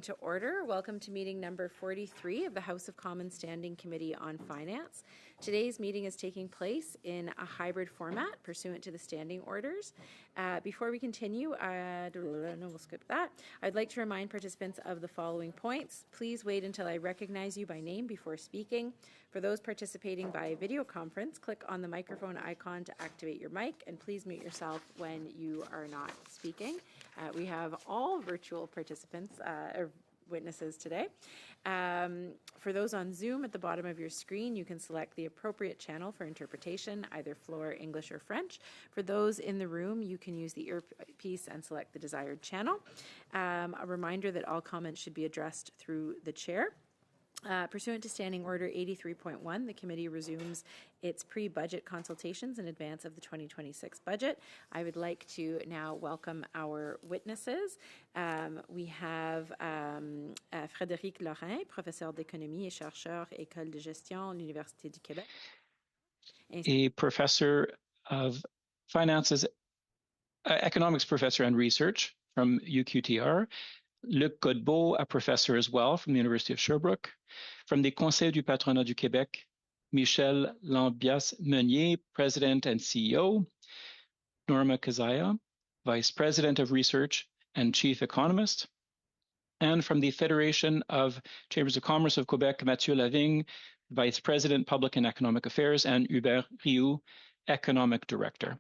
to order. Welcome to meeting number 43 of the House of Commons Standing Committee on Finance. Today's meeting is taking place in a hybrid format pursuant to the standing orders. Before we continue, we'll skip that. I'd like to remind participants of the following points. Please wait until I recognize you by name before speaking. For those participating by video conference, click on the microphone icon to activate your mic, and please mute yourself when you are not speaking. We have all virtual participants or witnesses today. For those on Zoom, at the bottom of your screen, you can select the appropriate channel for interpretation, either Floor, English, or French. For those in the room, you can use the earpiece and select the desired channel. A reminder that all comments should be addressed through the chair. Pursuant to Standing Order 83.1, the committee resumes its pre-budget consultations in advance of the 2026 budget. I would like to now welcome our witnesses. We have Frédéric Lorrain, professeur d'économie et chercheur École de gestion, l'Université du Québec. A professor of finances, economics professor and research from UQTR. Luc Godbout, a professor as well from the University of Sherbrooke. From the Conseil du Patronat du Québec, Michel Lambias-Meunier, President and CEO. Norma Kazaya, Vice President of Research and Chief Economist. And from the Federation of Chambers of Commerce of Quebec, Mathieu Lavigne, Vice President, Public and Economic Affairs, and Hubert Rioux, Economic Director.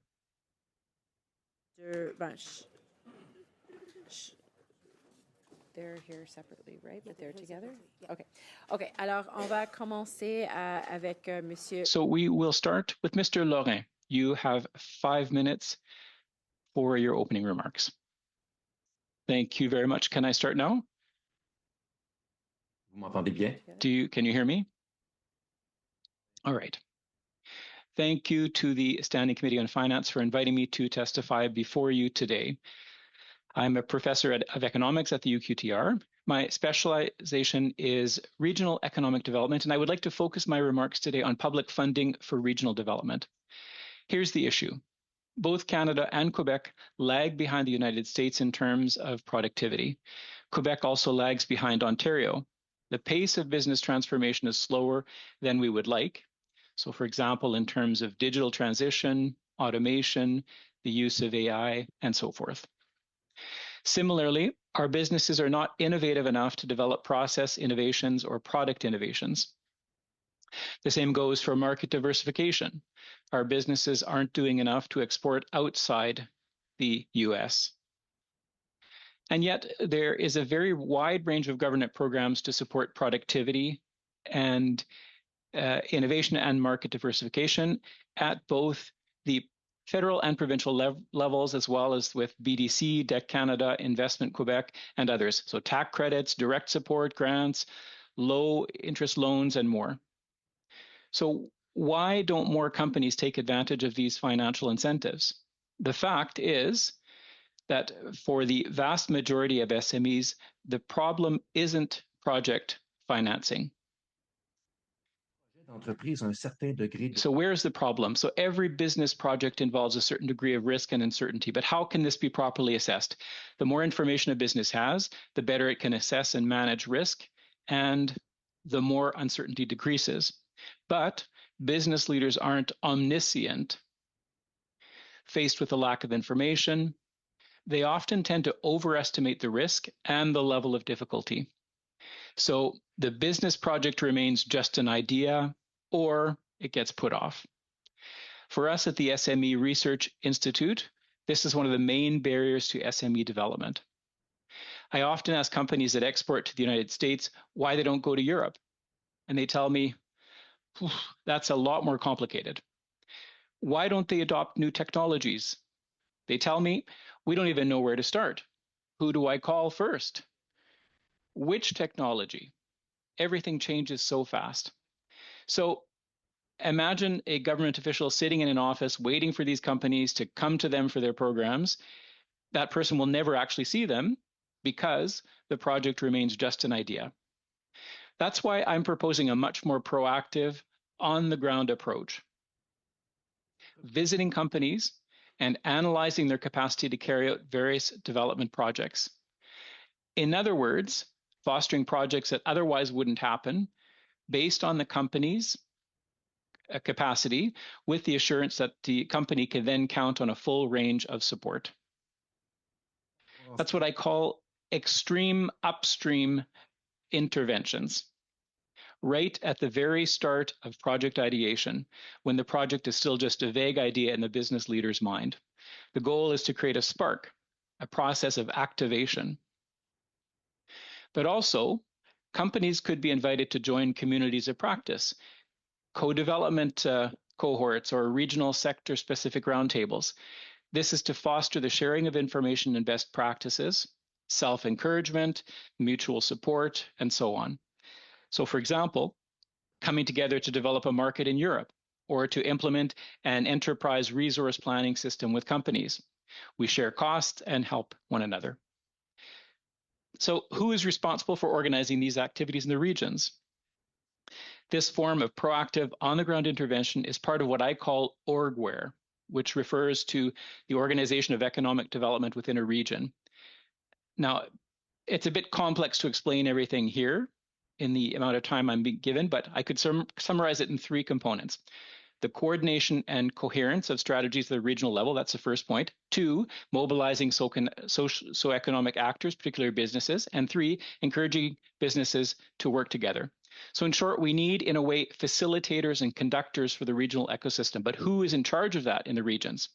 They're here separately, right? But they're together? Yeah. Okay. Okay. Alors, on va commencer avec Monsieur. So we will start with Mr. Lorrain. You have 5 minutes for your opening remarks. Thank you very much. Can I start now? Vous m'entendez bien? Can you hear me? All right. Thank you to the Standing Committee on Finance for inviting me to testify before you today. I'm a professor of economics at the UQTR. My specialization is regional economic development, and I would like to focus my remarks today on public funding for regional development. Here's the issue. Both Canada and Quebec lag behind the United States in terms of productivity. Quebec also lags behind Ontario. The pace of business transformation is slower than we would like. So, for example, in terms of digital transition, automation, the use of AI, and so forth. Similarly, our businesses are not innovative enough to develop process innovations or product innovations. The same goes for market diversification. Our businesses aren't doing enough to export outside the US. And yet, there is a very wide range of government programs to support productivity and innovation and market diversification at both the federal and provincial levels, as well as with BDC, DEC Canada, Investment Quebec, and others. So tax credits, direct support, grants, low interest loans, and more. So why don't more companies take advantage of these financial incentives? The fact is that for the vast majority of SMEs, the problem isn't project financing. So where's the problem? So every business project involves a certain degree of risk and uncertainty, but how can this be properly assessed? The more information a business has, the better it can assess and manage risk, and the more uncertainty decreases. But business leaders aren't omniscient. Faced with a lack of information, they often tend to overestimate the risk and the level of difficulty. So the business project remains just an idea, or it gets put off. For us at the SME Research Institute, this is one of the main barriers to SME development. I often ask companies that export to the United States why they don't go to Europe. And they tell me, that's a lot more complicated. Why don't they adopt new technologies? They tell me, we don't even know where to start. Who do I call first? Which technology? Everything changes so fast. So imagine a government official sitting in an office waiting for these companies to come to them for their programs. That person will never actually see them because the project remains just an idea. That's why I'm proposing a much more proactive, on-the-ground approach. Visiting companies and analyzing their capacity to carry out various development projects. In other words, fostering projects that otherwise wouldn't happen based on the company's capacity, with the assurance that the company can then count on a full range of support. That's what I call extreme upstream interventions. Right at the very start of project ideation, when the project is still just a vague idea in the business leader's mind. The goal is to create a spark, a process of activation. But also, companies could be invited to join communities of practice, co-development cohorts, or regional sector-specific roundtables. This is to foster the sharing of information and best practices, self-encouragement, mutual support, and so on. So, for example, coming together to develop a market in Europe, or to implement an enterprise resource planning system with companies. We share costs and help one another. So, who is responsible for organizing these activities in the regions? This form of proactive on-the-ground intervention is part of what I call orgware, which refers to the organization of economic development within a region. Now, it's a bit complex to explain everything here in the amount of time I'm being given, but I could summarize it in 3 components. The coordination and coherence of strategies at the regional level, that's the first point. 2, mobilizing socioeconomic actors, particularly businesses. And 3, encouraging businesses to work together. So in short, we need, in a way, facilitators and conductors for the regional ecosystem. But who is in charge of that in the regions?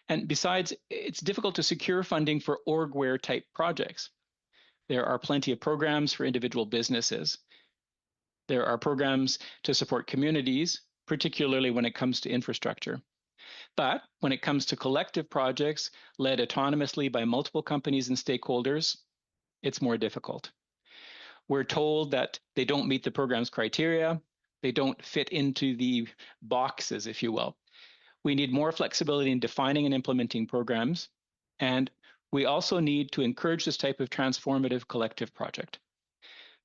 And besides, it's difficult to secure funding for orgware type projects. There are plenty of programs for individual businesses. There are programs to support communities, particularly when it comes to infrastructure. But when it comes to collective projects led autonomously by multiple companies and stakeholders, it's more difficult. We're told that they don't meet the program's criteria, they don't fit into the boxes, if you will. We need more flexibility in defining and implementing programs, and we also need to encourage this type of transformative collective project.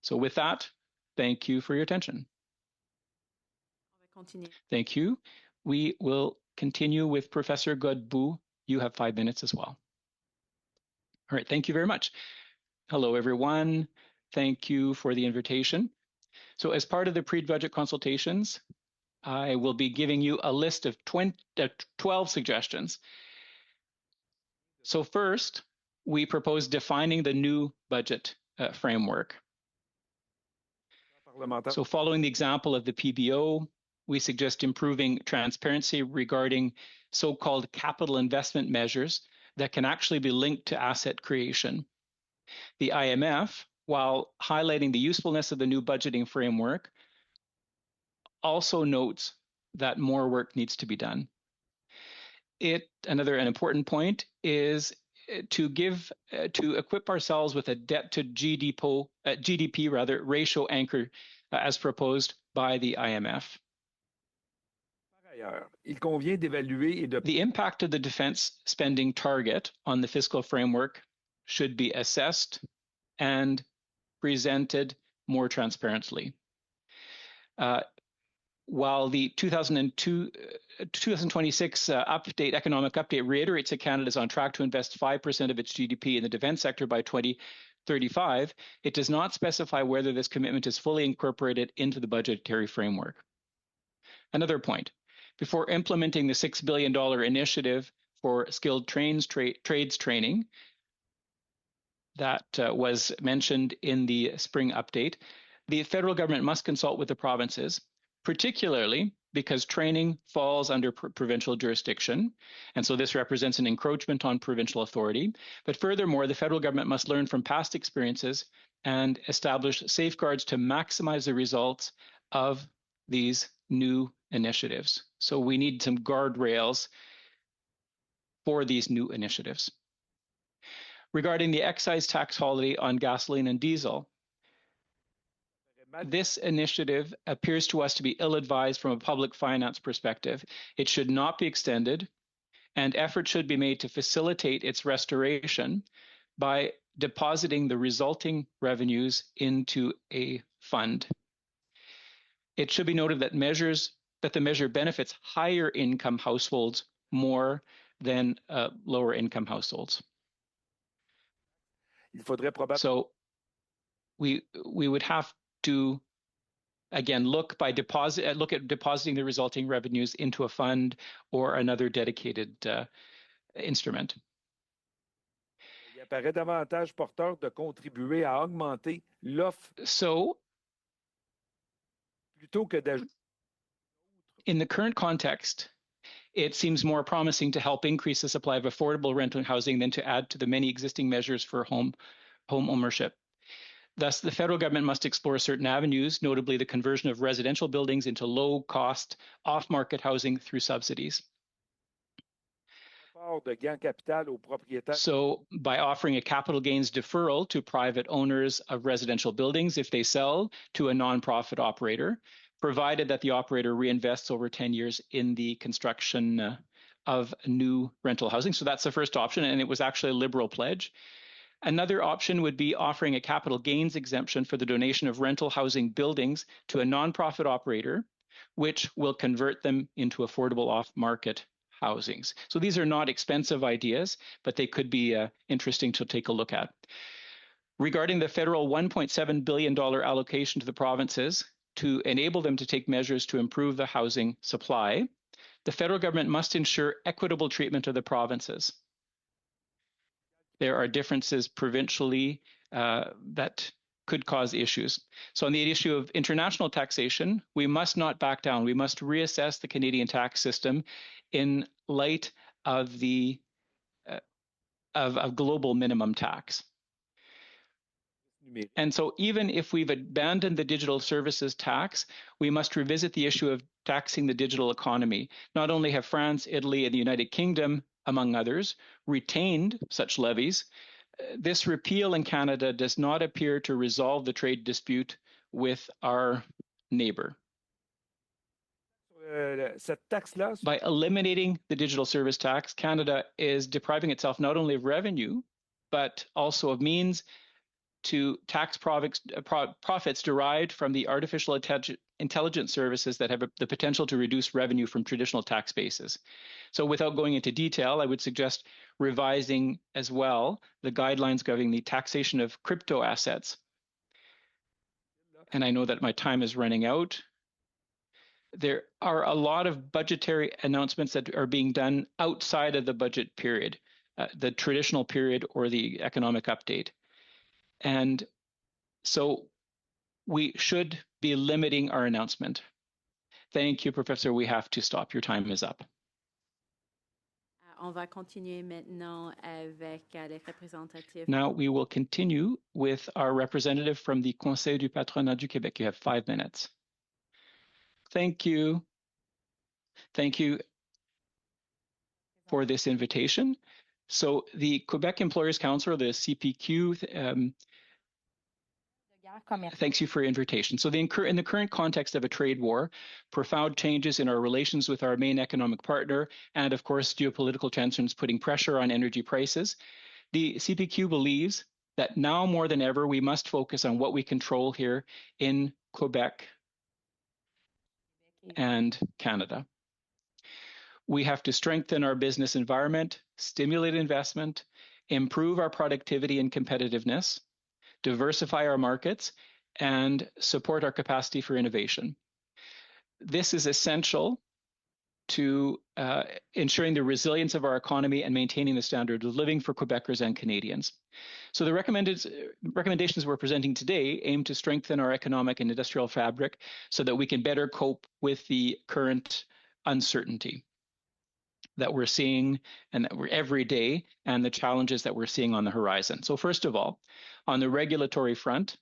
So with that, thank you for your attention. Thank you. We will continue with Professor Godbout. You have 5 minutes as well. All right, thank you very much. Hello, everyone. Thank you for the invitation. So as part of the pre-budget consultations, I will be giving you a list of 12 suggestions. So first, we propose defining the new budget framework. So following the example of the PBO, we suggest improving transparency regarding so-called capital investment measures that can actually be linked to asset creation. The IMF, while highlighting the usefulness of the new budgeting framework, also notes that more work needs to be done. Another important point is to equip ourselves with a debt to GDP ratio anchor as proposed by the IMF. The impact of the defense spending target on the fiscal framework should be assessed and presented more transparently. While the 2026 economic update reiterates that Canada is on track to invest 5% of its GDP in the defense sector by 2035, it does not specify whether this commitment is fully incorporated into the budgetary framework. Another point, before implementing the $6 billion initiative for skilled trades training that was mentioned in the spring update, the federal government must consult with the provinces, particularly because training falls under provincial jurisdiction, and so this represents an encroachment on provincial authority. But furthermore, the federal government must learn from past experiences and establish safeguards to maximize the results of these new initiatives. So we need some guardrails for these new initiatives. Regarding the excise tax holiday on gasoline and diesel, this initiative appears to us to be ill-advised from a public finance perspective. It should not be extended, and effort should be made to facilitate its restoration by depositing the resulting revenues into a fund. It should be noted that the measure benefits higher income households more than lower income households. So we would have to again look at depositing the resulting revenues into a fund or another dedicated instrument. Il apparaît davantage porteur de contribuer à augmenter l'offre plutôt que d'ajouter. In the current context, it seems more promising to help increase the supply of affordable rental housing than to add to the many existing measures for home ownership. Thus, the federal government must explore certain avenues, notably the conversion of residential buildings into low-cost, off-market housing through subsidies. So, by offering a capital gains deferral to private owners of residential buildings if they sell to a nonprofit operator, provided that the operator reinvests over 10 years in the construction of new rental housing. So that's the first option, and it was actually a Liberal pledge. Another option would be offering a capital gains exemption for the donation of rental housing buildings to a nonprofit operator, which will convert them into affordable off-market housings. So these are not expensive ideas, but they could be interesting to take a look at. Regarding the federal $1.7 billion allocation to the provinces to enable them to take measures to improve the housing supply, the federal government must ensure equitable treatment of the provinces. There are differences provincially that could cause issues. So on the issue of international taxation, we must not back down. We must reassess the Canadian tax system in light of the of global minimum tax. And so even if we've abandoned the digital services tax, we must revisit the issue of taxing the digital economy. Not only have France, Italy, and the United Kingdom, among others, retained such levies, this repeal in Canada does not appear to resolve the trade dispute with our neighbor. By eliminating the digital service tax, Canada is depriving itself not only of revenue, but also of means to tax profits derived from the artificial intelligence services that have the potential to reduce revenue from traditional tax bases. So without going into detail, I would suggest revising as well the guidelines governing the taxation of crypto assets. And I know that my time is running out. There are a lot of budgetary announcements that are being done outside of the budget period, the traditional period or the economic update. And so we should be limiting our announcement. Thank you, Professor. We have to stop. Your time is up. On va continuer maintenant avec les représentatifs. Now we will continue with our representative from the Conseil du Patronat du Québec. You have 5 minutes. Thank you. Thank you for this invitation. So the Quebec Employers Council, the CPQ, thanks you for your invitation. So in the current context of a trade war, profound changes in our relations with our main economic partner, and of course, geopolitical tensions putting pressure on energy prices, the CPQ believes that now more than ever, we must focus on what we control here in Quebec and Canada. We have to strengthen our business environment, stimulate investment, improve our productivity and competitiveness, diversify our markets, and support our capacity for innovation. This is essential to ensuring the resilience of our economy and maintaining the standard of living for Quebecers and Canadians. So the recommendations we're presenting today aim to strengthen our economic and industrial fabric so that we can better cope with the current uncertainty that we're seeing and that we're every day, and the challenges that we're seeing on the horizon. So first of all, on the regulatory front,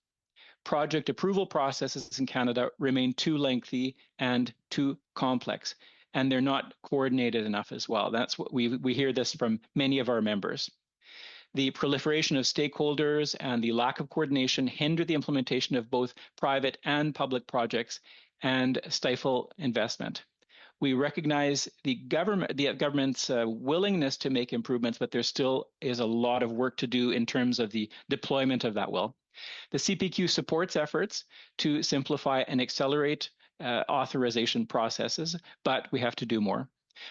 project approval processes in Canada remain too lengthy and too complex, and they're not coordinated enough as well. That's what we hear this from many of our members. The proliferation of stakeholders and the lack of coordination hinder the implementation of both private and public projects and stifle investment. We recognize the government's willingness to make improvements, but there still is a lot of work to do in terms of the deployment of that will. The CPQ supports efforts to simplify and accelerate authorization processes, but we have to do more.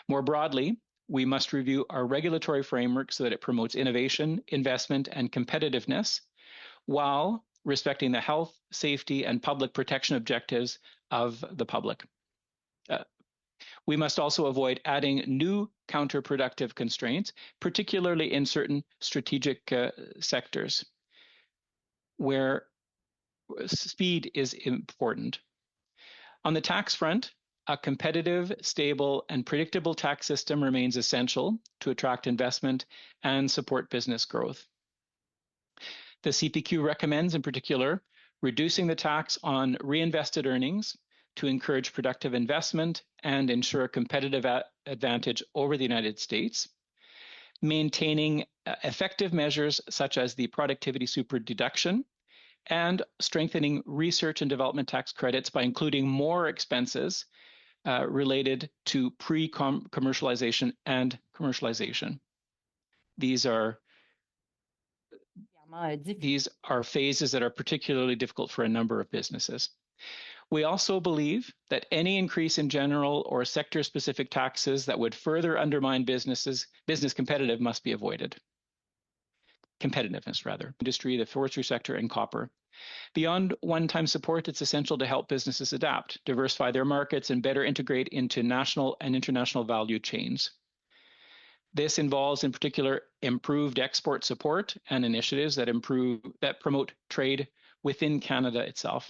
More broadly, we must review our regulatory framework so that it promotes innovation, investment, and competitiveness, while respecting the health, safety, and public protection objectives of the public. We must also avoid adding new counterproductive constraints, particularly in certain strategic sectors where speed is important. On the tax front, a competitive, stable, and predictable tax system remains essential to attract investment and support business growth. The CPQ recommends, in particular, reducing the tax on reinvested earnings to encourage productive investment and ensure a competitive advantage over the United States, maintaining effective measures such as the productivity super deduction, and strengthening research and development tax credits by including more expenses related to pre-commercialization and commercialization. These are phases that are particularly difficult for a number of businesses. We also believe that any increase in general or sector-specific taxes that would further undermine business competitiveness must be avoided. Industry, the forestry sector, and copper. Beyond one-time support, it's essential to help businesses adapt, diversify their markets, and better integrate into national and international value chains. This involves, in particular, improved export support and initiatives that promote trade within Canada itself.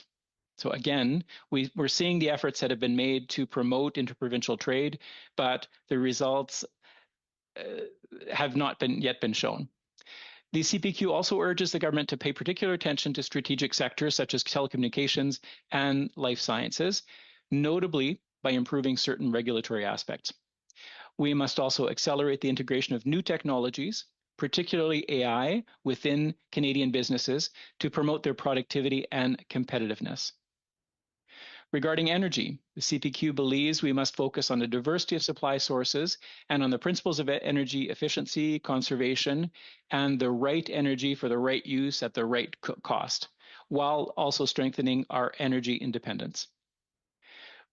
So again, we're seeing the efforts that have been made to promote interprovincial trade, but the results have not yet been shown. The CPQ also urges the government to pay particular attention to strategic sectors such as telecommunications and life sciences, notably by improving certain regulatory aspects. We must also accelerate the integration of new technologies, particularly AI, within Canadian businesses to promote their productivity and competitiveness. Regarding energy, the CPQ believes we must focus on a diversity of supply sources and on the principles of energy efficiency, conservation, and the right energy for the right use at the right cost, while also strengthening our energy independence.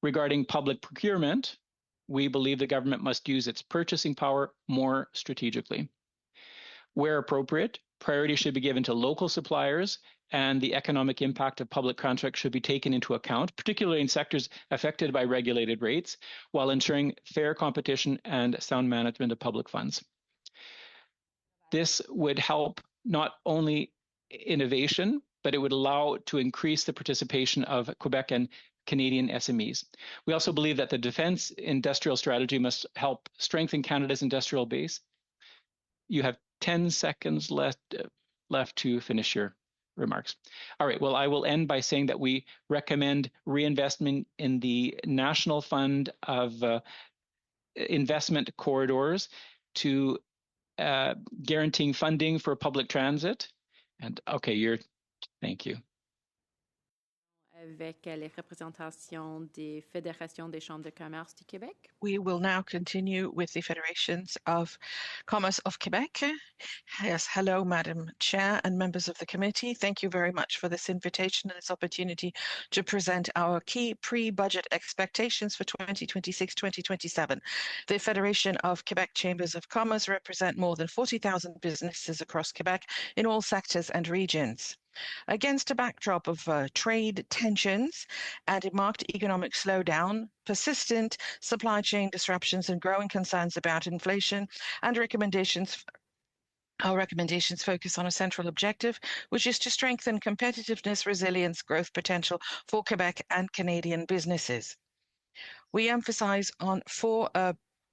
Regarding public procurement, we believe the government must use its purchasing power more strategically. Where appropriate, priority should be given to local suppliers, and the economic impact of public contracts should be taken into account, particularly in sectors affected by regulated rates, while ensuring fair competition and sound management of public funds. This would help not only innovation, but it would allow to increase the participation of Quebec and Canadian SMEs. We also believe that the defense industrial strategy must help strengthen Canada's industrial base. You have 10 seconds left to finish your remarks. All right, well, I will end by saying that we recommend reinvestment in the National Fund of Investment Corridors to guaranteeing funding for public transit. And okay, thank you. Avec les représentations des fédérations des chambres de commerce du Québec. We will now continue with the Federations of Commerce of Quebec. Yes, hello, Madam Chair and members of the committee. Thank you very much for this invitation and this opportunity to present our key pre-budget expectations for 2026-2027. The Federation of Quebec Chambers of Commerce represent more than 40,000 businesses across Quebec in all sectors and regions. Against a backdrop of trade tensions and a marked economic slowdown, persistent supply chain disruptions and growing concerns about inflation, and our recommendations focus on a central objective, which is to strengthen competitiveness, resilience, growth potential for Quebec and Canadian businesses. We emphasize on four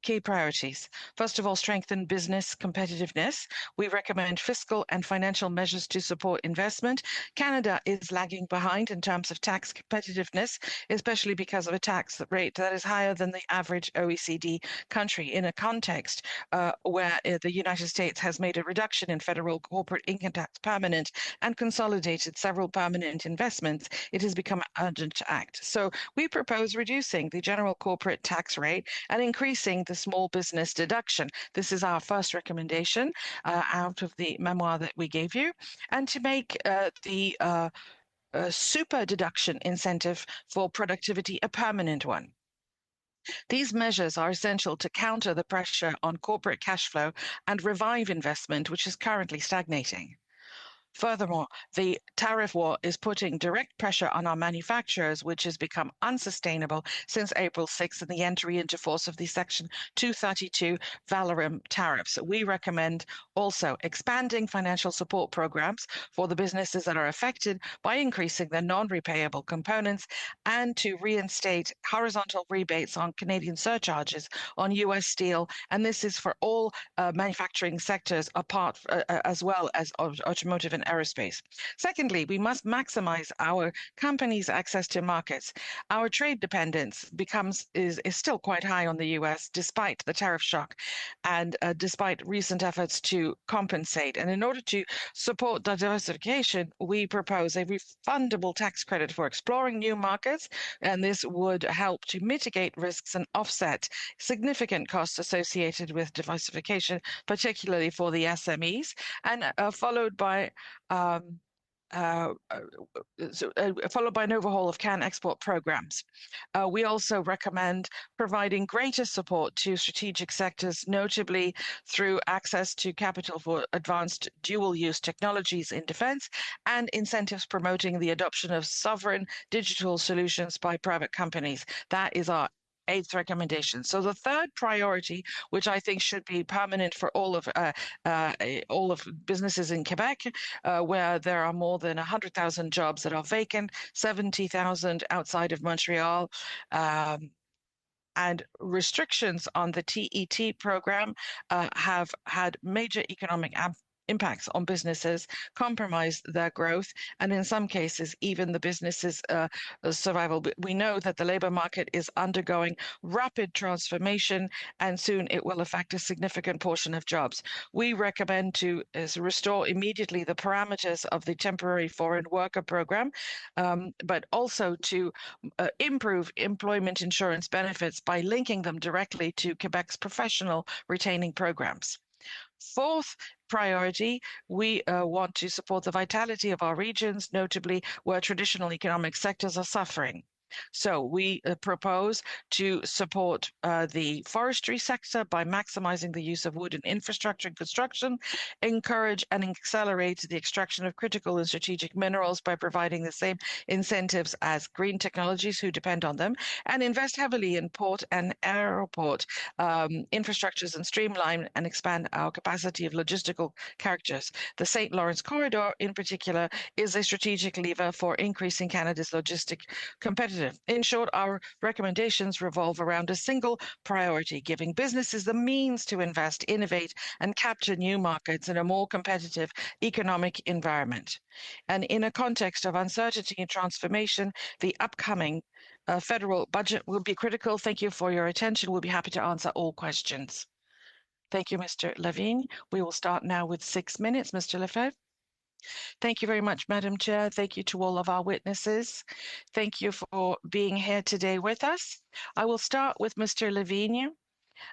key priorities. First of all, strengthen business competitiveness. We recommend fiscal and financial measures to support investment. Canada is lagging behind in terms of tax competitiveness, especially because of a tax rate that is higher than the average OECD country in a context where the United States has made a reduction in federal corporate income tax permanent and consolidated several permanent investments. It has become urgent to act. So we propose reducing the general corporate tax rate and increasing the small business deduction. This is our first recommendation out of the memoir that we gave you, and to make the super deduction incentive for productivity a permanent one. These measures are essential to counter the pressure on corporate cash flow and revive investment, which is currently stagnating. Furthermore, the tariff war is putting direct pressure on our manufacturers, which has become unsustainable since April 6th and the entry into force of the Section 232 Valorum tariffs. We recommend also expanding financial support programs for the businesses that are affected by increasing the non-repayable components and to reinstate horizontal rebates on Canadian surcharges on US steel. And this is for all manufacturing sectors apart as well as automotive and aerospace. Secondly, we must maximize our companies' access to markets. Our trade dependence is still quite high on the US despite the tariff shock and despite recent efforts to compensate. And in order to support diversification, we propose a refundable tax credit for exploring new markets, and this would help to mitigate risks and offset significant costs associated with diversification, particularly for the SMEs, and followed by an overhaul of CAN export programs. We also recommend providing greater support to strategic sectors, notably through access to capital for advanced dual-use technologies in defense and incentives promoting the adoption of sovereign digital solutions by private companies. That is our eighth recommendation. So the third priority, which I think should be permanent for all of businesses in Quebec, where there are more than 100,000 jobs that are vacant, 70,000 outside of Montreal, and restrictions on the TET program have had major economic impacts on businesses, compromise their growth, and in some cases, even the businesses' survival. We know that the labor market is undergoing rapid transformation, and soon it will affect a significant portion of jobs. We recommend to restore immediately the parameters of the temporary foreign worker program, but also to improve employment insurance benefits by linking them directly to Quebec's professional retaining programs. Fourth priority, we want to support the vitality of our regions, notably where traditional economic sectors are suffering. So we propose to support the forestry sector by maximizing the use of wood in infrastructure and construction, encourage and accelerate the extraction of critical and strategic minerals by providing the same incentives as green technologies who depend on them, and invest heavily in port and airport infrastructures and streamline and expand our capacity of logistical characters. The St. Lawrence Corridor, in particular, is a strategic lever for increasing Canada's logistic competitiveness. In short, our recommendations revolve around a single priority, giving businesses the means to invest, innovate, and capture new markets in a more competitive economic environment. And in a context of uncertainty and transformation, the upcoming federal budget will be critical. Thank you for your attention. We'll be happy to answer all questions. Thank you, Mr. Lavigne. We will start now with 6 minutes. Mr. Lefebvre. Thank you very much, Madam Chair. Thank you to all of our witnesses. Thank you for being here today with us. I will start with Mr. Lavigne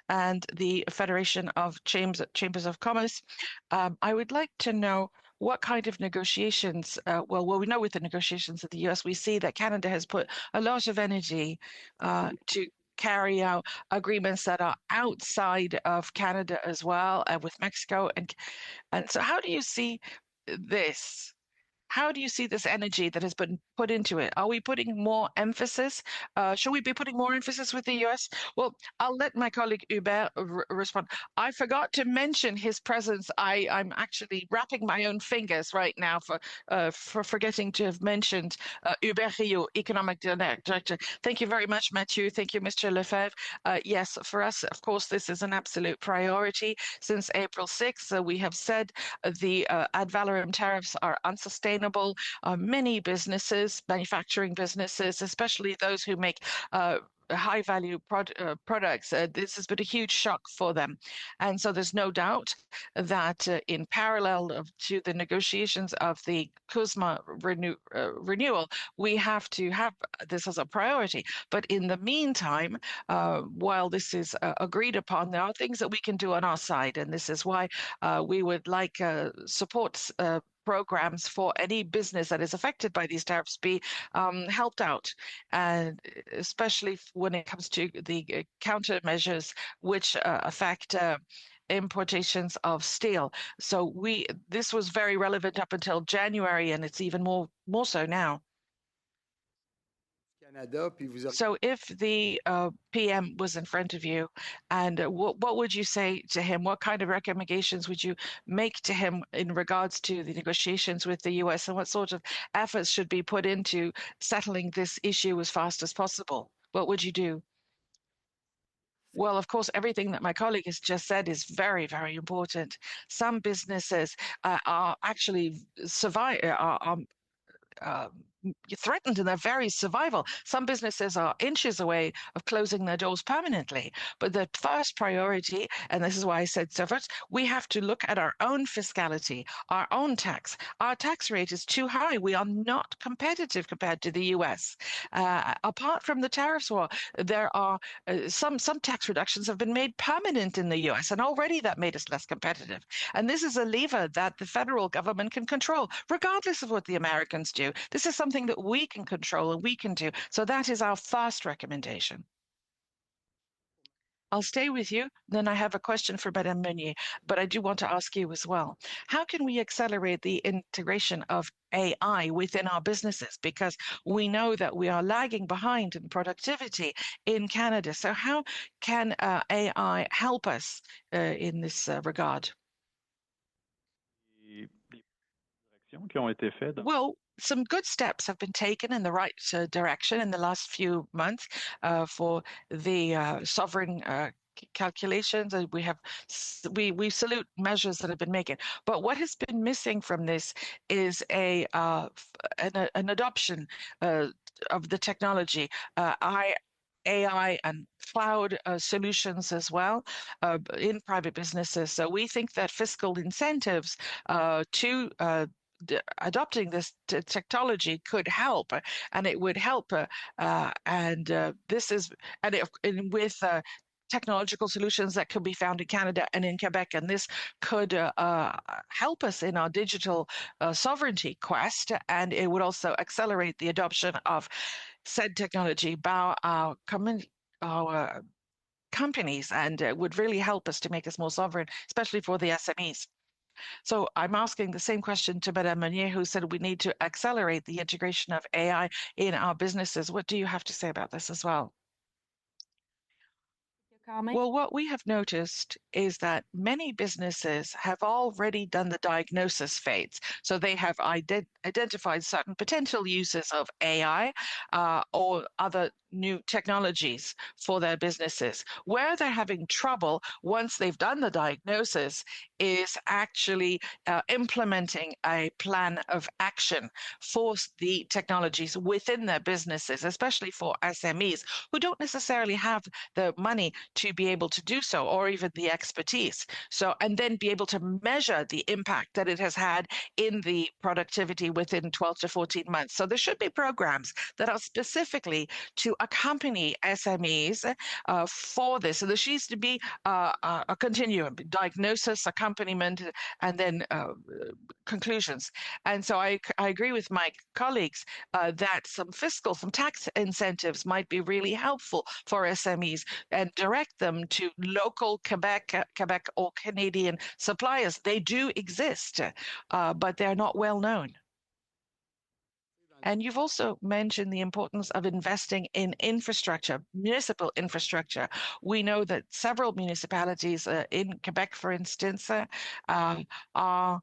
and the Federation of Chambers of Commerce. I would like to know what kind of negotiations, well, we know with the negotiations of the US, we see that Canada has put a lot of energy to carry out agreements that are outside of Canada as well, with Mexico. And so how do you see this? How do you see this energy that has been put into it? Are we putting more emphasis? Should we be putting more emphasis with the US? Well, I'll let my colleague Hubert respond. I forgot to mention his presence. I'm actually wrapping my own fingers right now for forgetting to have mentioned Hubert Rio, Economic Director. Thank you very much, Mathieu. Thank you, Mr. Lefebvre. Yes, for us, of course, this is an absolute priority. Since April 6th, we have said the ad valorem tariffs are unsustainable. Many businesses, manufacturing businesses, especially those who make high-value products, this has been a huge shock for them. And so there's no doubt that in parallel to the negotiations of the CUSMA renewal, we have to have this as a priority. But in the meantime, while this is agreed upon, there are things that we can do on our side. And this is why we would like support programs for any business that is affected by these tariffs be helped out, and especially when it comes to the countermeasures which affect importations of steel. So this was very relevant up until January, and it's even more so now. So if the PM was in front of you, and what would you say to him? What kind of recommendations would you make to him in regards to the negotiations with the US, and what sort of efforts should be put into settling this issue as fast as possible? What would you do? Well, of course, everything that my colleague has just said is very, very important. Some businesses are actually threatened in their very survival. Some businesses are inches away of closing their doors permanently. But the first priority, and this is why I said so first, we have to look at our own fiscality, our own tax. Our tax rate is too high. We are not competitive compared to the US. Apart from the tariffs war, there are some tax reductions have been made permanent in the US, and already that made us less competitive. And this is a lever that the federal government can control, regardless of what the Americans do. This is something that we can control and we can do. So that is our first recommendation. I'll stay with you. Then I have a question for Madame Meunier, but I do want to ask you as well. How can we accelerate the integration of AI within our businesses? Because we know that we are lagging behind in productivity in Canada. So how can AI help us in this regard? Well, some good steps have been taken in the right direction in the last few months for the sovereign calculations. We salute measures that have been making, but what has been missing from this is an adoption of the technology. AI and cloud solutions as well in private businesses. So we think that fiscal incentives to adopting this technology could help, and it would help. This is with technological solutions that could be found in Canada and in Quebec, and this could help us in our digital sovereignty quest, and it would also accelerate the adoption of said technology by our companies, and it would really help us to make us more sovereign, especially for the SMEs. So I'm asking the same question to Madame Meunier, who said we need to accelerate the integration of AI in our businesses. What do you have to say about this as well? Well, what we have noticed is that many businesses have already done the diagnosis phase. So they have identified certain potential uses of AI or other new technologies for their businesses. Where they're having trouble once they've done the diagnosis is actually implementing a plan of action for the technologies within their businesses, especially for SMEs who don't necessarily have the money to be able to do so, or even the expertise. So, and then be able to measure the impact that it has had in the productivity within 12 to 14 months. So there should be programs that are specifically to accompany SMEs for this. So there needs to be a continuum, diagnosis, accompaniment, and then conclusions. And so I agree with my colleagues that some tax incentives might be really helpful for SMEs, and direct them to local Quebec or Canadian suppliers. They do exist, but they're not well known. And you've also mentioned the importance of investing in infrastructure, municipal infrastructure. We know that several municipalities in Quebec, for instance, are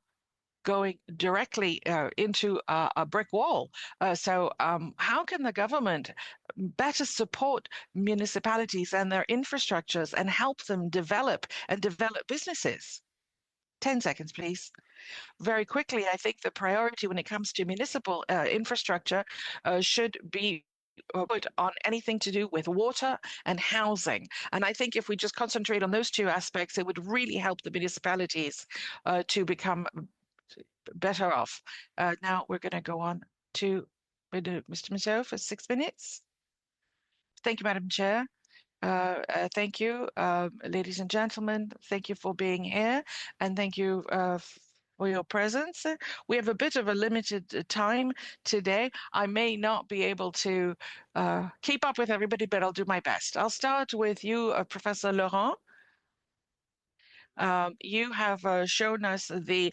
going directly into a brick wall. So how can the government better support municipalities and their infrastructures and help them develop businesses? 10 seconds, please. Very quickly, I think the priority when it comes to municipal infrastructure should be put on anything to do with water and housing. And I think if we just concentrate on those two aspects, it would really help the municipalities to become better off. Now we're going to go on to Mr. Michaud for 6 minutes. Thank you, Madam Chair. Thank you, ladies and gentlemen. Thank you for being here, and thank you for your presence. We have a bit of a limited time today. I may not be able to keep up with everybody, but I'll do my best. I'll start with you, Professor Laurent. you have shown us the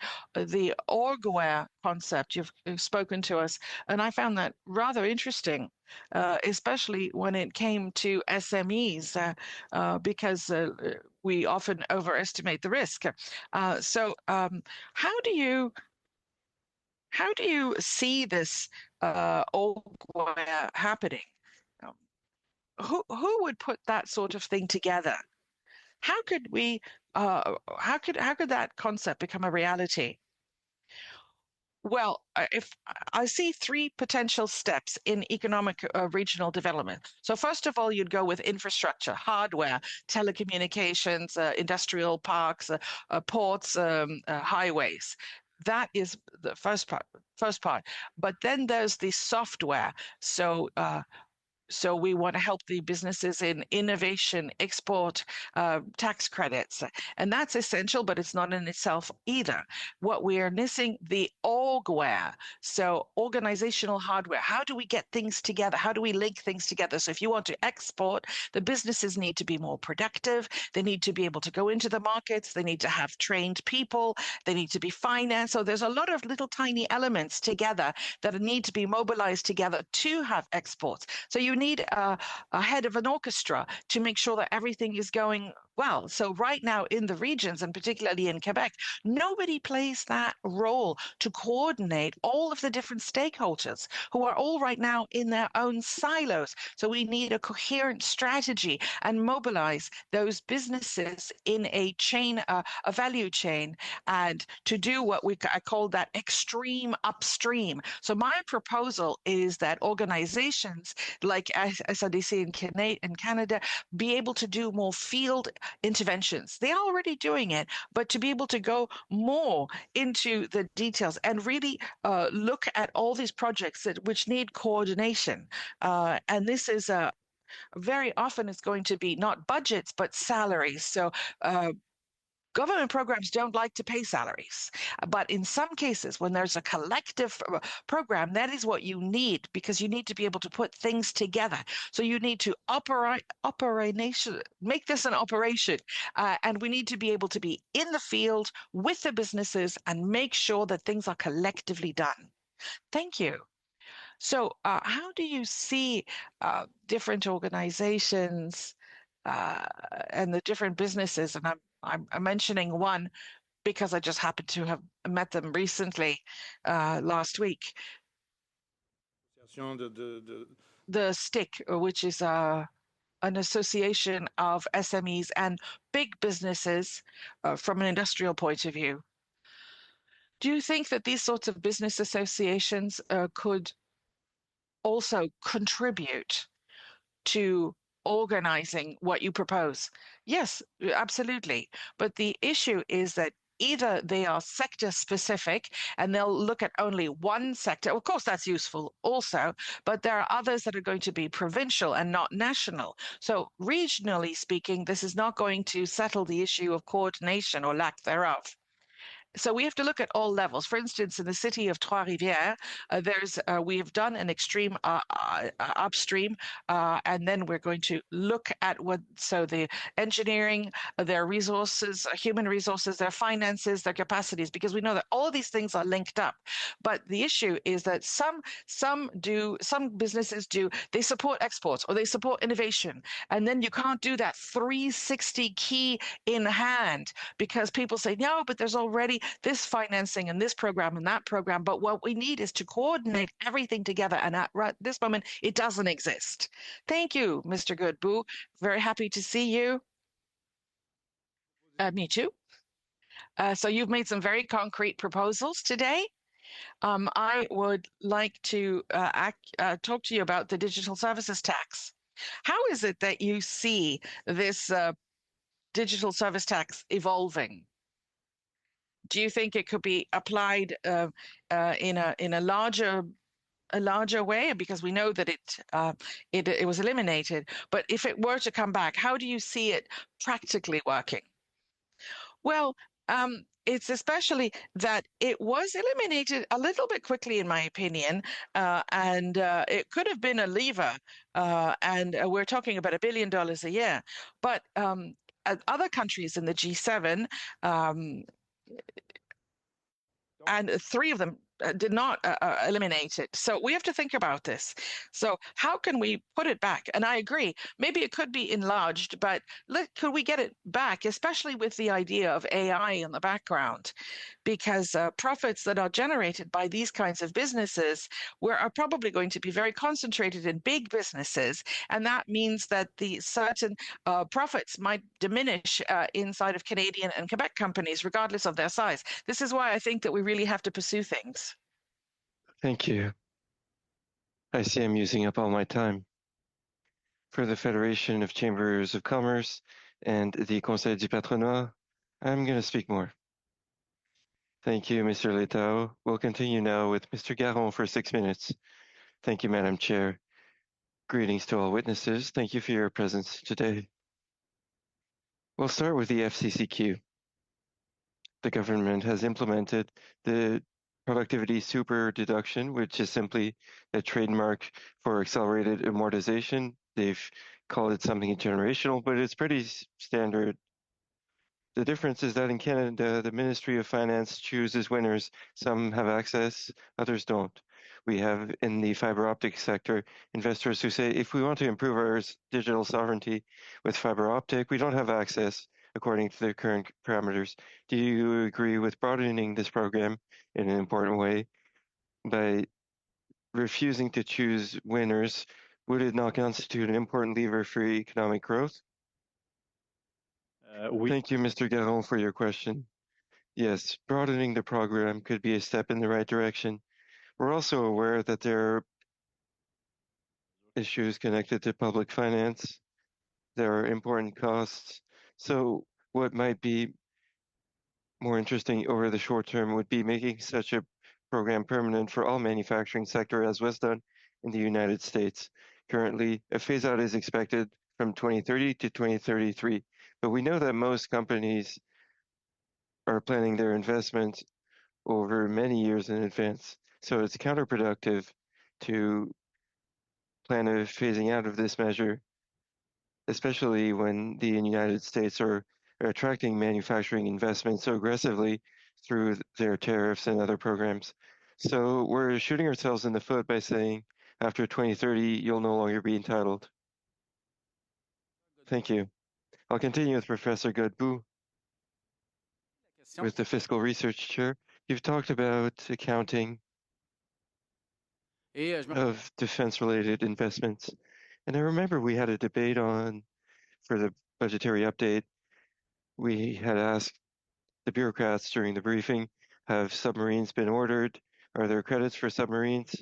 orgware concept. You've spoken to us, and I found that rather interesting, especially when it came to SMEs, because we often overestimate the risk. How do you see this orgware happening? Um, who would put that sort of thing together? How could we how could that concept become a reality? Well, if I see three potential steps in economic regional development. So first of all, you'd go with infrastructure, hardware, telecommunications, industrial parks, ports, highways. That is the first part. First part. But then there's the software. So we want to help the businesses in innovation, export, tax credits. And that's essential, but it's not in itself either. What we are missing, the orgware. So organizational hardware. How do we get things together? How do we link things together? So if you want to export, the businesses need to be more productive. They need to be able to go into the markets. They need to have trained people. They need to be financed. So there's a lot of little tiny elements together that need to be mobilized together to have exports. So you need a head of an orchestra to make sure that everything is going well. So right now in the regions, and particularly in Quebec, nobody plays that role to coordinate all of the different stakeholders who are all right now in their own silos. So we need a coherent strategy and mobilize those businesses in a chain, a value chain, and to do what I call that extreme upstream. So my proposal is that organizations like SADC in Canada be able to do more field interventions. They're already doing it, but to be able to go more into the details and really look at all these projects which need coordination. And this is very often it's going to be not budgets, but salaries. So government programs don't like to pay salaries, but in some cases, when there's a collective program, that is what you need, because you need to be able to put things together. So you need to make this an operation, and we need to be able to be in the field with the businesses and make sure that things are collectively done. Thank you. So how do you see different organizations and the different businesses? And I'm mentioning one because I just happened to have met them recently last week. The STIC, which is an association of SMEs and big businesses from an industrial point of view. Do you think that these sorts of business associations could also contribute to organizing what you propose? Yes, absolutely. But the issue is that either they are sector specific and they'll look at only one sector. Of course, that's useful also, but there are others that are going to be provincial and not national. So regionally speaking, this is not going to settle the issue of coordination or lack thereof. So we have to look at all levels. For instance, in the city of Trois-Rivières, we have done an extreme upstream, and then we're going to look at the engineering, their resources, human resources, their finances, their capacities, because we know that all of these things are linked up. But the issue is that some businesses they support exports or they support innovation, and then you can't do that 360 key in hand, because people say, no, but there's already this financing and this program and that program. But what we need is to coordinate everything together. And at this moment, it doesn't exist. Thank you, Mr. Godbout. Very happy to see you. Me too. So you've made some very concrete proposals today. I would like to talk to you about the digital services tax. How is it that you see this digital service tax evolving? Do you think it could be applied in a larger way, because we know that it was eliminated? But if it were to come back, how do you see it practically working? Well, it's especially that it was eliminated a little bit quickly, in my opinion, and it could have been a lever, and we're talking about $1 billion a year. But other countries in the G7, and 3 of them did not eliminate it. So we have to think about this. So how can we put it back? And I agree, maybe it could be enlarged, but could we get it back, especially with the idea of AI in the background? Because profits that are generated by these kinds of businesses are probably going to be very concentrated in big businesses. And that means that the certain profits might diminish inside of Canadian and Quebec companies, regardless of their size. This is why I think that we really have to pursue things. Thank you. I see I'm using up all my time. For the Federation of Chambers of Commerce and the Conseil du Patronat, I'm going to speak more. Thank you, Mr. Letao. We'll continue now with Mr. Garon for 6 minutes. Thank you, Madam Chair. Greetings to all witnesses. Thank you for your presence today. We'll start with the FCCQ. The government has implemented the productivity super deduction, which is simply a trademark for accelerated amortization. They've called it something generational, but it's pretty standard. The difference is that in Canada, the Ministry of Finance chooses winners. Some have access, others don't. We have in the fiber optic sector investors who say, if we want to improve our digital sovereignty with fiber optic, we don't have access according to the current parameters. Do you agree with broadening this program in an important way by refusing to choose winners? Would it not constitute an important lever for economic growth? Thank you, Mr. Garon, for your question. Yes, broadening the program could be a step in the right direction. We're also aware that there are issues connected to public finance. There are important costs. So what might be more interesting over the short term would be making such a program permanent for all manufacturing sector as was done in the United States. Currently, a phase out is expected from 2030 to 2033, but we know that most companies are planning their investments over many years in advance. So it's counterproductive to plan a phasing out of this measure, especially when the United States are attracting manufacturing investment so aggressively through their tariffs and other programs. So we're shooting ourselves in the foot by saying after 2030, you'll no longer be entitled. Thank you. I'll continue with Professor Godbout with the Fiscal Research Chair. You've talked about accounting of defense-related investments. And I remember we had a debate for the budgetary update, we had asked the bureaucrats during the briefing, have submarines been ordered? Are there credits for submarines?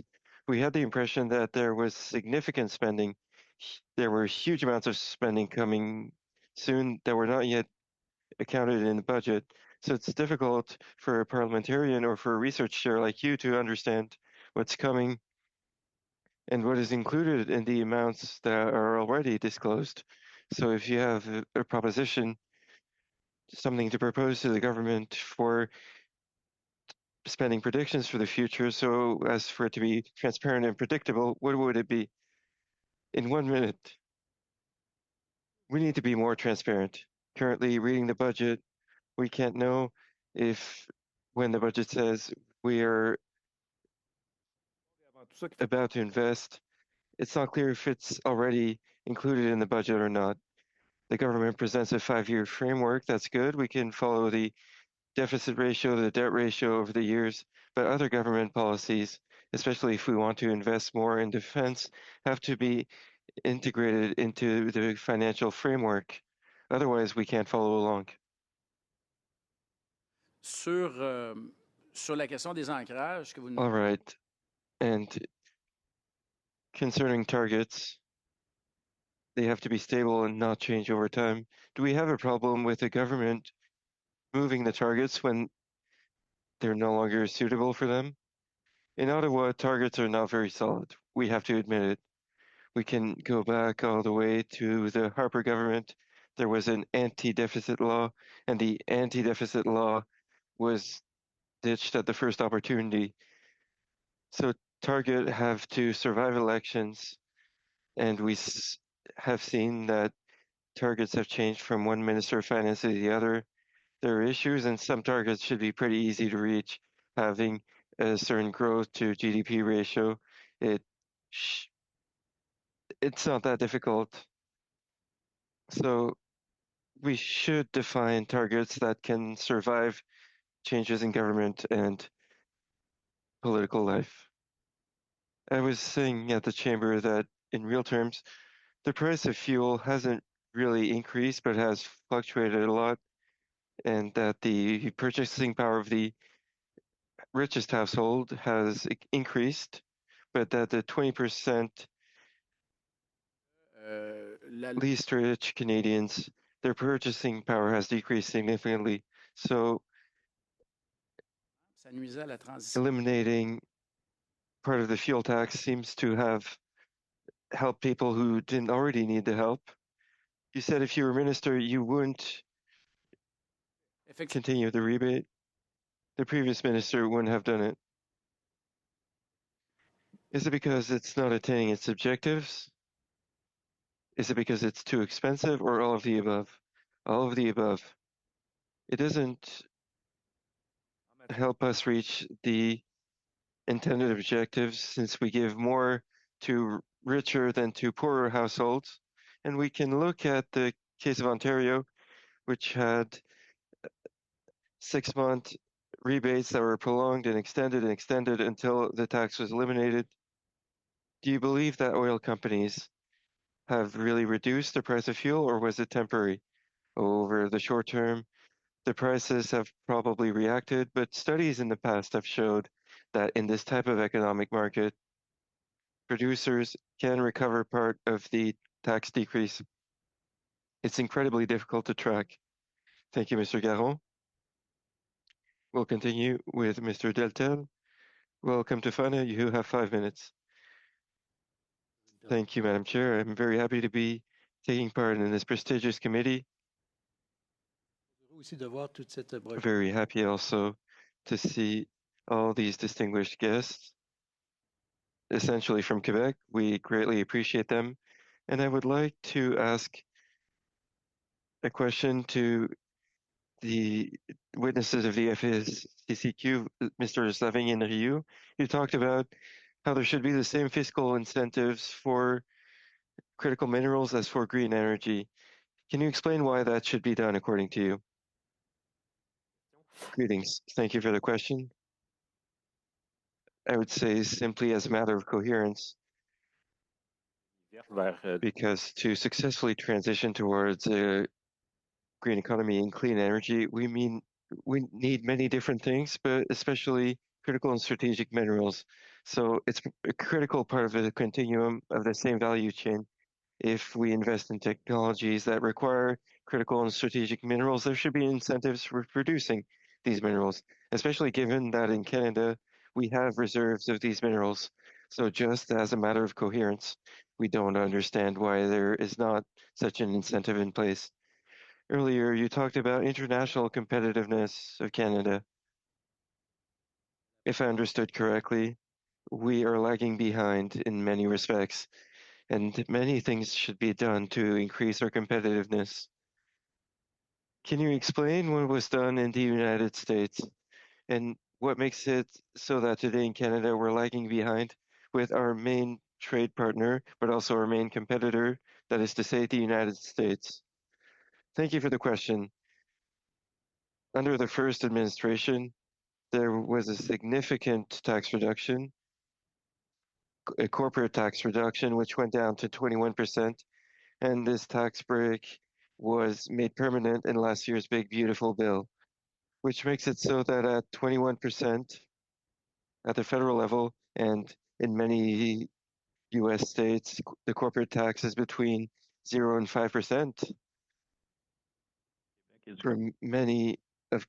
We had the impression that there was significant spending. There were huge amounts of spending coming soon that were not yet accounted in the budget. So it's difficult for a parliamentarian or for a research chair like you to understand what's coming and what is included in the amounts that are already disclosed. So if you have a proposition, something to propose to the government for spending predictions for the future, so as for it to be transparent and predictable, what would it be? In 1 minute, we need to be more transparent. Currently, reading the budget, we can't know if when the budget says we are about to invest, it's not clear if it's already included in the budget or not. The government presents a 5-year framework. That's good. We can follow the deficit ratio, the debt ratio over the years, but other government policies, especially if we want to invest more in defense, have to be integrated into the financial framework. Otherwise, we can't follow along. Sur la question des ancrages que vous nous... All right. And concerning targets, they have to be stable and not change over time. Do we have a problem with the government moving the targets when they're no longer suitable for them? In Ottawa, targets are not very solid. We have to admit it. We can go back all the way to the Harper government. There was an anti-deficit law, and the anti-deficit law was ditched at the first opportunity. So Target have to survive elections, and we have seen that targets have changed from one Minister of Finance to the other. There are issues, and some targets should be pretty easy to reach. Having a certain growth to GDP ratio, it's not that difficult. So we should define targets that can survive changes in government and political life. I was saying at the chamber that in real terms, the price of fuel hasn't really increased, but has fluctuated a lot, and that the purchasing power of the richest household has increased, but that the 20% least rich Canadians, their purchasing power has decreased significantly. So Ça nuisait à la transition. eliminating part of the fuel tax seems to have helped people who didn't already need the help. You said if you were minister, you wouldn't continue the rebate. The previous minister wouldn't have done it. Is it because it's not attaining its objectives? Is it because it's too expensive, or all of the above? All of the above. It doesn't help us reach the intended objectives since we give more to richer than to poorer households. And we can look at the case of Ontario, which had 6-month rebates that were prolonged and extended until the tax was eliminated. Do you believe that oil companies have really reduced the price of fuel, or was it temporary? Over the short term, the prices have probably reacted, but studies in the past have showed that in this type of economic market, producers can recover part of the tax decrease. It's incredibly difficult to track. Thank you, Mr. Garon. We'll continue with Mr. Deltel. Welcome to FINA. You have 5 minutes. Thank you, Madam Chair. I'm very happy to be taking part in this prestigious committee. Very happy also to see all these distinguished guests, essentially from Quebec. We greatly appreciate them. And I would like to ask a question to the witnesses of the FSCCQ, Mr. Savigny and Rioux. You talked about how there should be the same fiscal incentives for critical minerals as for green energy. Can you explain why that should be done according to you? Greetings. Thank you for the question. I would say simply as a matter of coherence, because to successfully transition towards a green economy and clean energy, we need many different things, but especially critical and strategic minerals. So it's a critical part of the continuum of the same value chain. If we invest in technologies that require critical and strategic minerals, there should be incentives for producing these minerals, especially given that in Canada, we have reserves of these minerals. So just as a matter of coherence, we don't understand why there is not such an incentive in place. Earlier, you talked about international competitiveness of Canada. If I understood correctly, we are lagging behind in many respects, and many things should be done to increase our competitiveness. Can you explain what was done in the United States and what makes it so that today in Canada we're lagging behind with our main trade partner, but also our main competitor, that is to say, the United States? Thank you for the question. Under the first administration, there was a significant tax reduction, a corporate tax reduction, which went down to 21%. And this tax break was made permanent in last year's Big Beautiful Bill, which makes it so that at 21% at the federal level and in many US states, the corporate tax is between 0 and 5%. For many of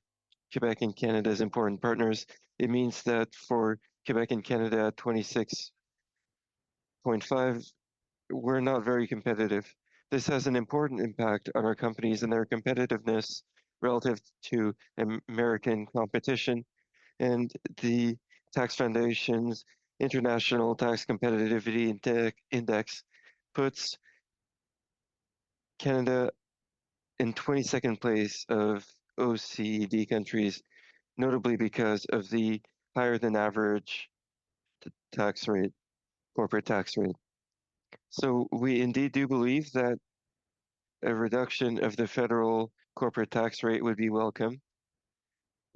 Quebec and Canada's important partners, it means that for Quebec and Canada at 26.5, we're not very competitive. This has an important impact on our companies and their competitiveness relative to American competition. And the Tax Foundation's International Tax Competitivity Index puts Canada in 22nd place of OECD countries, notably because of the higher than average tax rate, corporate tax rate. So we indeed do believe that a reduction of the federal corporate tax rate would be welcome.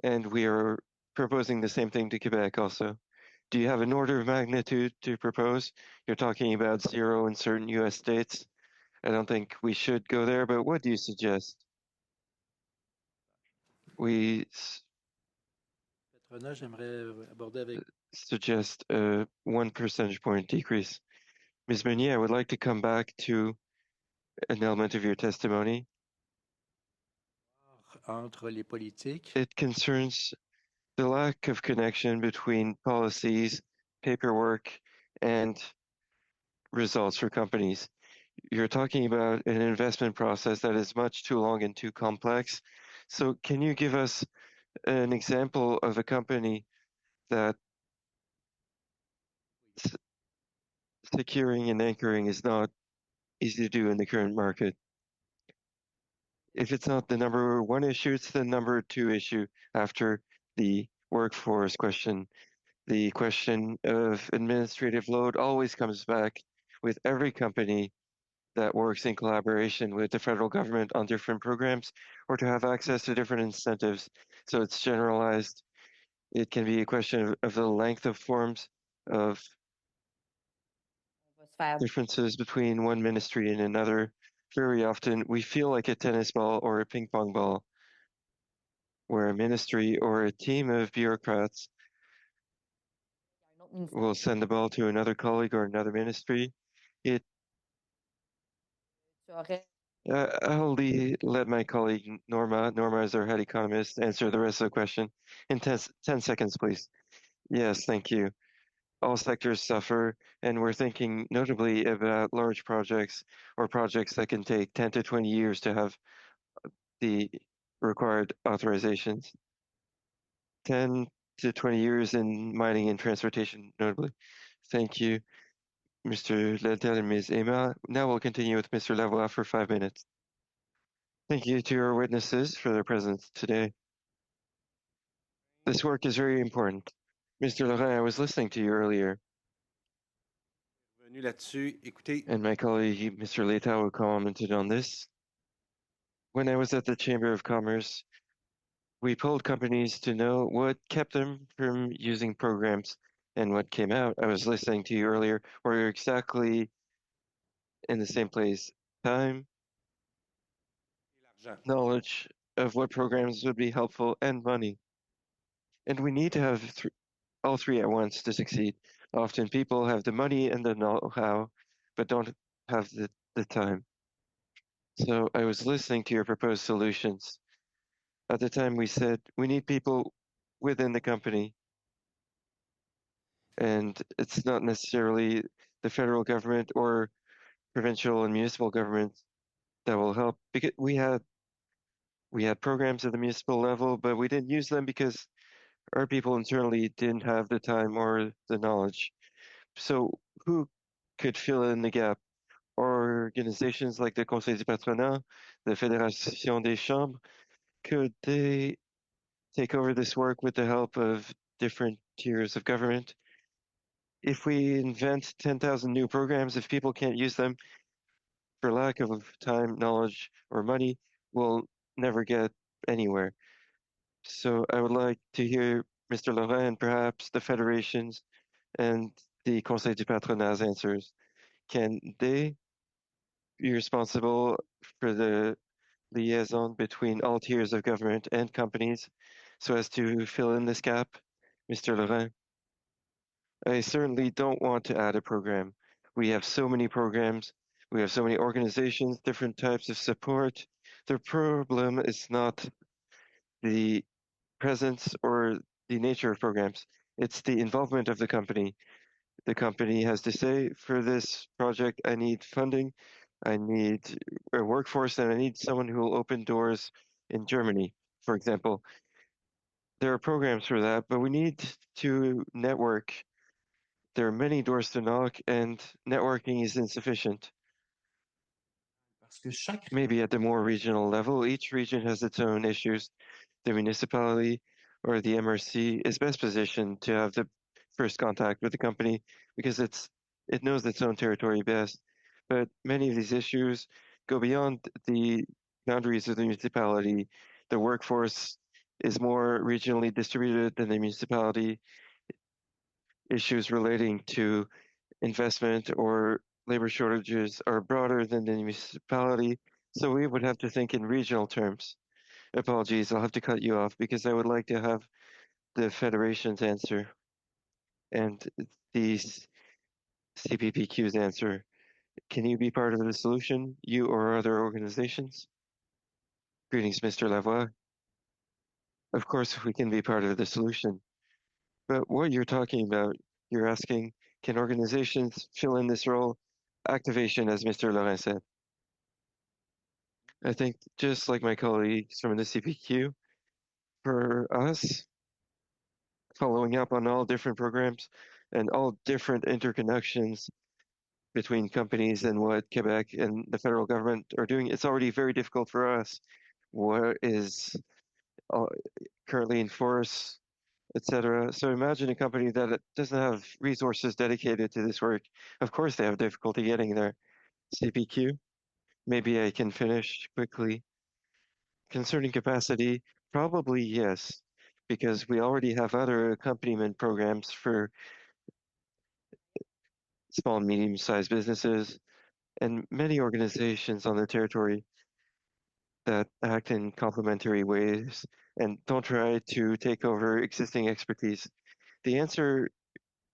And we are proposing the same thing to Quebec also. Do you have an order of magnitude to propose? You're talking about 0 in certain US states. I don't think we should go there, but what do you suggest? We suggest a 1 percentage point decrease. Ms. Meunier, I would like to come back to an element of your testimony. It concerns the lack of connection between policies, paperwork, and results for companies. You're talking about an investment process that is much too long and too complex. So can you give us an example of a company that securing and anchoring is not easy to do in the current market? If it's not the number one issue, it's the number two issue after the workforce question. The question of administrative load always comes back with every company that works in collaboration with the federal government on different programs or to have access to different incentives. So it's generalized. It can be a question of the length of forms, of differences between one ministry and another. Very often we feel like a tennis ball or a ping pong ball, where a ministry or a team of bureaucrats will send the ball to another colleague or another ministry. I'll let my colleague Norma is our head economist, answer the rest of the question in 10 seconds, please. Yes, thank you. All sectors suffer, and we're thinking notably about large projects or projects that can take 10 to 20 years to have the required authorizations. 10 to 20 years in mining and transportation, notably. Thank you, Mr. Ledel and Ms. Emma. Now we'll continue with Mr. Lavoie for 5 minutes. Thank you to our witnesses for their presence today. This work is very important. Mr. Laurent, I was listening to you earlier, and my colleague, Mr. Letao, commented on this. When I was at the Chamber of Commerce, we polled companies to know what kept them from using programs and what came out. I was listening to you earlier, where you're exactly in the same place. Time, knowledge of what programs would be helpful, and money. And we need to have all three at once to succeed. Often people have the money and the know-how, but don't have the time. So I was listening to your proposed solutions. At the time we said we need people within the company. And it's not necessarily the federal government or provincial and municipal governments that will help, because we had programs at the municipal level, but we didn't use them because our people internally didn't have the time or the knowledge. So who could fill in the gap? Organizations like the Conseil du Patronat, the Fédération des Chambres, could they take over this work with the help of different tiers of government? If we invent 10,000 new programs, if people can't use them for lack of time, knowledge, or money, we'll never get anywhere. So I would like to hear Mr. Laurent and perhaps the federations and the Conseil du Patronat's answers. Can they be responsible for the liaison between all tiers of government and companies so as to fill in this gap? Mr. Laurent? I certainly don't want to add a program. We have so many programs, we have so many organizations, different types of support. The problem is not the presence or the nature of programs, it's the involvement of the company. The company has to say, for this project, I need funding, I need a workforce, and I need someone who will open doors in Germany, for example. There are programs for that, but we need to network. There are many doors to knock, and networking is insufficient. maybe at the more regional level, each region has its own issues. The municipality or the MRC is best positioned to have the first contact with the company because it knows its own territory best. But many of these issues go beyond the boundaries of the municipality. The workforce is more regionally distributed than the municipality. Issues relating to investment or labor shortages are broader than the municipality, so we would have to think in regional terms. Apologies, I'll have to cut you off because I would like to have the Federation's answer and the CPPQ's answer. Can you be part of the solution, you or other organizations? Greetings, Mr. Lavoie. Of course, we can be part of the solution. But what you're talking about, you're asking, can organizations fill in this role? Activation, as Mr. Laurent said. I think just like my colleagues from the CPQ, for us, following up on all different programs and all different interconnections between companies and what Quebec and the federal government are doing, it's already very difficult for us. What is currently in force, etc. So imagine a company that doesn't have resources dedicated to this work. Of course, they have difficulty getting there. CPQ, maybe I can finish quickly. Concerning capacity, probably yes, because we already have other accompaniment programs for small and medium-sized businesses and many organizations on the territory that act in complementary ways and don't try to take over existing expertise. The answer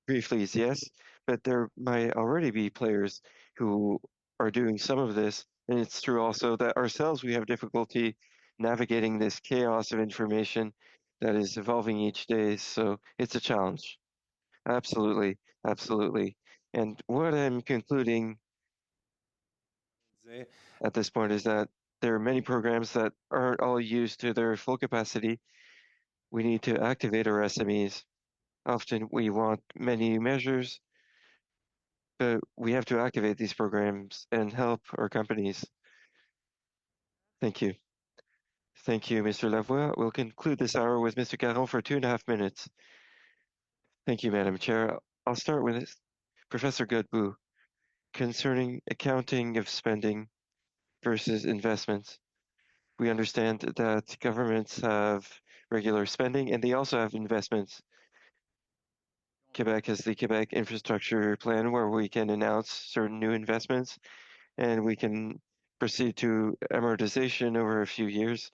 briefly is yes, but there might already be players who are doing some of this. And it's true also that ourselves, we have difficulty navigating this chaos of information that is evolving each day. So it's a challenge. Absolutely. Absolutely. And what I'm concluding at this point is that there are many programs that aren't all used to their full capacity. We need to activate our SMEs. Often we want many measures, but we have to activate these programs and help our companies. Thank you. Thank you, Mr. Lavoie. We'll conclude this hour with Mr. Caron for 2.5 minutes. Thank you, Madam Chair. I'll start with Professor Godbout concerning accounting of spending versus investments. We understand that governments have regular spending and they also have investments. Quebec has the Quebec Infrastructure Plan where we can announce certain new investments and we can proceed to amortization over a few years,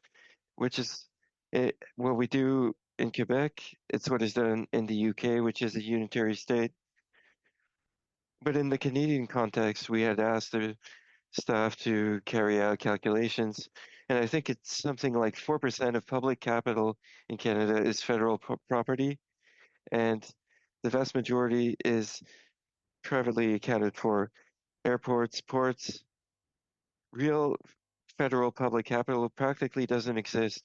which is what we do in Quebec. It's what is done in the UK, which is a unitary state. But in the Canadian context, we had asked the staff to carry out calculations, and I think it's something like 4% of public capital in Canada is federal property, and the vast majority is privately accounted for. Airports, ports, real federal public capital practically doesn't exist.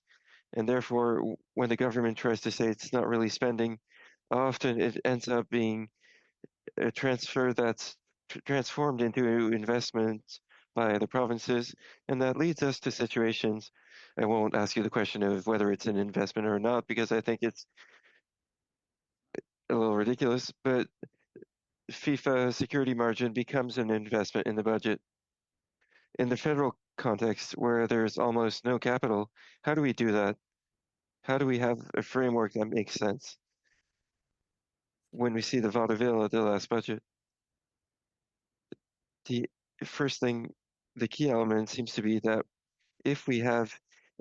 And therefore, when the government tries to say it's not really spending, often it ends up being a transfer that's transformed into investments by the provinces. And that leads us to situations. I won't ask you the question of whether it's an investment or not, because I think it's a little ridiculous, but FIFA security margin becomes an investment in the budget. In the federal context, where there's almost no capital, how do we do that? How do we have a framework that makes sense? When we see the vaudeville at the last budget, the first thing, the key element seems to be that if we have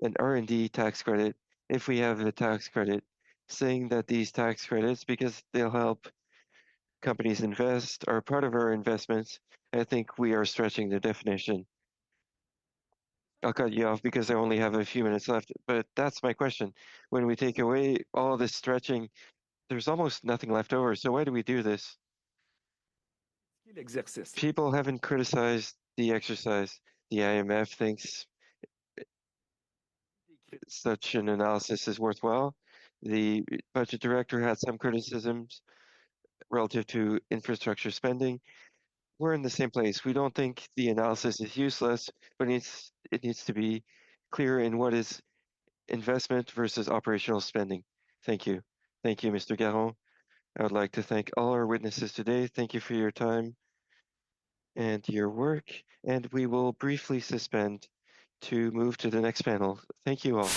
an R&D tax credit, if we have a tax credit, saying that these tax credits, because they'll help companies invest, are part of our investments, I think we are stretching the definition. I'll cut you off because I only have a few minutes left, but that's my question. When we take away all this stretching, there's almost nothing left over. So why do we do this? People haven't criticized the exercise. The IMF thinks such an analysis is worthwhile. The budget director had some criticisms relative to infrastructure spending. we're in the same place. We don't think the analysis is useless, but it needs to be clear in what is investment versus operational spending. Thank you. Thank you, Mr. Garon. I would like to thank all our witnesses today. Thank you for your time and your work, and we will briefly suspend to move to the next panel. Thank you all.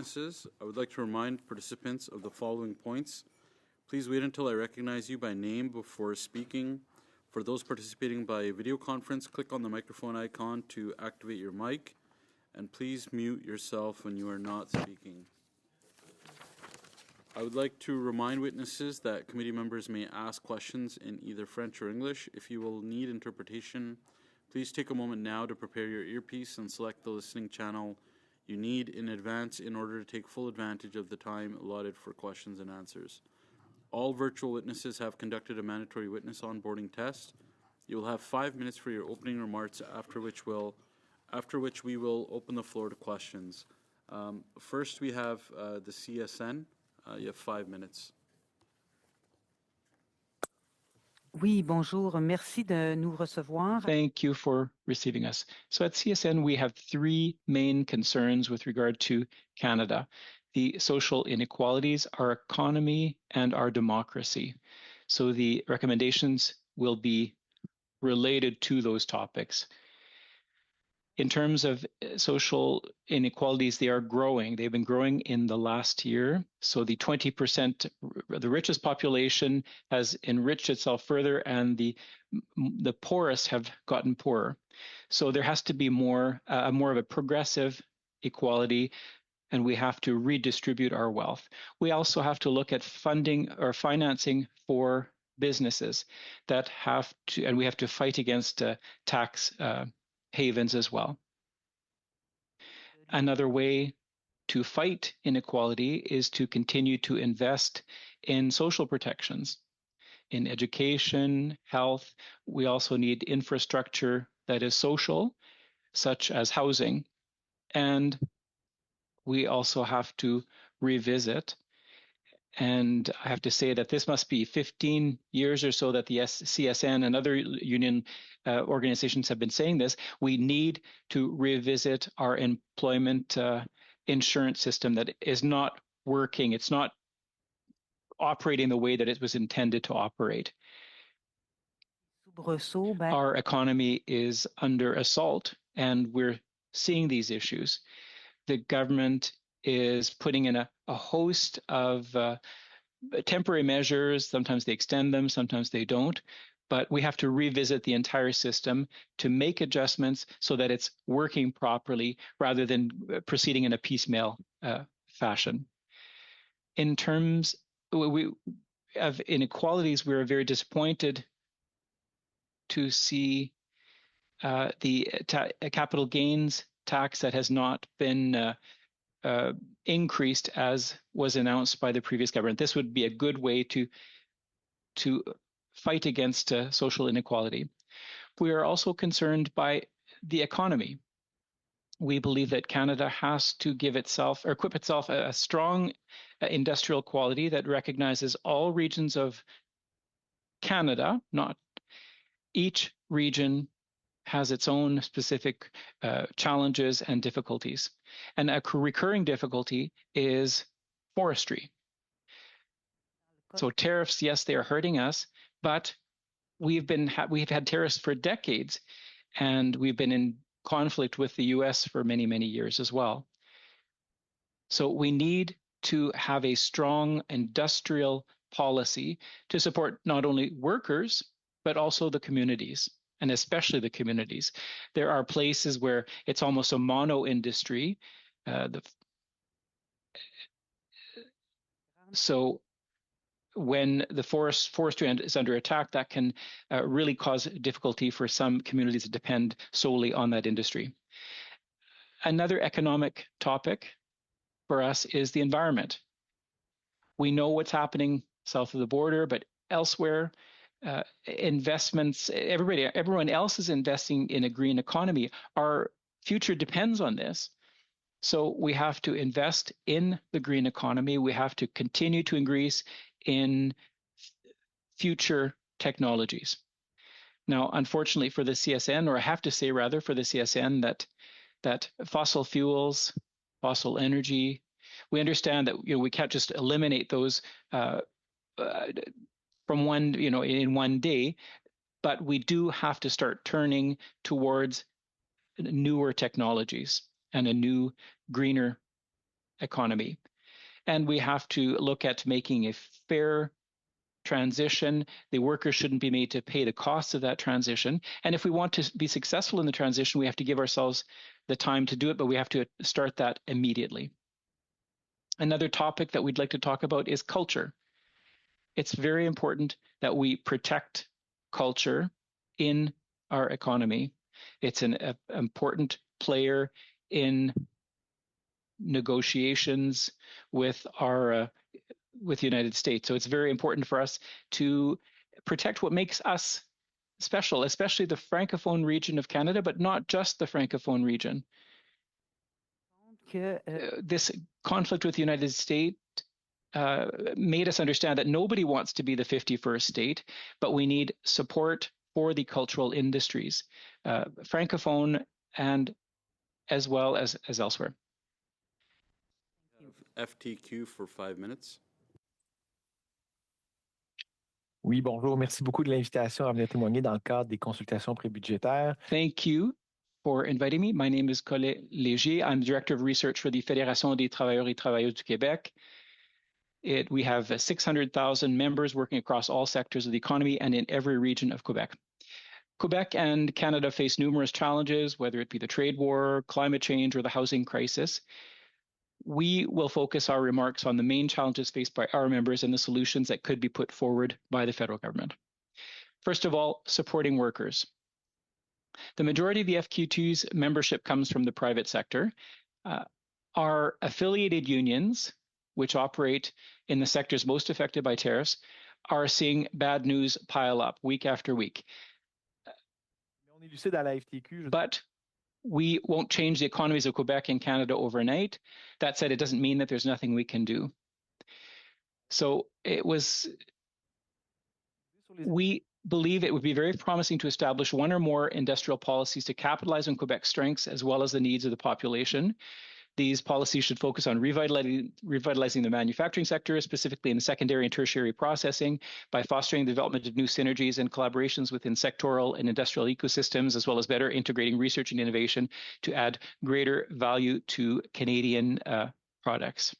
witnesses, I would like to remind participants of the following points. Please wait until I recognize you by name before speaking. For those participating by video conference, click on the microphone icon to activate your mic, and please mute yourself when you are not speaking. I would like to remind witnesses that committee members may ask questions in either French or English. If you will need interpretation, please take a moment now to prepare your earpiece and select the listening channel you need in advance in order to take full advantage of the time allotted for questions and answers. All virtual witnesses have conducted a mandatory witness onboarding test. You will have 5 minutes for your opening remarks, after which we will open the floor to questions. First, we have the CSN. You have 5 minutes. Oui, bonjour. Merci de nous recevoir. Thank you for receiving us. So at CSN, we have three main concerns with regard to Canada: the social inequalities, our economy, and our democracy. So the recommendations will be related to those topics. In terms of social inequalities, they are growing. They've been growing in the last year. So the 20%, the richest population has enriched itself further, and the poorest have gotten poorer. So there has to be more of a progressive equality, and we have to redistribute our wealth. We also have to look at funding or financing for businesses that have to, and we have to fight against tax havens as well. Another way to fight inequality is to continue to invest in social protections, in education, health. We also need infrastructure that is social, such as housing. And we also have to revisit, and I have to say that this must be 15 years or so that the CSN and other union organizations have been saying this. We need to revisit our employment insurance system that is not working. It's not operating the way that it was intended to operate. Our economy is under assault, and we're seeing these issues. The government is putting in a host of temporary measures. Sometimes they extend them, sometimes they don't. But we have to revisit the entire system to make adjustments so that it's working properly rather than proceeding in a piecemeal fashion. In terms of inequalities, we're very disappointed to see the capital gains tax that has not been increased as was announced by the previous government. This would be a good way to fight against social inequality. We are also concerned by the economy. We believe that Canada has to give itself or equip itself a strong industrial quality that recognizes all regions of Canada. Not each region has its own specific challenges and difficulties. And a recurring difficulty is forestry. So tariffs, yes, they are hurting us, but we've had tariffs for decades, and we've been in conflict with the US for many, many years as well. So we need to have a strong industrial policy to support not only workers, but also the communities, and especially the communities. There are places where it's almost a mono industry. So when the forestry is under attack, that can really cause difficulty for some communities that depend solely on that industry. Another economic topic for us is the environment. We know what's happening south of the border, but elsewhere, investments, everyone else is investing in a green economy. Our future depends on this. So we have to invest in the green economy. We have to continue to increase in future technologies. Now, unfortunately for the CSN, or I have to say rather for the CSN, that fossil fuels, fossil energy, we understand that we can't just eliminate those from in one day, but we do have to start turning towards newer technologies and a new, greener economy. And we have to look at making a fair transition. The workers shouldn't be made to pay the costs of that transition. And if we want to be successful in the transition, we have to give ourselves the time to do it, but we have to start that immediately. Another topic that we'd like to talk about is culture. It's very important that we protect culture in our economy. It's an important player in negotiations with the United States. So it's very important for us to protect what makes us special, especially the Francophone region of Canada, but not just the Francophone region. This conflict with the United States made us understand that nobody wants to be the 51st state, but we need support for the cultural industries, Francophone and as well as elsewhere. FTQ for 5 minutes. Oui, bonjour. Merci beaucoup de l'invitation à venir témoigner dans le cadre des consultations prébudgétaires. Thank you for inviting me. My name is Colette Léger. I'm the Director of Research for the Fédération des travailleurs et travailleuses du Québec. We have 600,000 members working across all sectors of the economy and in every region of Quebec. Quebec and Canada face numerous challenges, whether it be the trade war, climate change, or the housing crisis. We will focus our remarks on the main challenges faced by our members and the solutions that could be put forward by the federal government. First of all, supporting workers. The majority of the FQ2's membership comes from the private sector. Our affiliated unions, which operate in the sectors most affected by tariffs, are seeing bad news pile up week after week. But we won't change the economies of Quebec and Canada overnight. That said, it doesn't mean that there's nothing we can do. So we believe it would be very promising to establish one or more industrial policies to capitalize on Quebec's strengths as well as the needs of the population. These policies should focus on revitalizing the manufacturing sector, specifically in secondary and tertiary processing, by fostering the development of new synergies and collaborations within sectoral and industrial ecosystems, as well as better integrating research and innovation to add greater value to Canadian products.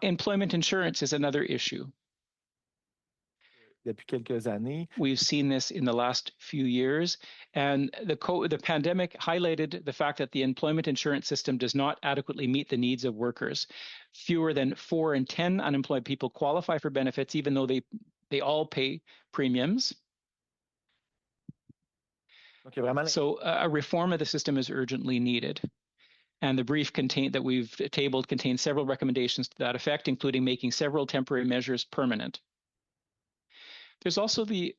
Employment insurance is another issue. Depuis quelques années. We've seen this in the last few years, and the pandemic highlighted the fact that the employment insurance system does not adequately meet the needs of workers. Fewer than 4 in 10 unemployed people qualify for benefits, even though they all pay premiums. So a reform of the system is urgently needed. And the brief that we've tabled contains several recommendations to that effect, including making several temporary measures permanent. There's also the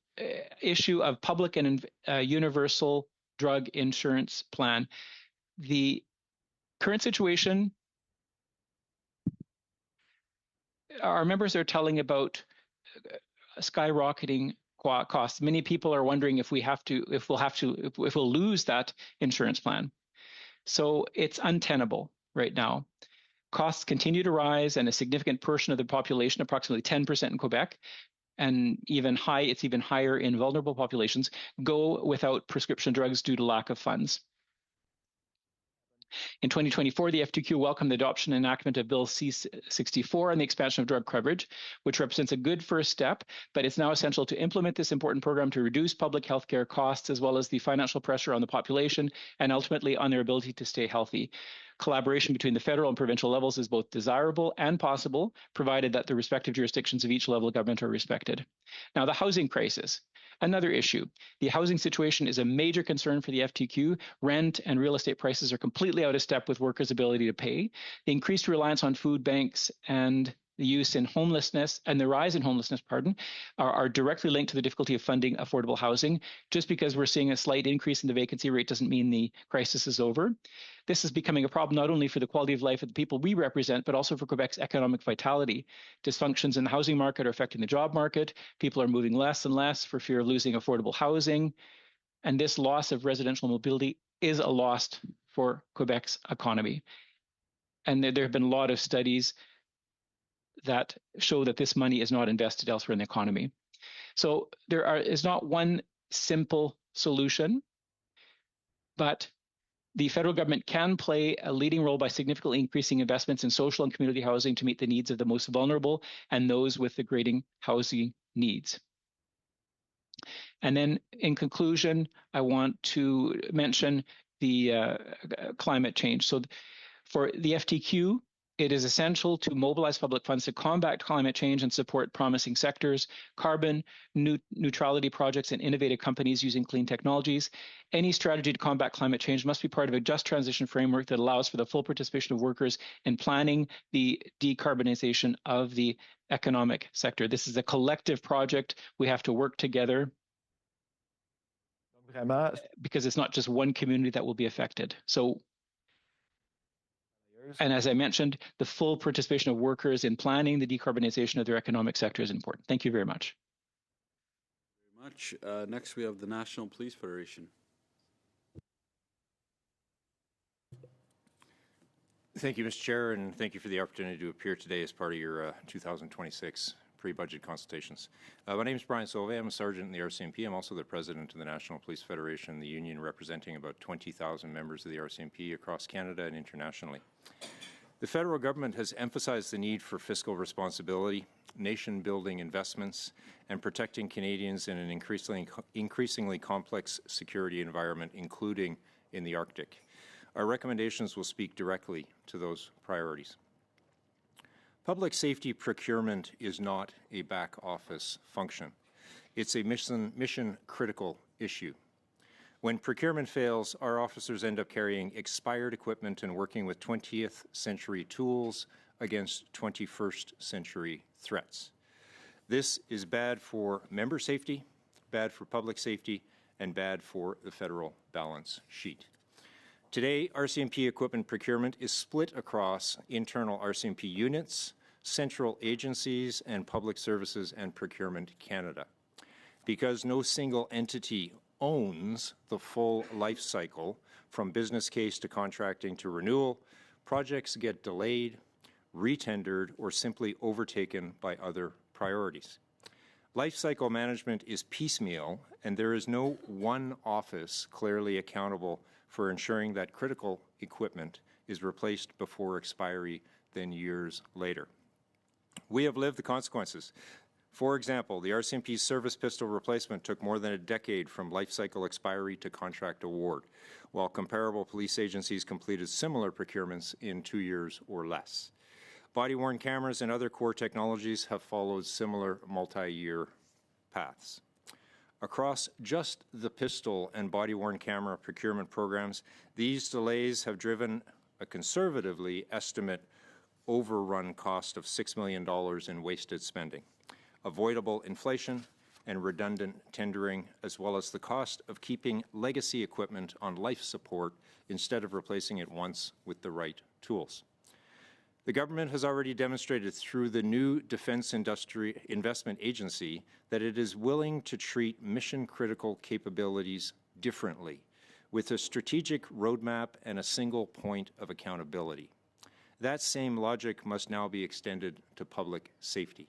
issue of public and universal drug insurance plan. The current situation, our members are telling about skyrocketing costs. Many people are wondering if we'll lose that insurance plan. So it's untenable right now. Costs continue to rise, and a significant portion of the population, approximately 10% in Quebec, and it's even higher in vulnerable populations, go without prescription drugs due to lack of funds. In 2024, the FTQ welcomed the adoption and enactment of Bill C-64 and the expansion of drug coverage, which represents a good first step, but it's now essential to implement this important program to reduce public health care costs, as well as the financial pressure on the population and ultimately on their ability to stay healthy. Collaboration between the federal and provincial levels is both desirable and possible, provided that the respective jurisdictions of each level of government are respected. Now, the housing crisis, another issue. The housing situation is a major concern for the FTQ. Rent and real estate prices are completely out of step with workers' ability to pay. The increased reliance on food banks and the use in homelessness and the rise in homelessness, are directly linked to the difficulty of funding affordable housing. Just because we're seeing a slight increase in the vacancy rate doesn't mean the crisis is over. This is becoming a problem not only for the quality of life of the people we represent, but also for Quebec's economic vitality. Dysfunctions in the housing market are affecting the job market. People are moving less and less for fear of losing affordable housing. And this loss of residential mobility is a loss for Quebec's economy. And there have been a lot of studies that show that this money is not invested elsewhere in the economy. So there is not one simple solution, but the federal government can play a leading role by significantly increasing investments in social and community housing to meet the needs of the most vulnerable and those with the greatest housing needs. And then in conclusion, I want to mention the climate change. So for the FTQ, it is essential to mobilize public funds to combat climate change and support promising sectors, carbon neutrality projects, and innovative companies using clean technologies. Any strategy to combat climate change must be part of a just transition framework that allows for the full participation of workers in planning the decarbonization of the economic sector. This is a collective project. We have to work together because it's not just one community that will be affected. So, and as I mentioned, the full participation of workers in planning the decarbonization of their economic sector is important. Thank you very much. Very much. Next, we have the National Police Federation. Thank you, Mr. Chair, and thank you for the opportunity to appear today as part of your 2026 pre-budget consultations. My name is Brian Sauvé. I'm a sergeant in the RCMP. I'm also the president of the National Police Federation, the union representing about 20,000 members of the RCMP across Canada and internationally. The federal government has emphasized the need for fiscal responsibility, nation-building investments, and protecting Canadians in an increasingly complex security environment, including in the Arctic. Our recommendations will speak directly to those priorities. Public safety procurement is not a back office function. It's a mission-critical issue. When procurement fails, our officers end up carrying expired equipment and working with 20th century tools against 21st century threats. This is bad for member safety, bad for public safety, and bad for the federal balance sheet. Today, RCMP equipment procurement is split across internal RCMP units, central agencies, and Public Services and Procurement Canada. Because no single entity owns the full life cycle, from business case to contracting to renewal, projects get delayed, retendered, or simply overtaken by other priorities. Life cycle management is piecemeal, and there is no one office clearly accountable for ensuring that critical equipment is replaced before expiry, then years later. We have lived the consequences. For example, the RCMP's service pistol replacement took more than a decade from life cycle expiry to contract award, while comparable police agencies completed similar procurements in 2 years or less. Body-worn cameras and other core technologies have followed similar multi-year paths. Across just the pistol and body-worn camera procurement programs, these delays have driven a conservatively estimate overrun cost of $6 million in wasted spending, avoidable inflation, and redundant tendering, as well as the cost of keeping legacy equipment on life support instead of replacing it once with the right tools. The government has already demonstrated through the new Defense Industry Investment Agency that it is willing to treat mission-critical capabilities differently, with a strategic roadmap and a single point of accountability. That same logic must now be extended to public safety.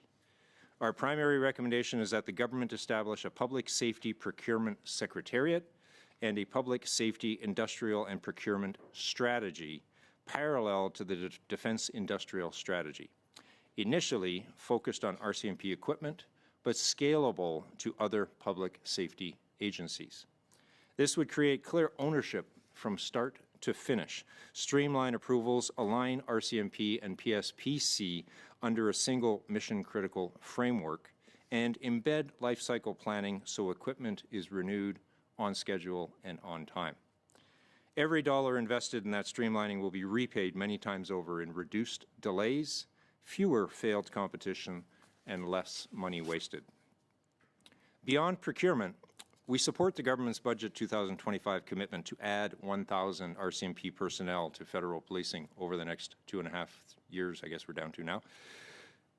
Our primary recommendation is that the government establish a Public Safety Procurement Secretariat and a Public Safety Industrial and Procurement Strategy parallel to the Defense Industrial Strategy, initially focused on RCMP equipment, but scalable to other public safety agencies. This would create clear ownership from start to finish, streamline approvals, align RCMP and PSPC under a single mission-critical framework, and embed lifecycle planning so equipment is renewed on schedule and on time. Every dollar invested in that streamlining will be repaid many times over in reduced delays, fewer failed competition, and less money wasted. Beyond procurement, we support the government's Budget 2025 commitment to add 1,000 RCMP personnel to federal policing over the next 2.5 years, I guess we're down to now.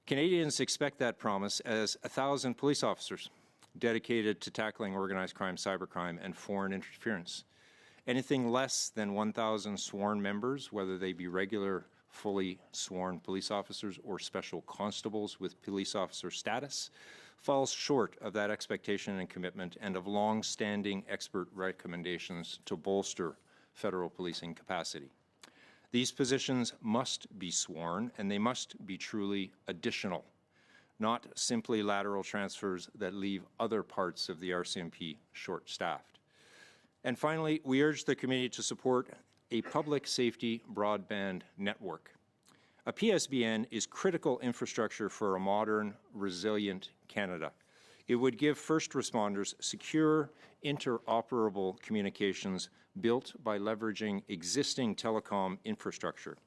Canadians expect that promise as 1,000 police officers dedicated to tackling organized crime, cybercrime, and foreign interference. Anything less than 1,000 sworn members, whether they be regular, fully sworn police officers or special constables with police officer status, falls short of that expectation and commitment and of long-standing expert recommendations to bolster federal policing capacity. These positions must be sworn, and they must be truly additional, not simply lateral transfers that leave other parts of the RCMP short-staffed. And finally, we urge the committee to support a public safety broadband network. A PSBN is critical infrastructure for a modern, resilient Canada. It would give first responders secure, interoperable communications built by leveraging existing telecom infrastructure.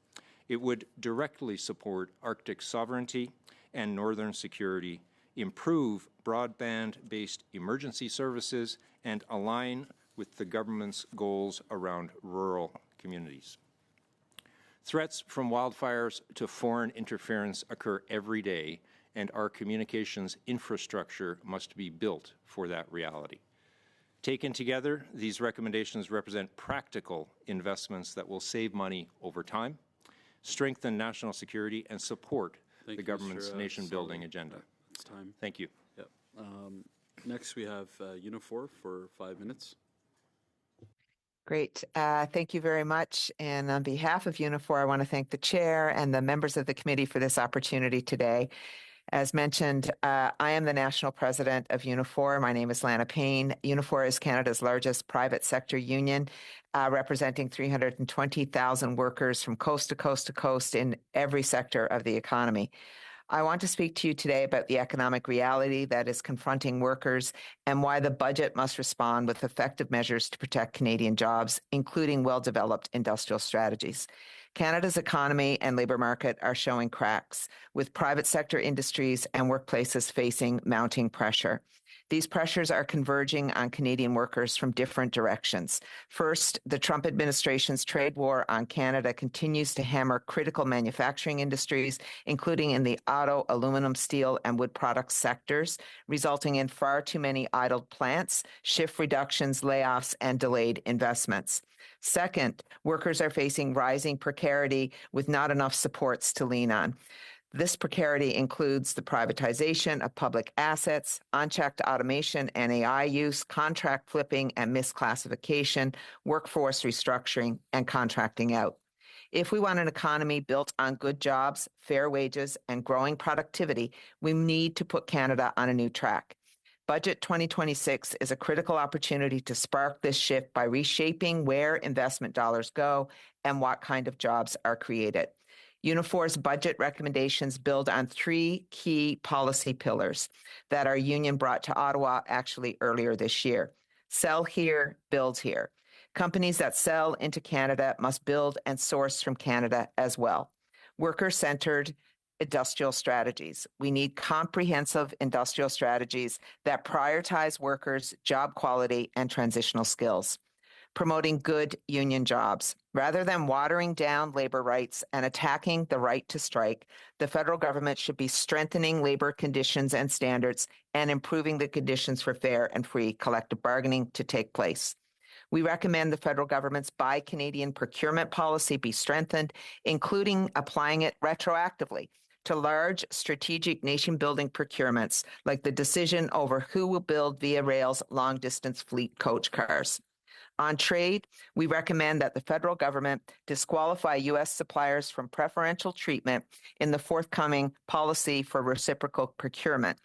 It would directly support Arctic sovereignty and northern security, improve broadband-based emergency services, and align with the government's goals around rural communities. Threats from wildfires to foreign interference occur every day, and our communications infrastructure must be built for that reality. Taken together, these recommendations represent practical investments that will save money over time, strengthen national security, and support the government's nation-building agenda. It's time. Thank you. Yep. Next, we have Unifor for 5 minutes. Great. Thank you very much. And on behalf of Unifor, I want to thank the chair and the members of the committee for this opportunity today. As mentioned, I am the national president of Unifor. My name is Lana Payne. Unifor is Canada's largest private sector union, representing 320,000 workers from coast to coast to coast in every sector of the economy. I want to speak to you today about the economic reality that is confronting workers and why the budget must respond with effective measures to protect Canadian jobs, including well-developed industrial strategies. Canada's economy and labor market are showing cracks, with private sector industries and workplaces facing mounting pressure. These pressures are converging on Canadian workers from different directions. First, the Trump administration's trade war on Canada continues to hammer critical manufacturing industries, including in the auto, aluminum, steel, and wood products sectors, resulting in far too many idled plants, shift reductions, layoffs, and delayed investments. Second, workers are facing rising precarity with not enough supports to lean on. This precarity includes the privatization of public assets, unchecked automation and AI use, contract flipping and misclassification, workforce restructuring, and contracting out. If we want an economy built on good jobs, fair wages, and growing productivity, we need to put Canada on a new track. Budget 2026 is a critical opportunity to spark this shift by reshaping where investment dollars go and what kind of jobs are created. Unifor's budget recommendations build on three key policy pillars that our union brought to Ottawa actually earlier this year. Sell here, build here. Companies that sell into Canada must build and source from Canada as well. Worker-centered industrial strategies. We need comprehensive industrial strategies that prioritize workers' job quality and transitional skills. Promoting good union jobs. Rather than watering down labor rights and attacking the right to strike, the federal government should be strengthening labor conditions and standards and improving the conditions for fair and free collective bargaining to take place. We recommend the federal government's Buy Canadian procurement policy be strengthened, including applying it retroactively to large strategic nation-building procurements like the decision over who will build Via Rail's long-distance fleet coach cars. On trade, we recommend that the federal government disqualify U.S. suppliers from preferential treatment in the forthcoming policy for reciprocal procurement,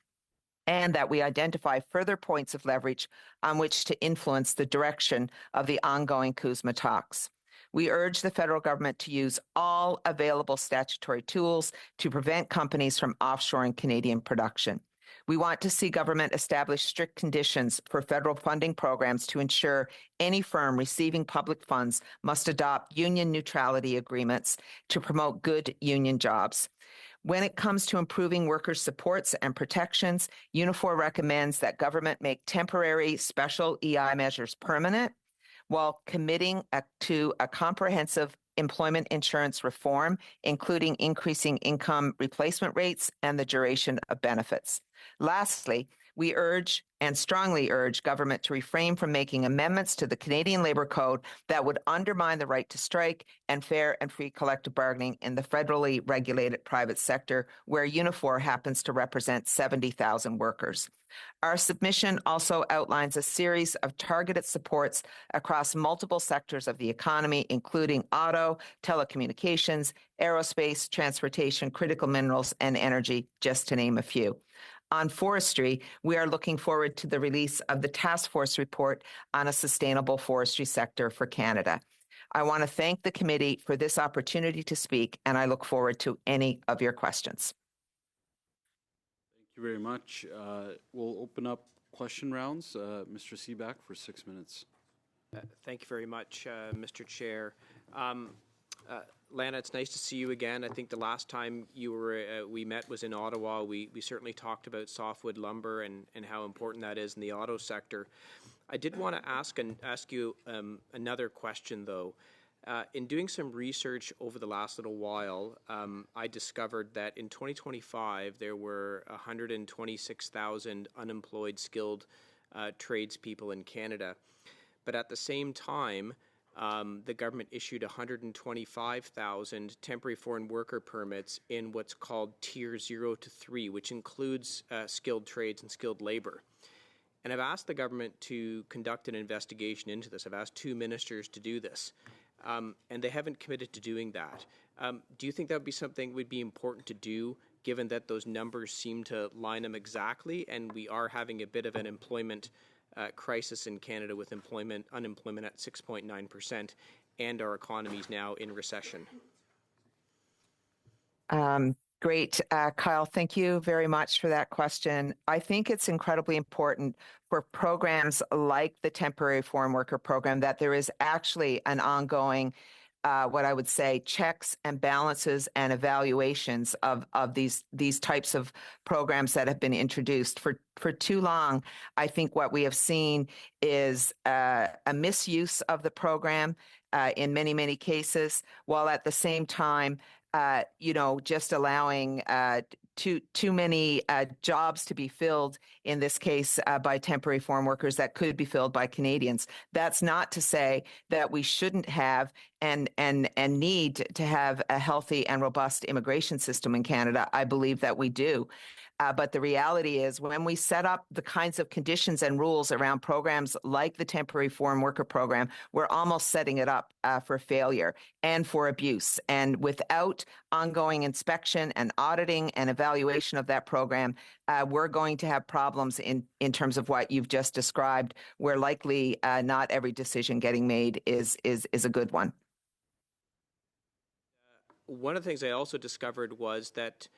and that we identify further points of leverage on which to influence the direction of the ongoing CUSMA talks. We urge the federal government to use all available statutory tools to prevent companies from offshoring Canadian production. We want to see government establish strict conditions for federal funding programs to ensure any firm receiving public funds must adopt union neutrality agreements to promote good union jobs. When it comes to improving workers' supports and protections, Unifor recommends that government make temporary special EI measures permanent while committing to a comprehensive employment insurance reform, including increasing income replacement rates and the duration of benefits. Lastly, We urge and strongly urge government to refrain from making amendments to the Canadian Labour Code that would undermine the right to strike and fair and free collective bargaining in the federally regulated private sector, where Unifor happens to represent 70,000 workers. Our submission also outlines a series of targeted supports across multiple sectors of the economy, including auto, telecommunications, aerospace, transportation, critical minerals, and energy, just to name a few. On forestry, we are looking forward to the release of the task force report on a sustainable forestry sector for Canada. I want to thank the committee for this opportunity to speak, and I look forward to any of your questions. Thank you very much. We'll open up question rounds. Mr. Seaback for 6 minutes. Thank you very much, Mr. Chair. Lana, it's nice to see you again. I think the last time we met was in Ottawa. We certainly talked about softwood lumber and how important that is in the auto sector. I did want to ask you another question, though. In doing some research over the last little while, I discovered that in 2025 there were 126,000 unemployed skilled tradespeople in Canada. But at the same time, the government issued 125,000 temporary foreign worker permits in what's called Tier 0 to 3, which includes skilled trades and skilled labor. And I've asked the government to conduct an investigation into this. I've asked 2 ministers to do this, and they haven't committed to doing that. Do you think that would be something that would be important to do, given that those numbers seem to line them exactly, and we are having a bit of an employment crisis in Canada with unemployment at 6.9%, and our economy is now in recession? Great. Kyle, thank you very much for that question. I think it's incredibly important for programs like the Temporary Foreign Worker Program that there is actually an ongoing what I would say checks and balances and evaluations of these types of programs that have been introduced. For too long, I think what we have seen is a misuse of the program in many cases, while at the same time, just allowing too many jobs to be filled, in this case by temporary foreign workers that could be filled by Canadians. That's not to say that we shouldn't have and need to have a healthy and robust immigration system in Canada. I believe that we do. But the reality is, when we set up the kinds of conditions and rules around programs like the Temporary Foreign Worker Program, we're almost setting it up for failure and for abuse. And without ongoing inspection and auditing and evaluation of that program, we're going to have problems in terms of what you've just described, where likely not every decision getting made is a good one. One of the things I also discovered was that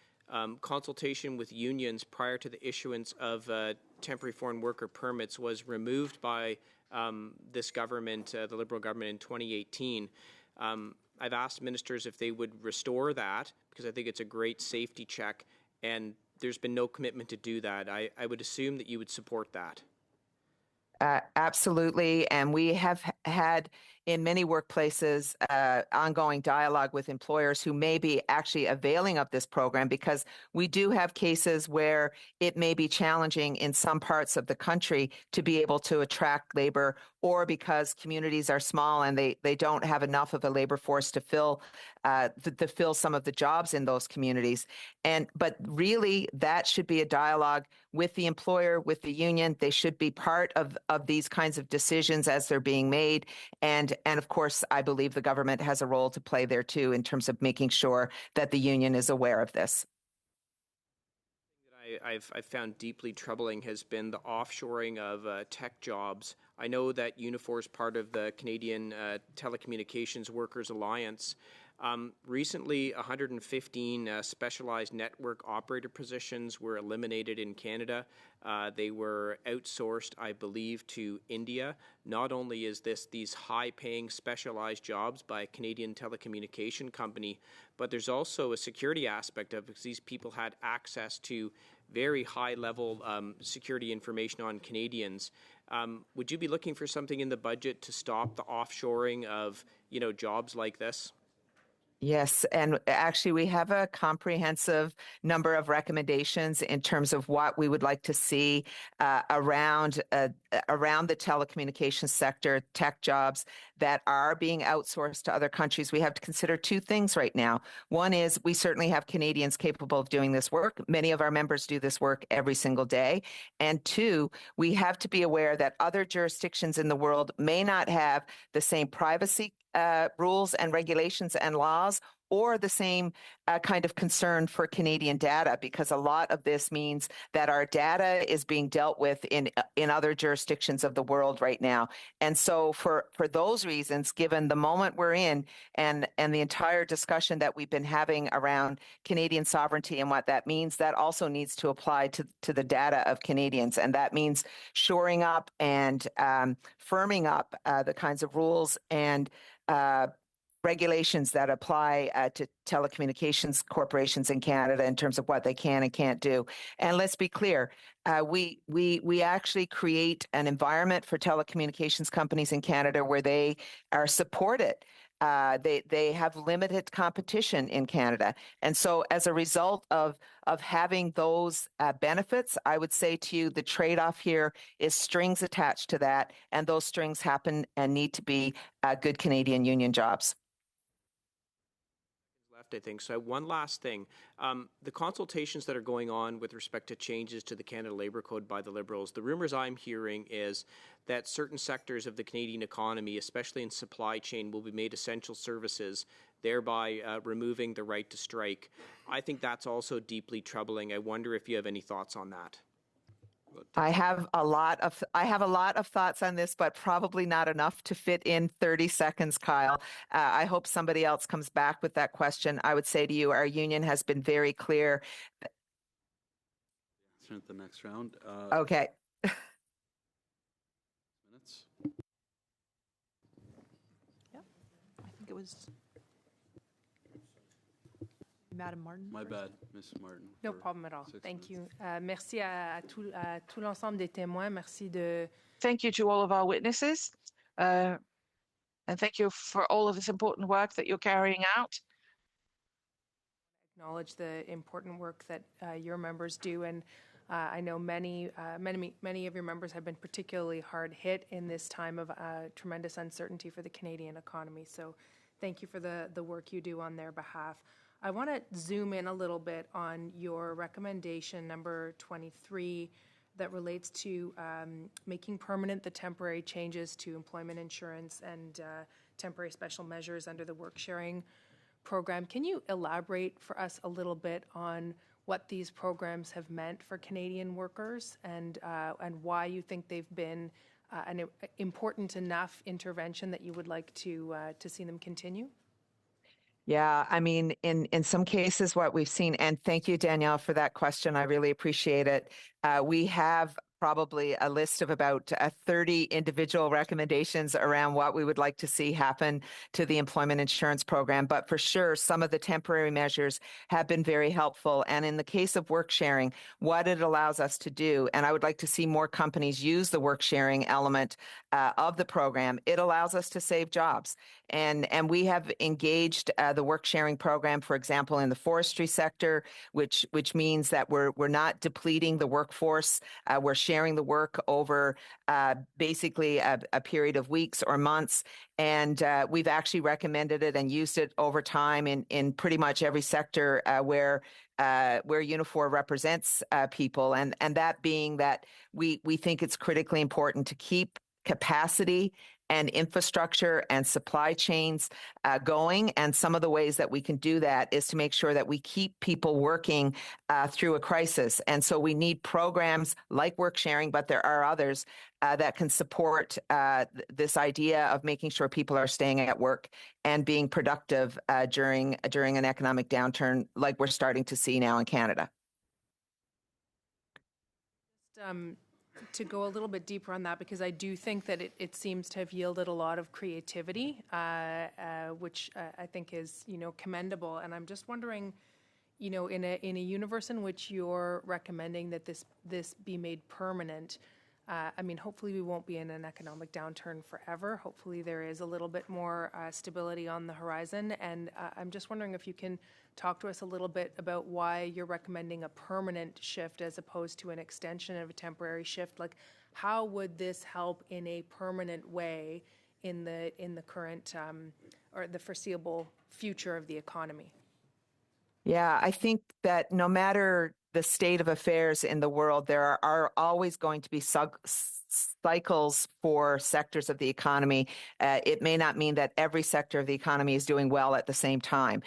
consultation with unions prior to the issuance of temporary foreign worker permits was removed by this government, the Liberal government, in 2018. I've asked ministers if they would restore that, because I think it's a great safety check, and there's been no commitment to do that. I would assume that you would support that. Absolutely. And we have had in many workplaces ongoing dialogue with employers who may be actually availing of this program, because we do have cases where it may be challenging in some parts of the country to be able to attract labor, or because communities are small and they don't have enough of a labor force to fill some of the jobs in those communities. But really, that should be a dialogue with the employer, with the union. They should be part of these kinds of decisions as they're being made. And of course, I believe the government has a role to play there too, in terms of making sure that the union is aware of this. I've found deeply troubling has been the offshoring of tech jobs. I know that Unifor is part of the Canadian Telecommunications Workers Alliance. Recently, 115 specialized network operator positions were eliminated in Canada. They were outsourced, I believe, to India. Not only is these high-paying specialized jobs by a Canadian telecommunication company, but there's also a security aspect of it, because these people had access to very high-level security information on Canadians. Would you be looking for something in the budget to stop the offshoring of, jobs like this? Yes, and actually we have a comprehensive number of recommendations in terms of what we would like to see around the telecommunications sector, tech jobs that are being outsourced to other countries. We have to consider two things right now. One is we certainly have Canadians capable of doing this work. Many of our members do this work every single day. And two, we have to be aware that other jurisdictions in the world may not have the same privacy rules and regulations and laws or the same kind of concern for Canadian data, because a lot of this means that our data is being dealt with in other jurisdictions of the world right now. And so for those reasons, given the moment we're in and the entire discussion that we've been having around Canadian sovereignty and what that means, that also needs to apply to the data of Canadians. And that means shoring up and firming up the kinds of rules and regulations that apply to telecommunications corporations in Canada in terms of what they can and can't do. And let's be clear, we actually create an environment for telecommunications companies in Canada where they are supported. They have limited competition in Canada. And so as a result of having those benefits, I would say to you, the trade-off here is strings attached to that, and those strings happen and need to be good Canadian union jobs. I think. So one last thing. The consultations that are going on with respect to changes to the Canada Labour Code by the Liberals, the rumors I'm hearing is that certain sectors of the Canadian economy, especially in supply chain, will be made essential services, thereby removing the right to strike. I think that's also deeply troubling. I wonder if you have any thoughts on that. I have a lot of thoughts on this, but probably not enough to fit in 30 seconds, Kyle. I hope somebody else comes back with that question. I would say to you, our union has been very clear. Answer at the next round. Okay. Minutes. Yeah, I think it was Madame Martin. My bad, Miss Martin. No problem at all. Thank you. Merci à tout l'ensemble des témoins. Merci de. Thank you to all of our witnesses. And thank you for all of this important work that you're carrying out. Acknowledge the important work that your members do, and I know many of your members have been particularly hard hit in this time of tremendous uncertainty for the Canadian economy. So, thank you for the work you do on their behalf. I want to zoom in a little bit on your recommendation number 23 that relates to making permanent the temporary changes to employment insurance and temporary special measures under the work sharing program. Can you elaborate for us a little bit on what these programs have meant for Canadian workers and why you think they've been an important enough intervention that you would like to see them continue? Yeah, I mean, in some cases, what we've seen, and thank you, Danielle, for that question. I really appreciate it. We have probably a list of about 30 individual recommendations around what we would like to see happen to the employment insurance program. But for sure, some of the temporary measures have been very helpful. And in the case of work sharing, what it allows us to do, and I would like to see more companies use the work sharing element of the program, it allows us to save jobs. And we have engaged the work sharing program, for example, in the forestry sector, which means that we're not depleting the workforce. We're sharing the work over basically a period of weeks or months. And we've actually recommended it and used it over time in pretty much every sector where Unifor represents people. And that being that we think it's critically important to keep capacity and infrastructure and supply chains going. And some of the ways that we can do that is to make sure that we keep people working through a crisis. And so we need programs like work sharing, but there are others that can support this idea of making sure people are staying at work and being productive during an economic downturn like we're starting to see now in Canada. To go a little bit deeper on that, because I do think that it seems to have yielded a lot of creativity, which I think is, commendable. And I'm just wondering, in a universe in which you're recommending that this be made permanent, I mean, hopefully we won't be in an economic downturn forever. Hopefully there is a little bit more stability on the horizon. And I'm just wondering if you can talk to us a little bit about why you're recommending a permanent shift as opposed to an extension of a temporary shift. Like, how would this help in a permanent way in the current or the foreseeable future of the economy? Yeah, I think that no matter the state of affairs in the world, there are always going to be cycles for sectors of the economy. It may not mean that every sector of the economy is doing well at the same time.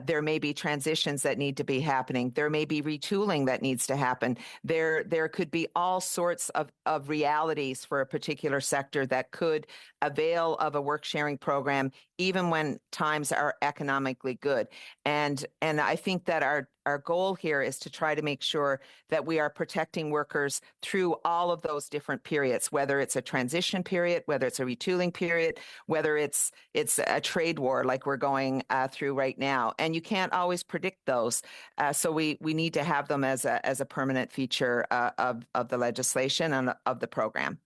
There may be transitions that need to be happening. There may be retooling that needs to happen. There could be all sorts of realities for a particular sector that could avail of a work sharing program, even when times are economically good. And I think that our goal here is to try to make sure that we are protecting workers through all of those different periods, whether it's a transition period, whether it's a retooling period, whether it's a trade war like we're going through right now. And you can't always predict those. So we need to have them as a permanent feature of the legislation and of the program.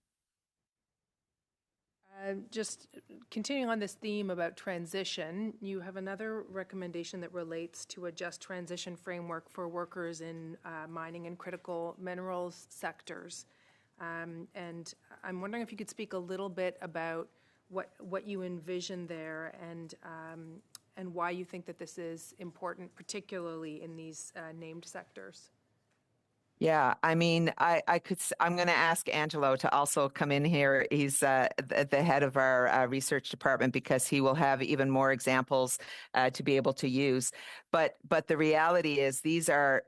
Just continuing on this theme about transition, you have another recommendation that relates to a just transition framework for workers in mining and critical minerals sectors. And I'm wondering if you could speak a little bit about what you envision there and why you think that this is important, particularly in these named sectors. Yeah, I mean, I'm going to ask Angelo to also come in here. He's the head of our research department because he will have even more examples to be able to use. But the reality is these are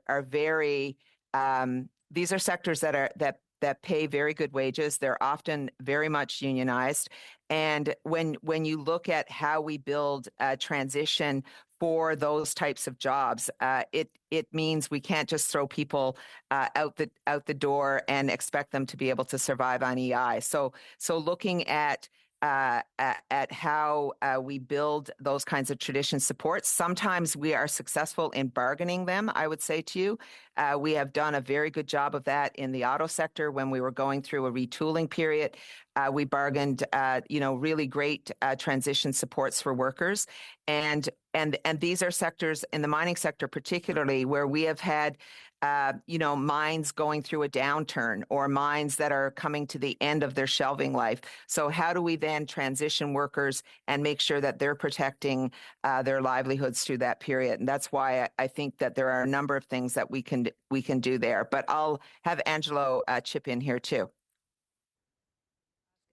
sectors that pay very good wages. They're often very much unionized. And when you look at how we build a transition for those types of jobs, it means we can't just throw people out the door and expect them to be able to survive on EI. So looking at how we build those kinds of tradition supports. Sometimes we are successful in bargaining them, I would say to you. We have done a very good job of that in the auto sector when we were going through a retooling period. We bargained, really great transition supports for workers. And these are sectors in the mining sector, particularly where we have had mines going through a downturn or mines that are coming to the end of their shelving life. So how do we then transition workers and make sure that they're protecting their livelihoods through that period? And that's why I think that there are a number of things that we can do there. But I'll have Angelo chip in here too.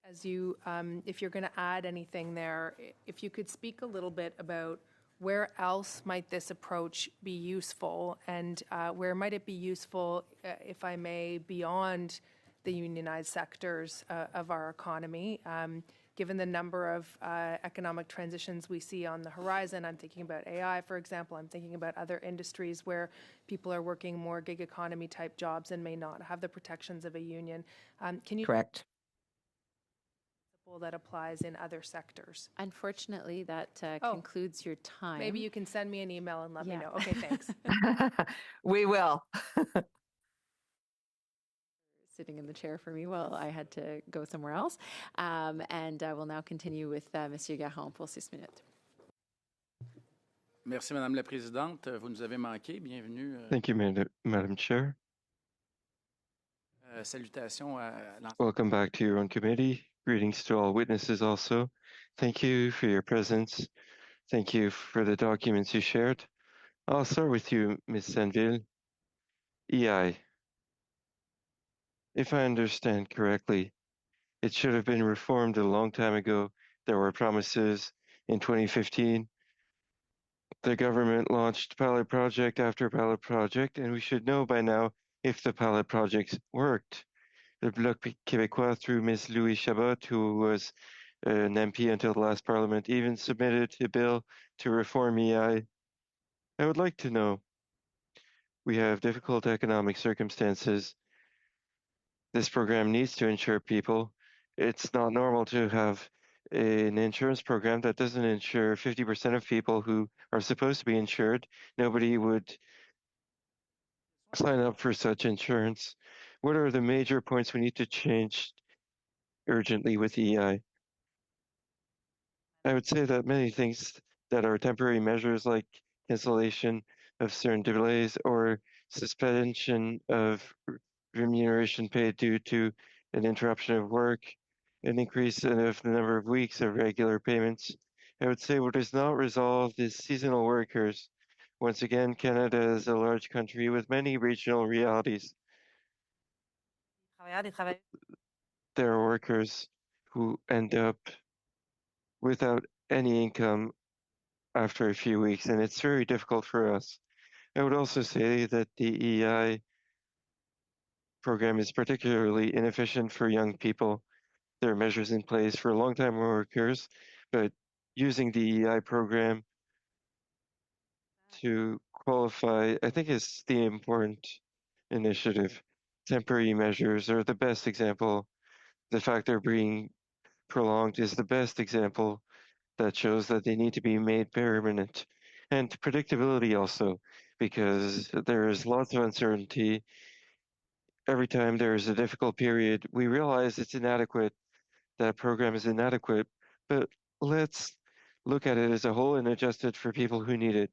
As you, if you're going to add anything there, if you could speak a little bit about where else might this approach be useful and where might it be useful, if I may, beyond the unionized sectors of our economy, given the number of economic transitions we see on the horizon. I'm thinking about AI, for example. I'm thinking about other industries where people are working more gig economy type jobs and may not have the protections of a union. Can you Correct. that applies in other sectors? Unfortunately, that concludes your time. Maybe you can send me an email and let me know. Okay, thanks. We will. Sitting in the chair for me while I had to go somewhere else. And I will now continue with Monsieur Garon pour 6 minutes. Merci, Madame la Présidente. Vous nous avez manqué. Bienvenue. Thank you, Madam Chair. Salutations à Welcome back to your own committee. Greetings to all witnesses also. Thank you for your presence. Thank you for the documents you shared. I'll start with you, Ms. Senville. EI. If I understand correctly, it should have been reformed a long time ago. There were promises in 2015. The government launched pilot project after pilot project, and we should know by now if the pilot projects worked. The Bloc Québécois, through Ms. Louise Chabot, who was an MP until the last parliament, even submitted a bill to reform EI. I would like to know, we have difficult economic circumstances. This program needs to insure people. It's not normal to have an insurance program that doesn't insure 50% of people who are supposed to be insured. Nobody would sign up for such insurance. what are the major points we need to change urgently with EI? I would say that many things that are temporary measures like cancellation of certain delays or suspension of remuneration paid due to an interruption of work, an increase of the number of weeks of regular payments. I would say what is not resolved is seasonal workers. Once again, Canada is a large country with many regional realities. There are workers who end up without any income after a few weeks, and it's very difficult for us. I would also say that the EI program is particularly inefficient for young people. There are measures in place for long-time workers, but using the EI program to qualify, I think, is the important initiative. Temporary measures are the best example. The fact they're being prolonged is the best example that shows that they need to be made permanent. And predictability also, because there is lots of uncertainty. Every time there is a difficult period, we realize it's inadequate, that program is inadequate, but let's look at it as a whole and adjust it for people who need it.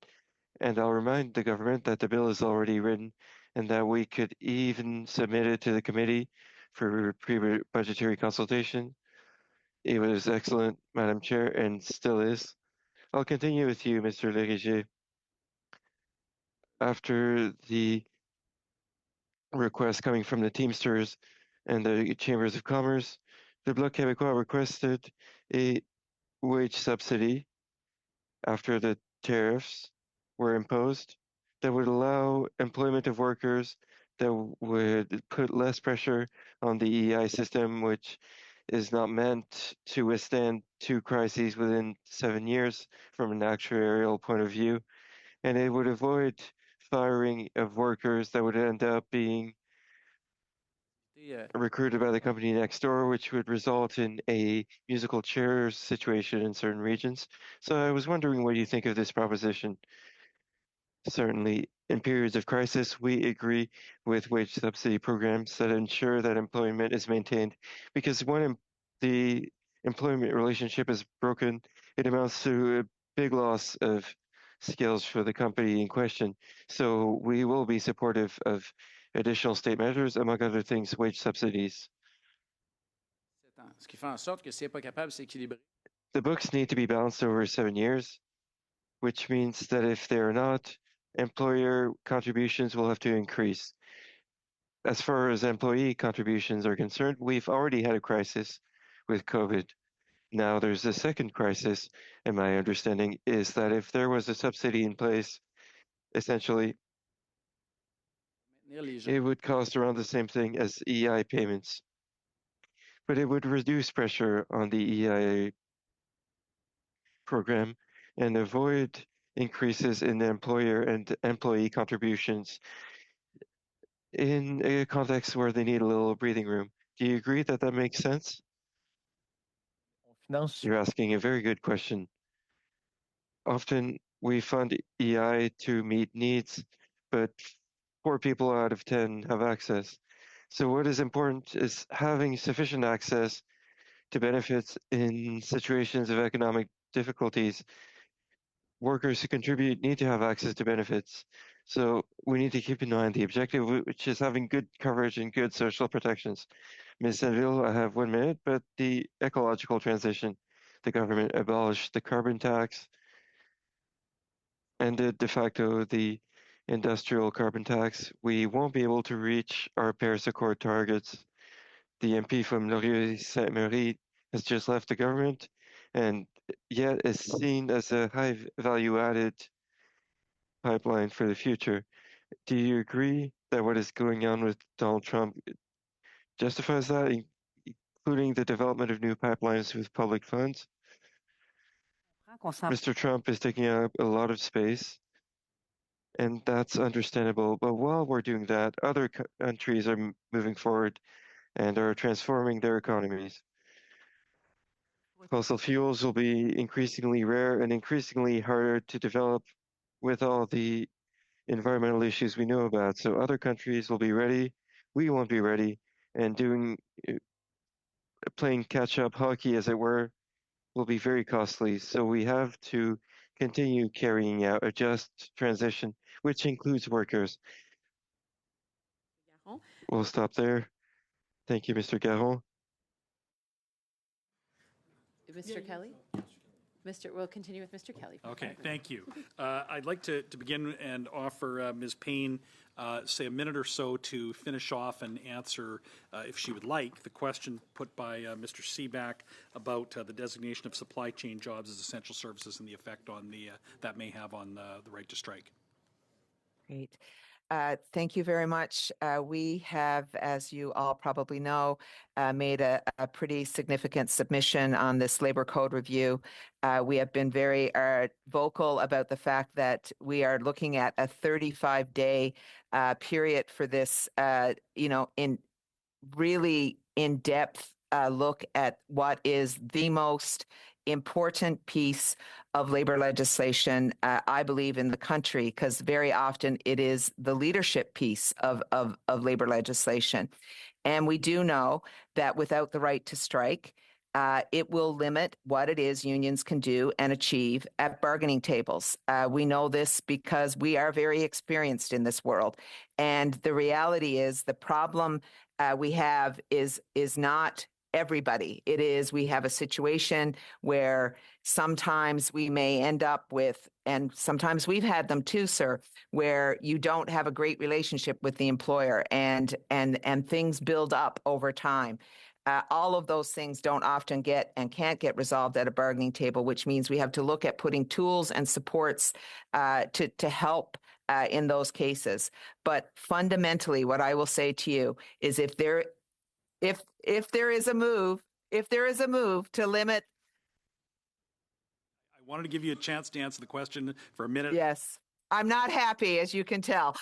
And I'll remind the government that the bill is already written and that we could even submit it to the committee for pre-budgetary consultation. It was excellent, Madam Chair, and still is. I'll continue with you, Mr. Leriger. After the request coming from the Teamsters and the Chambers of Commerce, the Bloc Québécois requested a wage subsidy after the tariffs were imposed that would allow employment of workers, that would put less pressure on the EI system, which is not meant to withstand two crises within 7 years from an actuarial point of view. And it would avoid firing of workers that would end up being recruited by the company next door, which would result in a musical chairs situation in certain regions. So I was wondering what you think of this proposition. Certainly, in periods of crisis, we agree with wage subsidy programs that ensure that employment is maintained, because when the employment relationship is broken, it amounts to a big loss of skills for the company in question. So we will be supportive of additional state measures, among other things, wage subsidies. Ce qui fait en sorte que si elle n'est pas capable de s'équilibrer, The books need to be balanced over 7 years, which means that if they're not, employer contributions will have to increase. As far as employee contributions are concerned, we've already had a crisis with COVID. Now there's a second crisis, and my understanding is that if there was a subsidy in place, essentially, it would cost around the same thing as EI payments. But it would reduce pressure on the EI program and avoid increases in the employer and employee contributions in a context where they need a little breathing room. Do you agree that that makes sense? You're asking a very good question. Often we fund EI to meet needs, but 4 people out of 10 have access. So what is important is having sufficient access to benefits in situations of economic difficulties. Workers who contribute need to have access to benefits. So we need to keep in mind the objective, which is having good coverage and good social protections. Ms. Senville, I have 1 minute, but the ecological transition, the government abolished the carbon tax, ended de facto the industrial carbon tax. We won't be able to reach our Paris Accord targets. The MP from Laurier-Sainte-Marie has just left the government, and yet is seen as a high value added pipeline for the future. Do you agree that what is going on with Donald Trump justifies that, including the development of new pipelines with public funds? Mr. Trump is taking up a lot of space, and that's understandable. But while we're doing that, other countries are moving forward and are transforming their economies. Fossil fuels will be increasingly rare and increasingly harder to develop with all the environmental issues we know about. So other countries will be ready we won't be ready, and playing catch-up hockey, as it were, will be very costly. So we have to continue carrying out a just transition, which includes workers. We'll stop there. Thank you, Mr. Garon. Mr. Kelly? We'll continue with Mr. Kelly. Okay, thank you. I'd like to begin and offer Ms. Payne, say a minute or so to finish off and answer, if she would like, the question put by Mr. Seaback about the designation of supply chain jobs as essential services and the effect on that may have on the right to strike. Great. Thank you very much. We have, as you all probably know, made a pretty significant submission on this labor code review. We have been very vocal about the fact that we are looking at a 35-day period for this, in really in-depth look at what is the most important piece of labor legislation, I believe, in the country, because very often it is the leadership piece of labor legislation. And we do know that without the right to strike, it will limit what it is unions can do and achieve at bargaining tables. We know this because we are very experienced in this world. And the reality is the problem we have is not everybody. It is, we have a situation where sometimes we may end up with, and sometimes we've had them too, sir, where you don't have a great relationship with the employer and things build up over time. All of those things don't often get and can't get resolved at a bargaining table, which means we have to look at putting tools and supports to help in those cases. But fundamentally, what I will say to you is if there is a move to limit. I wanted to give you a chance to answer the question for a minute. Yes, I'm not happy, as you can tell.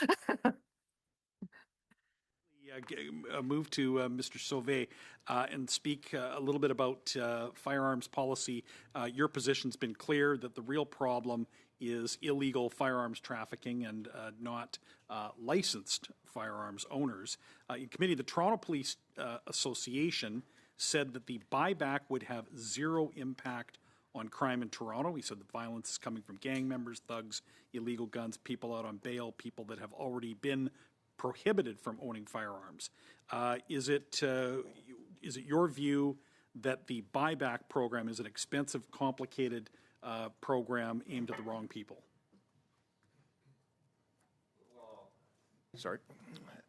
Move to Mr. Sauvé and speak a little bit about firearms policy. Your position's been clear that the real problem is illegal firearms trafficking and not licensed firearms owners. In committee, the Toronto Police Association said that the buyback would have zero impact on crime in Toronto. He said the violence is coming from gang members, thugs, illegal guns, people out on bail, people that have already been prohibited from owning firearms. Is it your view that the buyback program is an expensive, complicated program aimed at the wrong people? Sorry.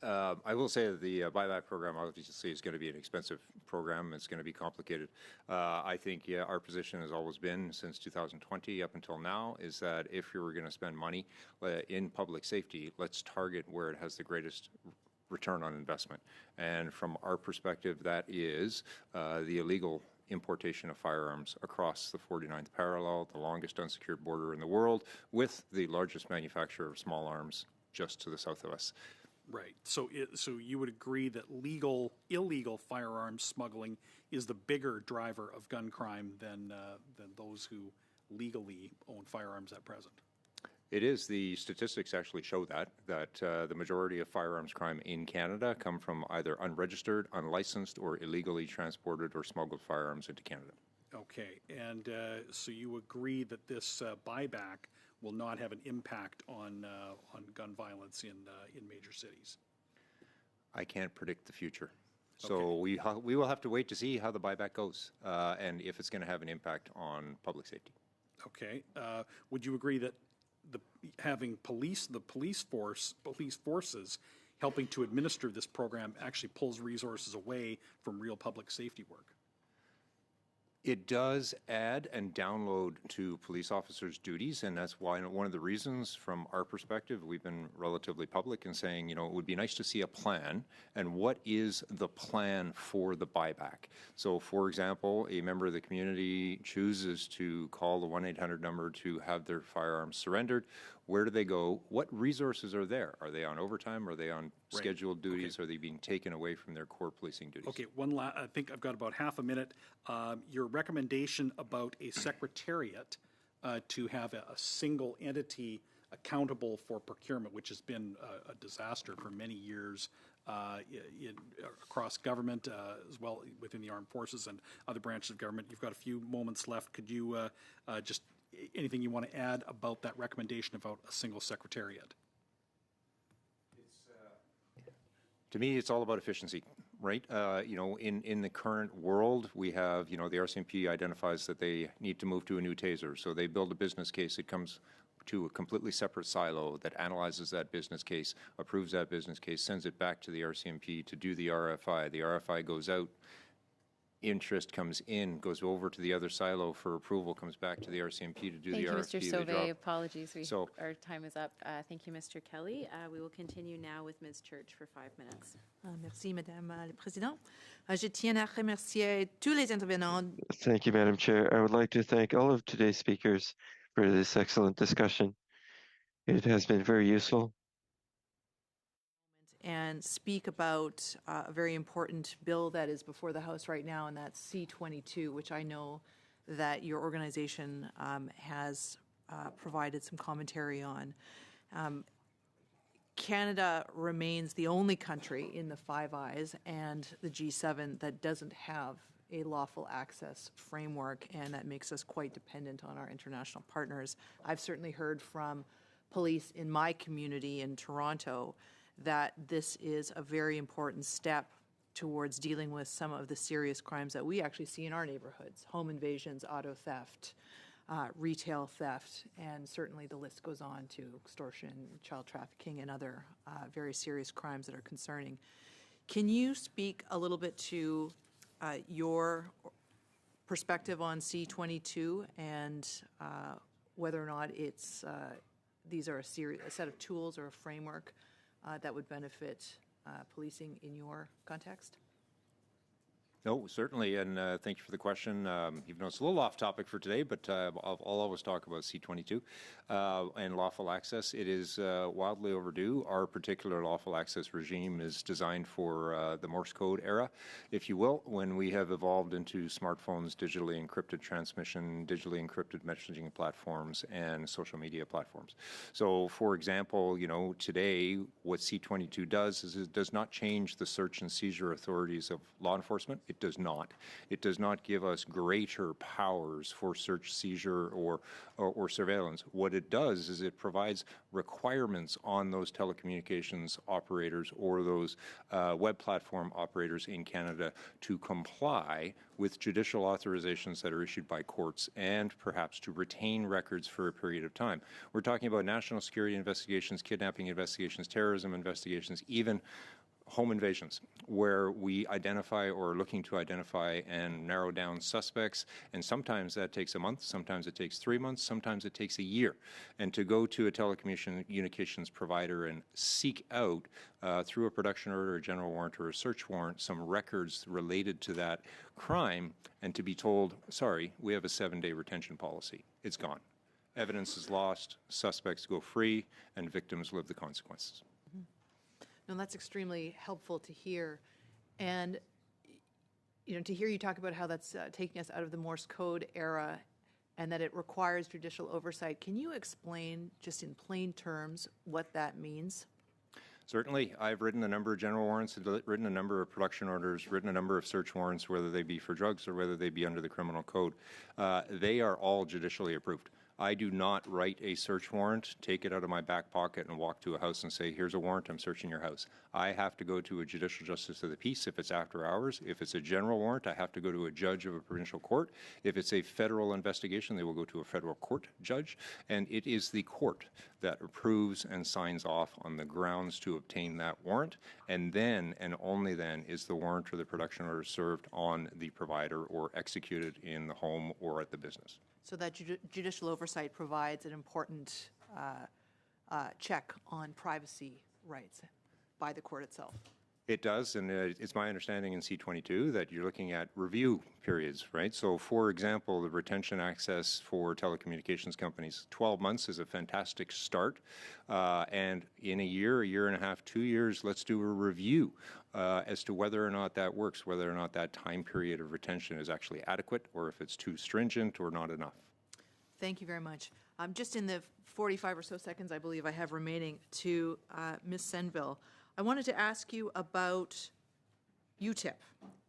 I will say that the buyback program obviously is going to be an expensive program. It's going to be complicated. I think our position has always been since 2020 up until now is that if you're going to spend money in public safety, let's target where it has the greatest return on investment. And from our perspective, that is the illegal importation of firearms across the 49th parallel, the longest unsecured border in the world, with the largest manufacturer of small arms just to the south of us. Right. So you would agree that illegal firearms smuggling is the bigger driver of gun crime than those who legally own firearms at present? It is. The statistics actually show that the majority of firearms crime in Canada come from either unregistered, unlicensed, or illegally transported or smuggled firearms into Canada. Okay. And so you agree that this buyback will not have an impact on gun violence in major cities? I can't predict the future. So we will have to wait to see how the buyback goes and if it's going to have an impact on public safety. Okay. Would you agree that having the police forces helping to administer this program actually pulls resources away from real public safety work? It does add and download to police officers' duties, and that's why one of the reasons from our perspective, we've been relatively public in saying, it would be nice to see a plan, and what is the plan for the buyback? So, for example, a member of the community chooses to call the 1-800 number to have their firearms surrendered. Where do they go? What resources are there? Are they on overtime? Are they on scheduled duties? Okay. Are they being taken away from their core policing duties? Okay, I think I've got about half a minute. Your recommendation about a secretariat to have a single entity accountable for procurement, which has been a disaster for many years across government, as well within the armed forces and other branches of government. You've got a few moments left. Could you just anything you want to add about that recommendation about a single secretariat? To me, it's all about efficiency, right? In the current world, we have, the RCMP identifies that they need to move to a new taser. So they build a business case. It comes to a completely separate silo that analyzes that business case, approves that business case, sends it back to the RCMP to do the RFI. The RFI goes out. Interest comes in, goes over to the other silo for approval, comes back to the RCMP to do the RFP. Thank you, Mr. Sauvé. Apologies, our time is up. Thank you, Mr. Kelly. We will continue now with Ms. Church for 5 minutes. Merci, Madame la Présidente. Je tiens à remercier tous les intervenants. Thank you, Madam Chair. I would like to thank all of today's speakers for this excellent discussion. It has been very useful. And speak about a very important bill that is before the House right now, and that's C-22, which I know that your organization has provided some commentary on. Canada remains the only country in the Five Eyes and the G7 that doesn't have a lawful access framework, and that makes us quite dependent on our international partners. I've certainly heard from police in my community in Toronto that this is a very important step towards dealing with some of the serious crimes that we actually see in our neighborhoods: home invasions, auto theft, retail theft, and certainly the list goes on to extortion, child trafficking, and other very serious crimes that are concerning. Can you speak a little bit to your perspective on C-22 and whether or not it's these are a set of tools or a framework that would benefit policing in your context? No, certainly, and thank you for the question. Even though it's a little off topic for today, but I'll always talk about C-22 and lawful access. It is wildly overdue. Our particular lawful access regime is designed for the Morse code era, if you will, when we have evolved into smartphones, digitally encrypted transmission, digitally encrypted messaging platforms, and social media platforms. So, for example, today what C-22 does is it does not change the search and seizure authorities of law enforcement. It does not. It does not give us greater powers for search, seizure, or surveillance. What it does is it provides requirements on those telecommunications operators or those web platform operators in Canada to comply with judicial authorizations that are issued by courts and perhaps to retain records for a period of time. We're talking about national security investigations, kidnapping investigations, terrorism investigations, even home invasions, where we identify or are looking to identify and narrow down suspects. And sometimes that takes a month, sometimes it takes 3 months, sometimes it takes a year. And to go to a telecommunications provider and seek out, through a production order, a general warrant, or a search warrant, some records related to that crime, and to be told, sorry, we have a 7-day retention policy. It's gone. Evidence is lost, suspects go free, and victims live the consequences. No, that's extremely helpful to hear. And, to hear you talk about how that's taking us out of the Morse code era and that it requires judicial oversight, can you explain just in plain terms what that means? Certainly. I've written a number of general warrants, written a number of production orders, written a number of search warrants, whether they be for drugs or whether they be under the criminal code. They are all judicially approved. I do not write a search warrant, take it out of my back pocket and walk to a house and say, here's a warrant, I'm searching your house. I have to go to a judicial justice of the peace if it's after hours. If it's a general warrant, I have to go to a judge of a provincial court. If it's a federal investigation, they will go to a federal court judge. And it is the court that approves and signs off on the grounds to obtain that warrant. And then, and only then, is the warrant or the production order served on the provider or executed in the home or at the business. So that judicial oversight provides an important check on privacy rights by the court itself. It does, and it's my understanding in C-22 that you're looking at review periods, right? So, for example, the retention access for telecommunications companies, 12 months is a fantastic start, and in a year and a half, 2 years, let's do a review as to whether or not that works, whether or not that time period of retention is actually adequate, or if it's too stringent or not enough. Thank you very much. Just in the 45 or so seconds I believe I have remaining to Ms. Senville, I wanted to ask you about UTIP,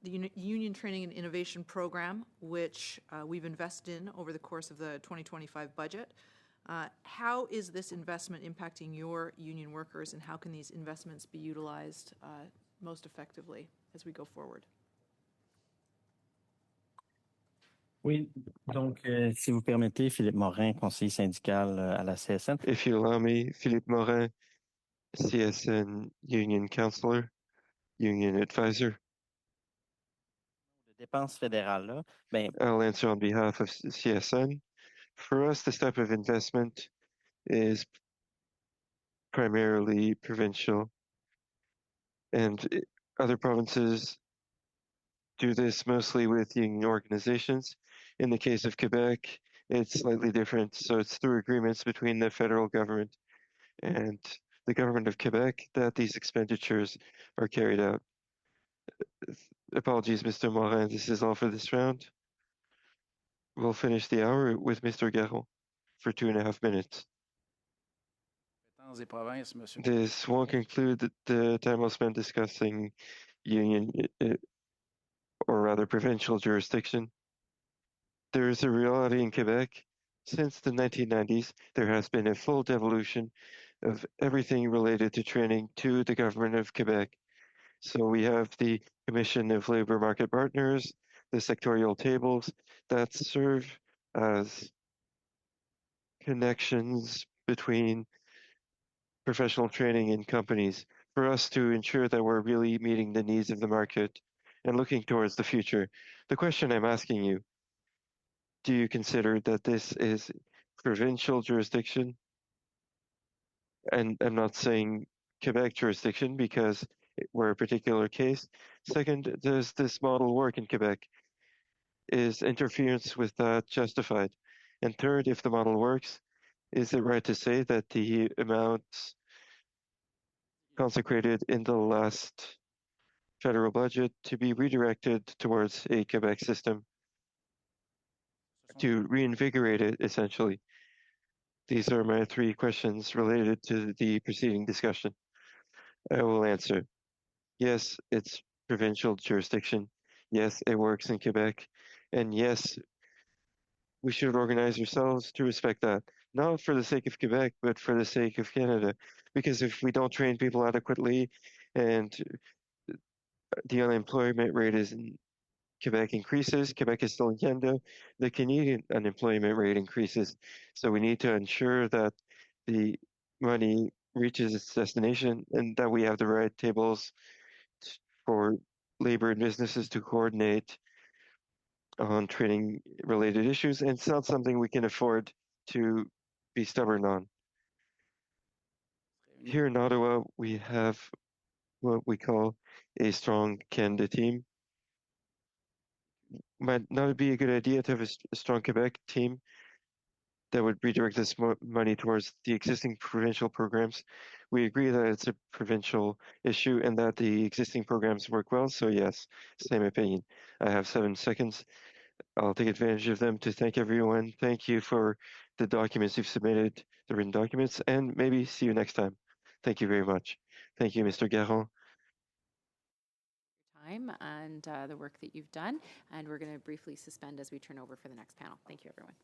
the Union Training and Innovation Program, which we've invested in over the course of the 2025 budget. How is this investment impacting your union workers, and how can these investments be utilized most effectively as we go forward? Oui, donc si vous permettez, Philippe Morin, conseiller syndical à la CSN. If you allow me, Philippe Morin, CSN Union Counselor, Union Advisor. Dépenses fédérales là, ben, I'll answer on behalf of CSN. For us, this type of investment is primarily provincial, and other provinces do this mostly with union organizations. In the case of Quebec, it's slightly different. So it's through agreements between the federal government and the government of Quebec that these expenditures are carried out. Apologies, Mr. Morin. This is all for this round. We'll finish the hour with Mr. Garon for 2.5 minutes. This won't conclude the time we'll spend discussing union, or rather provincial jurisdiction. There is a reality in Quebec. Since the 1990s, there has been a full devolution of everything related to training to the government of Quebec. So we have the Commission of Labor Market Partners, the sectorial tables that serve as connections between professional training and companies for us to ensure that we're really meeting the needs of the market and looking towards the future. The question I'm asking you, do you consider that this is provincial jurisdiction? And I'm not saying Quebec jurisdiction because we're a particular case. Second, does this model work in Quebec? Is interference with that justified? And third, if the model works, is it right to say that the amounts consecrated in the last federal budget to be redirected towards a Quebec system to reinvigorate it, essentially? These are my 3 questions related to the preceding discussion. I will answer. Yes, it's provincial jurisdiction. Yes, it works in Quebec. And yes, we should organize ourselves to respect that, not for the sake of Quebec, but for the sake of Canada. Because if we don't train people adequately and the unemployment rate is in Quebec increases, Quebec is still in Canada, the Canadian unemployment rate increases. So we need to ensure that the money reaches its destination and that we have the right tables for labor and businesses to coordinate on training related issues. And it's not something we can afford to be stubborn on. Here in Ottawa, we have what we call a strong Canada team. Might not be a good idea to have a strong Quebec team that would redirect this money towards the existing provincial programs. We agree that it's a provincial issue and that the existing programs work well. So yes, same opinion. I have 7 seconds. I'll take advantage of them to thank everyone. Thank you for the documents you've submitted, the written documents, and maybe see you next time. Thank you very much. Thank you, Mr. Garon. Time and the work that you've done. And we're going to briefly suspend as we turn over for the next panel. Thank you, everyone.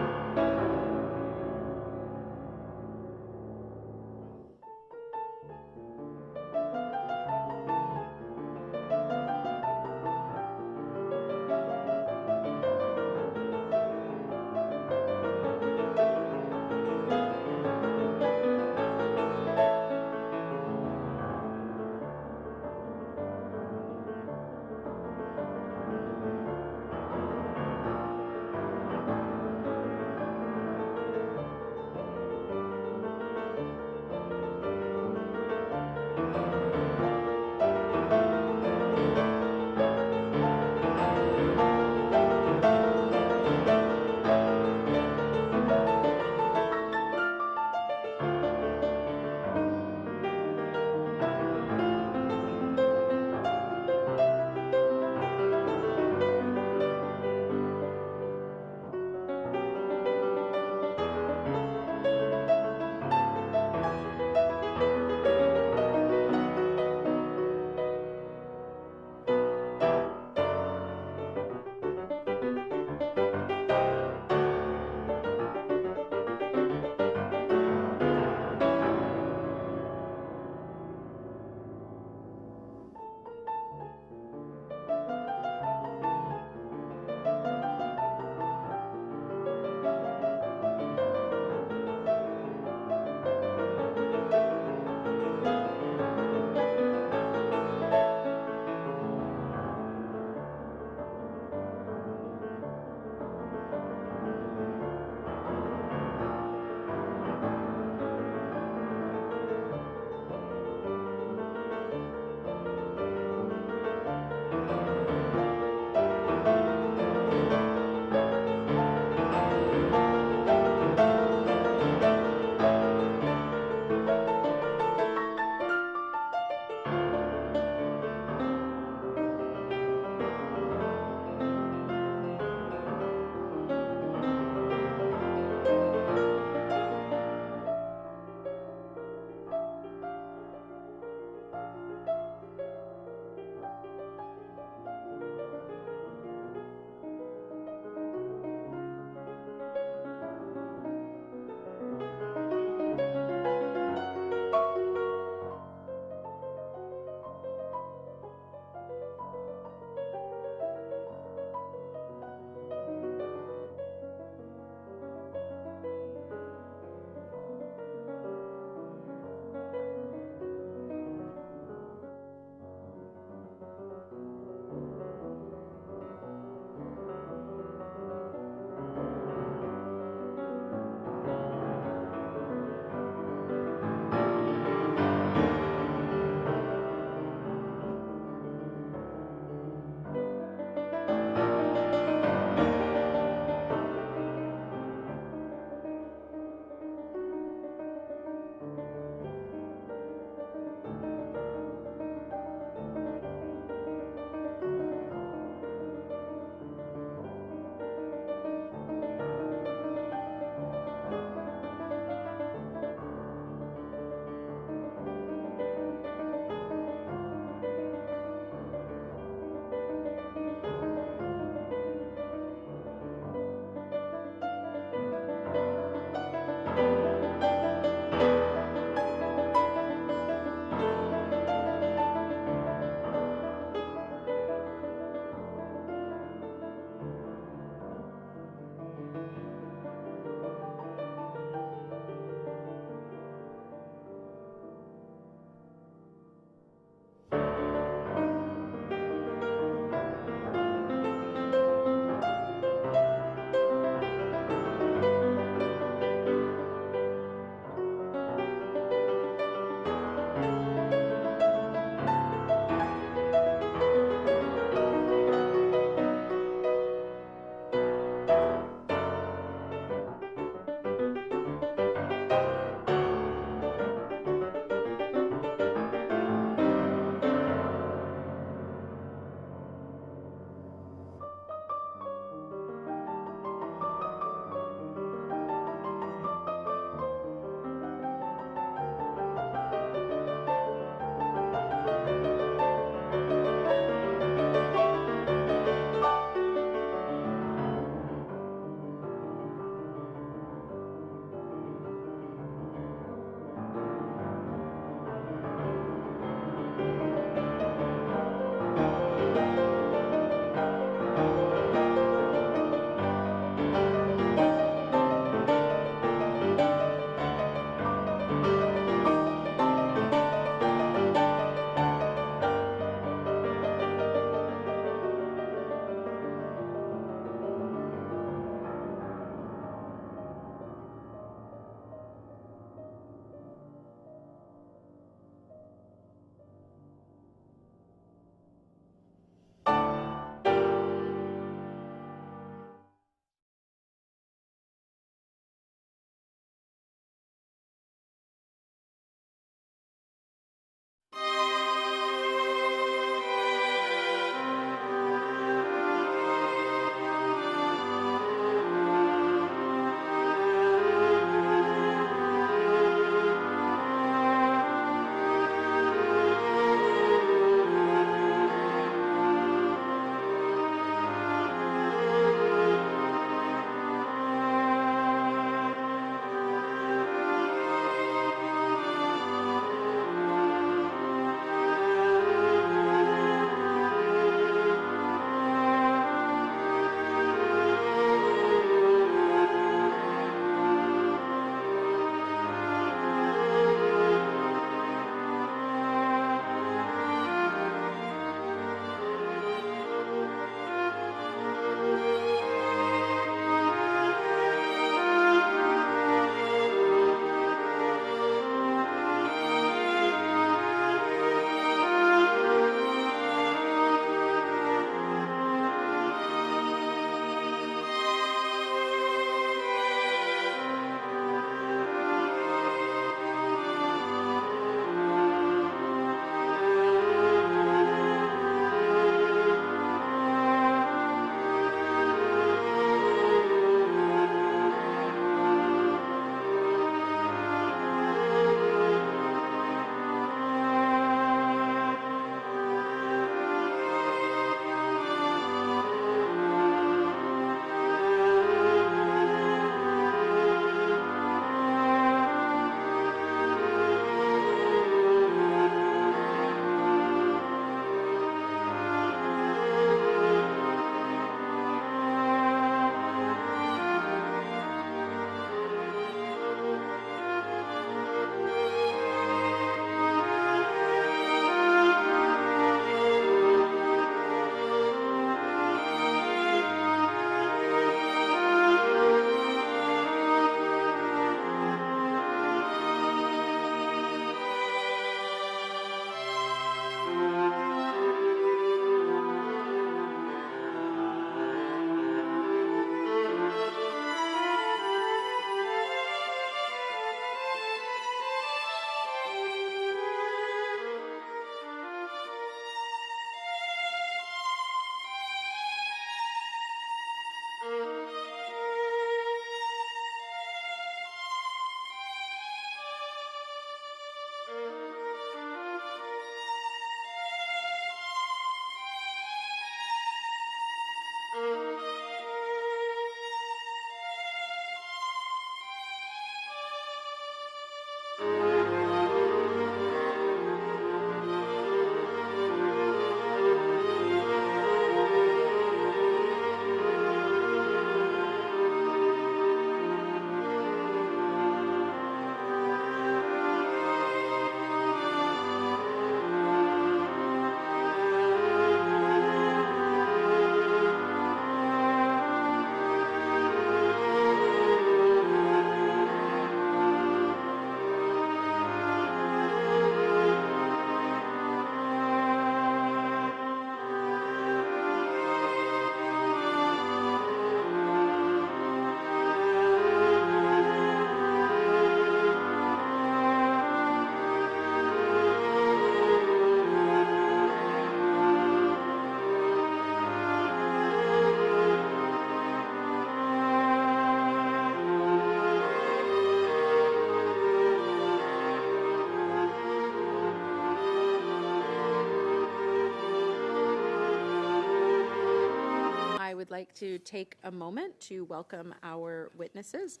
like to take a moment to welcome our witnesses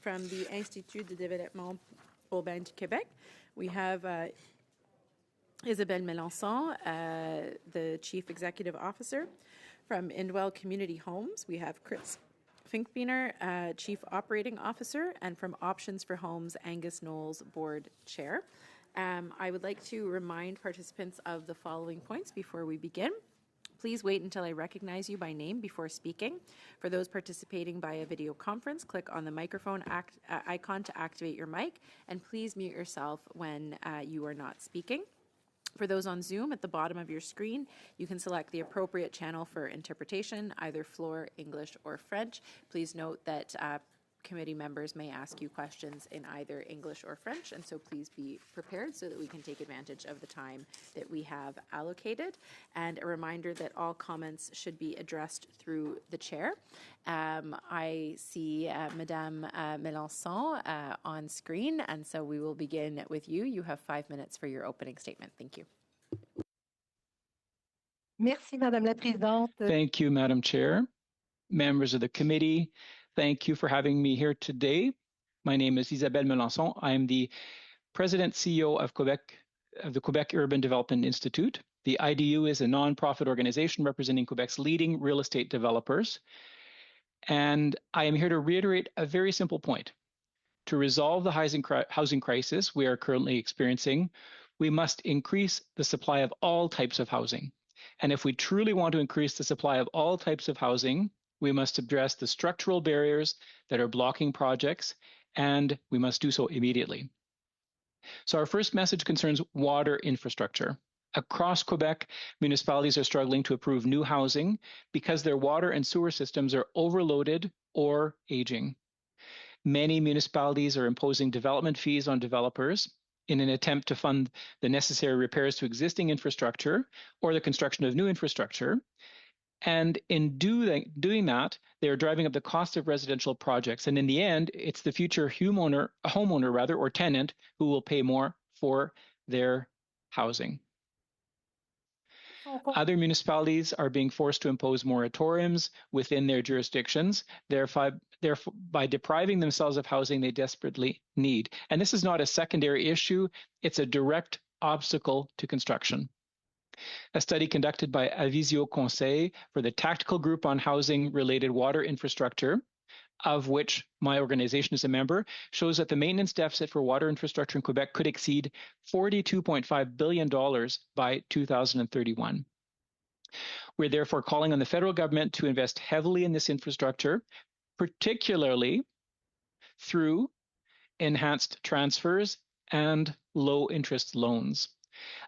from the Institut de développement urbain du Québec. We have Isabelle Melançon, the Chief Executive Officer. From Indwell Community Homes, we have Chris Finkbeiner, Chief Operating Officer, and from Options for Homes, Angus Knowles, Board Chair. I would like to remind participants of the following points before we begin. Please wait until I recognize you by name before speaking. For those participating via video conference, click on the microphone icon to activate your mic, and please mute yourself when you are not speaking. For those on Zoom, at the bottom of your screen, you can select the appropriate channel for interpretation, either Floor, English, or French. Please note that committee members may ask you questions in either English or French, and so please be prepared so that we can take advantage of the time that we have allocated. And a reminder that all comments should be addressed through the chair. I see Madame Melançon on screen, and so we will begin with you. You have 5 minutes for your opening statement. Thank you. Merci, Madame la Présidente. Thank you, Madam Chair. Members of the committee, thank you for having me here today. My name is Isabelle Melançon. I am the President CEO of the Quebec Urban Development Institute. The IDU is a nonprofit organization representing Quebec's leading real estate developers. And I am here to reiterate a very simple point. To resolve the housing crisis we are currently experiencing, we must increase the supply of all types of housing. And if we truly want to increase the supply of all types of housing, we must address the structural barriers that are blocking projects, and we must do so immediately. So our first message concerns water infrastructure. Across Quebec, municipalities are struggling to approve new housing because their water and sewer systems are overloaded or aging. Many municipalities are imposing development fees on developers in an attempt to fund the necessary repairs to existing infrastructure or the construction of new infrastructure. And in doing that, they are driving up the cost of residential projects. And in the end, it's the future homeowner or tenant who will pay more for their housing. Other municipalities are being forced to impose moratoriums within their jurisdictions, therefore by depriving themselves of housing they desperately need. And this is not a secondary issue, it's a direct obstacle to construction. A study conducted by Avisio Conseil for the Tactical Group on Housing-Related Water Infrastructure, of which my organization is a member, shows that the maintenance deficit for water infrastructure in Quebec could exceed $42.5 billion by 2031. We're therefore calling on the federal government to invest heavily in this infrastructure, particularly through enhanced transfers and low-interest loans.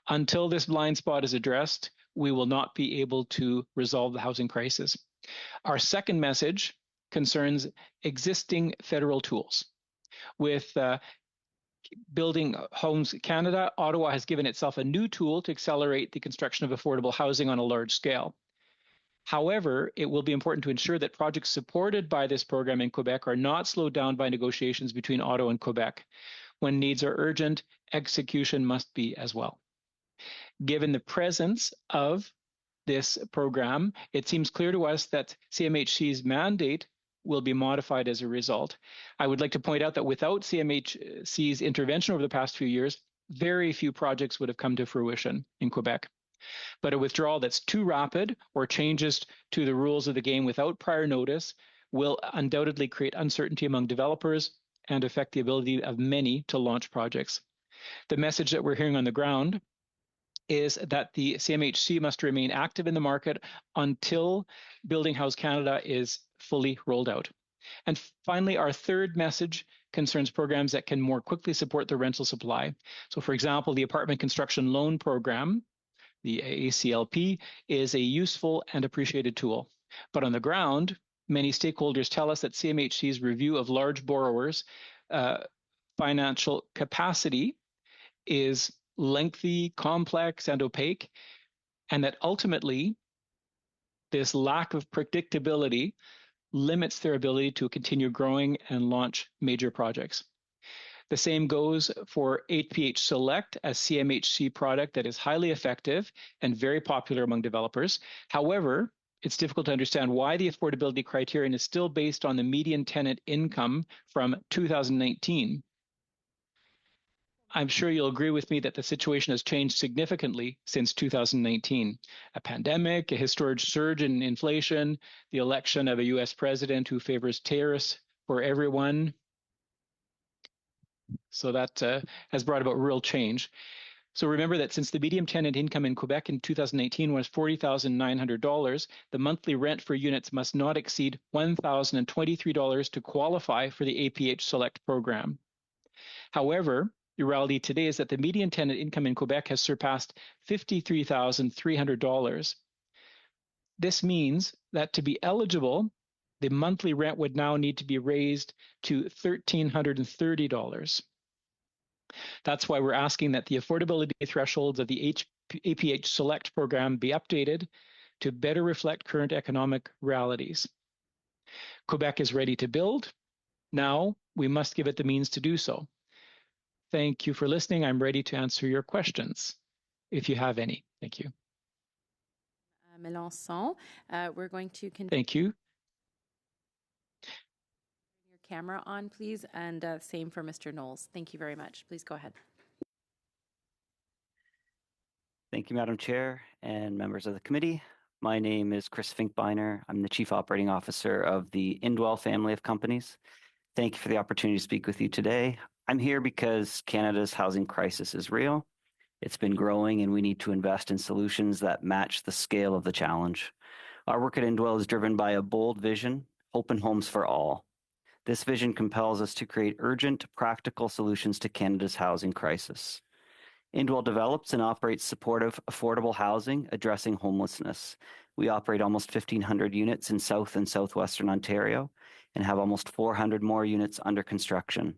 Until this blind spot is addressed, we will not be able to resolve the housing crisis. Our second message concerns existing federal tools. With Building Homes Canada, Ottawa has given itself a new tool to accelerate the construction of affordable housing on a large scale. However, it will be important to ensure that projects supported by this program in Quebec are not slowed down by negotiations between Ottawa and Quebec. When needs are urgent, execution must be as well. Given the presence of this program, it seems clear to us that CMHC's mandate will be modified as a result. I would like to point out that without CMHC's intervention over the past few years, very few projects would have come to fruition in Quebec. But a withdrawal that's too rapid or changes to the rules of the game without prior notice will undoubtedly create uncertainty among developers and affect the ability of many to launch projects. The message that we're hearing on the ground is that the CMHC must remain active in the market until Building House Canada is fully rolled out. And finally, our third message concerns programs that can more quickly support the rental supply. So for example, the Apartment Construction Loan Program, the ACLP, is a useful and appreciated tool. But on the ground, many stakeholders tell us that CMHC's review of large borrowers' financial capacity is lengthy, complex, and opaque, and that ultimately this lack of predictability limits their ability to continue growing and launch major projects. The same goes for HPH Select, a CMHC product that is highly effective and very popular among developers. However, it's difficult to understand why the affordability criterion is still based on the median tenant income from 2019. I'm sure you'll agree with me that the situation has changed significantly since 2019. A pandemic, a historic surge in inflation, the election of a US president who favors tariffs for everyone. So that has brought about real change. So remember that since the median tenant income in Quebec in 2018 was $40,900, the monthly rent for units must not exceed $1,023 to qualify for the APH Select program. However, the reality today is that the median tenant income in Quebec has surpassed $53,300. This means that to be eligible, the monthly rent would now need to be raised to $1,330. That's why we're asking that the affordability thresholds of the APH Select program be updated to better reflect current economic realities. Quebec is ready to build. Now we must give it the means to do so. Thank you for listening. I'm ready to answer your questions, if you have any. Thank you. Mélenchon, we're going to continue. Thank you. Your camera on, please, and same for Mr. Knowles. Thank you very much. Please go ahead. Thank you, Madam Chair and members of the committee. My name is Chris Finkbeiner. I'm the Chief Operating Officer of the Indwell family of companies. Thank you for the opportunity to speak with you today. I'm here because Canada's housing crisis is real. It's been growing, and we need to invest in solutions that match the scale of the challenge. Our work at Indwell is driven by a bold vision, open homes for all. This vision compels us to create urgent, practical solutions to Canada's housing crisis. Indwell develops and operates supportive, affordable housing addressing homelessness. We operate almost 1,500 units in South and Southwestern Ontario and have almost 400 more units under construction.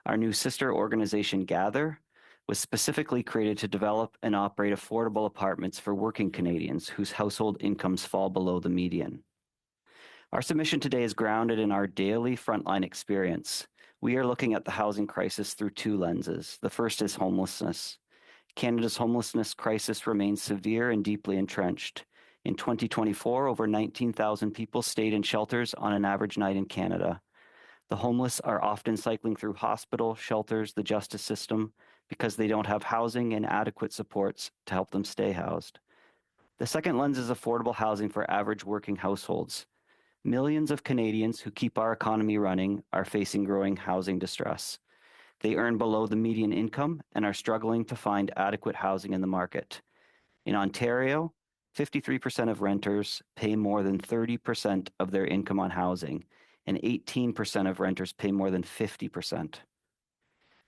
Our new sister organization, Gather, was specifically created to develop and operate affordable apartments for working Canadians whose household incomes fall below the median. Our submission today is grounded in our daily frontline experience. We are looking at the housing crisis through two lenses. The first is homelessness. Canada's homelessness crisis remains severe and deeply entrenched. In 2024, over 19,000 people stayed in shelters on an average night in Canada. The homeless are often cycling through hospital, shelters, the justice system, because they don't have housing and adequate supports to help them stay housed. The second lens is affordable housing for average working households. Millions of Canadians who keep our economy running are facing growing housing distress. They earn below the median income and are struggling to find adequate housing in the market. In Ontario, 53% of renters pay more than 30% of their income on housing, and 18% of renters pay more than 50%.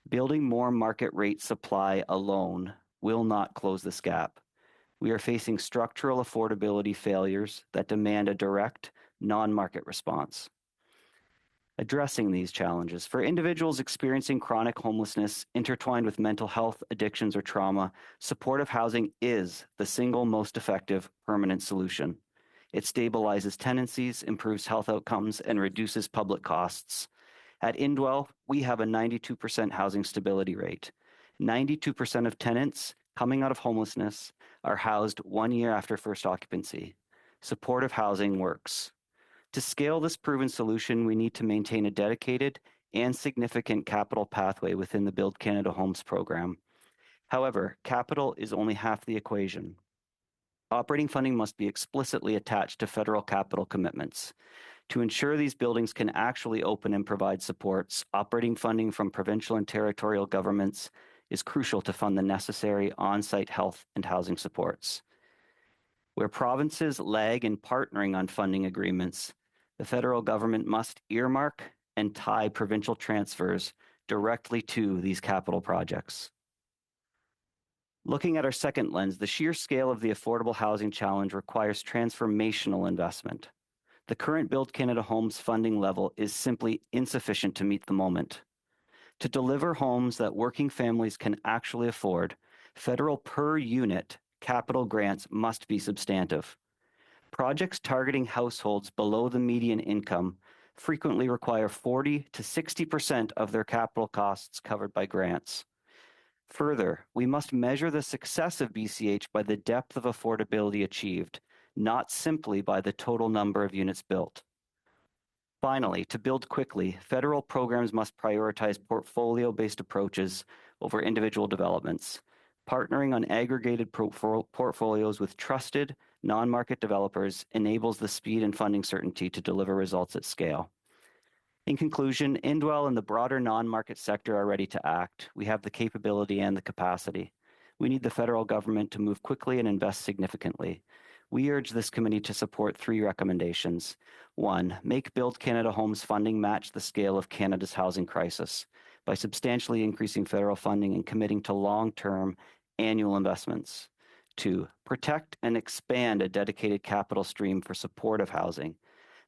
Building more market rate supply alone will not close this gap. We are facing structural affordability failures that demand a direct, non-market response. Addressing these challenges for individuals experiencing chronic homelessness intertwined with mental health, addictions, or trauma, supportive housing is the single most effective permanent solution. It stabilizes tenancies, improves health outcomes, and reduces public costs. At Indwell, we have a 92% housing stability rate. 92% of tenants coming out of homelessness are housed 1 year after first occupancy. Supportive housing works. To scale this proven solution, we need to maintain a dedicated and significant capital pathway within the Build Canada Homes program. However, capital is only half the equation. Operating funding must be explicitly attached to federal capital commitments. To ensure these buildings can actually open and provide supports, operating funding from provincial and territorial governments is crucial to fund the necessary on-site health and housing supports. Where provinces lag in partnering on funding agreements, the federal government must earmark and tie provincial transfers directly to these capital projects. Looking at our second lens, the sheer scale of the affordable housing challenge requires transformational investment. The current Build Canada Homes funding level is simply insufficient to meet the moment. To deliver homes that working families can actually afford, federal per unit capital grants must be substantive. Projects targeting households below the median income frequently require 40 to 60% of their capital costs covered by grants. Further, we must measure the success of BCH by the depth of affordability achieved, not simply by the total number of units built. Finally, to build quickly, federal programs must prioritize portfolio-based approaches over individual developments. Partnering on aggregated portfolios with trusted, non-market developers enables the speed and funding certainty to deliver results at scale. In conclusion, Indwell and the broader non-market sector are ready to act. We have the capability and the capacity. We need the federal government to move quickly and invest significantly. We urge this committee to support 3 recommendations. 1, make Build Canada Homes funding match the scale of Canada's housing crisis by substantially increasing federal funding and committing to long-term annual investments. 2, protect and expand a dedicated capital stream for support of housing,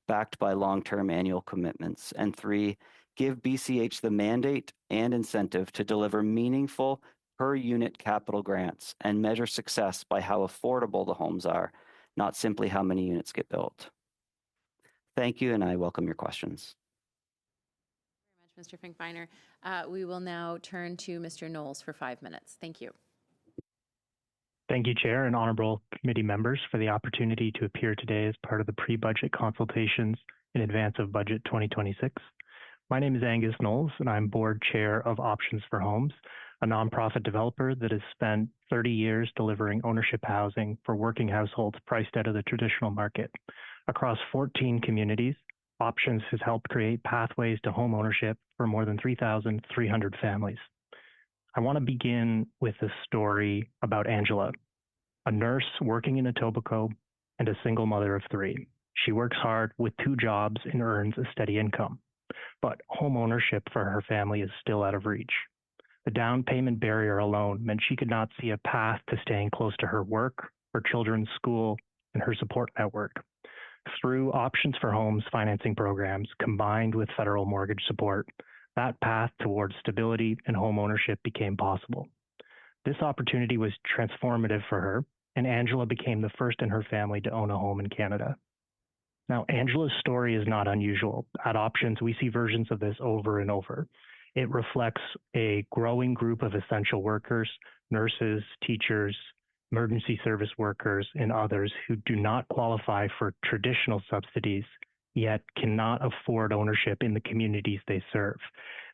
backed by long-term annual commitments. And 3, give BCH the mandate and incentive to deliver meaningful per-unit capital grants and measure success by how affordable the homes are, not simply how many units get built. Thank you, and I welcome your questions. Thank you very much, Mr. Finkbeiner. We will now turn to Mr. Knowles for 5 minutes. Thank you. Thank you, Chair and honorable committee members, for the opportunity to appear today as part of the pre-budget consultations in advance of Budget 2026. My name is Angus Knowles, and I'm board chair of Options for Homes, a nonprofit developer that has spent 30 years delivering ownership housing for working households priced out of the traditional market. Across 14 communities, Options has helped create pathways to home ownership for more than 3,300 families. I want to begin with a story about Angela, a nurse working in Etobicoke and a single mother of 3. She works hard with 2 jobs and earns a steady income, but home ownership for her family is still out of reach. The down payment barrier alone meant she could not see a path to staying close to her work, her children's school, and her support network. Through Options for Homes financing programs combined with federal mortgage support, that path towards stability and home ownership became possible. This opportunity was transformative for her, and Angela became the first in her family to own a home in Canada. Now, Angela's story is not unusual. At Options, we see versions of this over and over. It reflects a growing group of essential workers, nurses, teachers, emergency service workers, and others who do not qualify for traditional subsidies, yet cannot afford ownership in the communities they serve.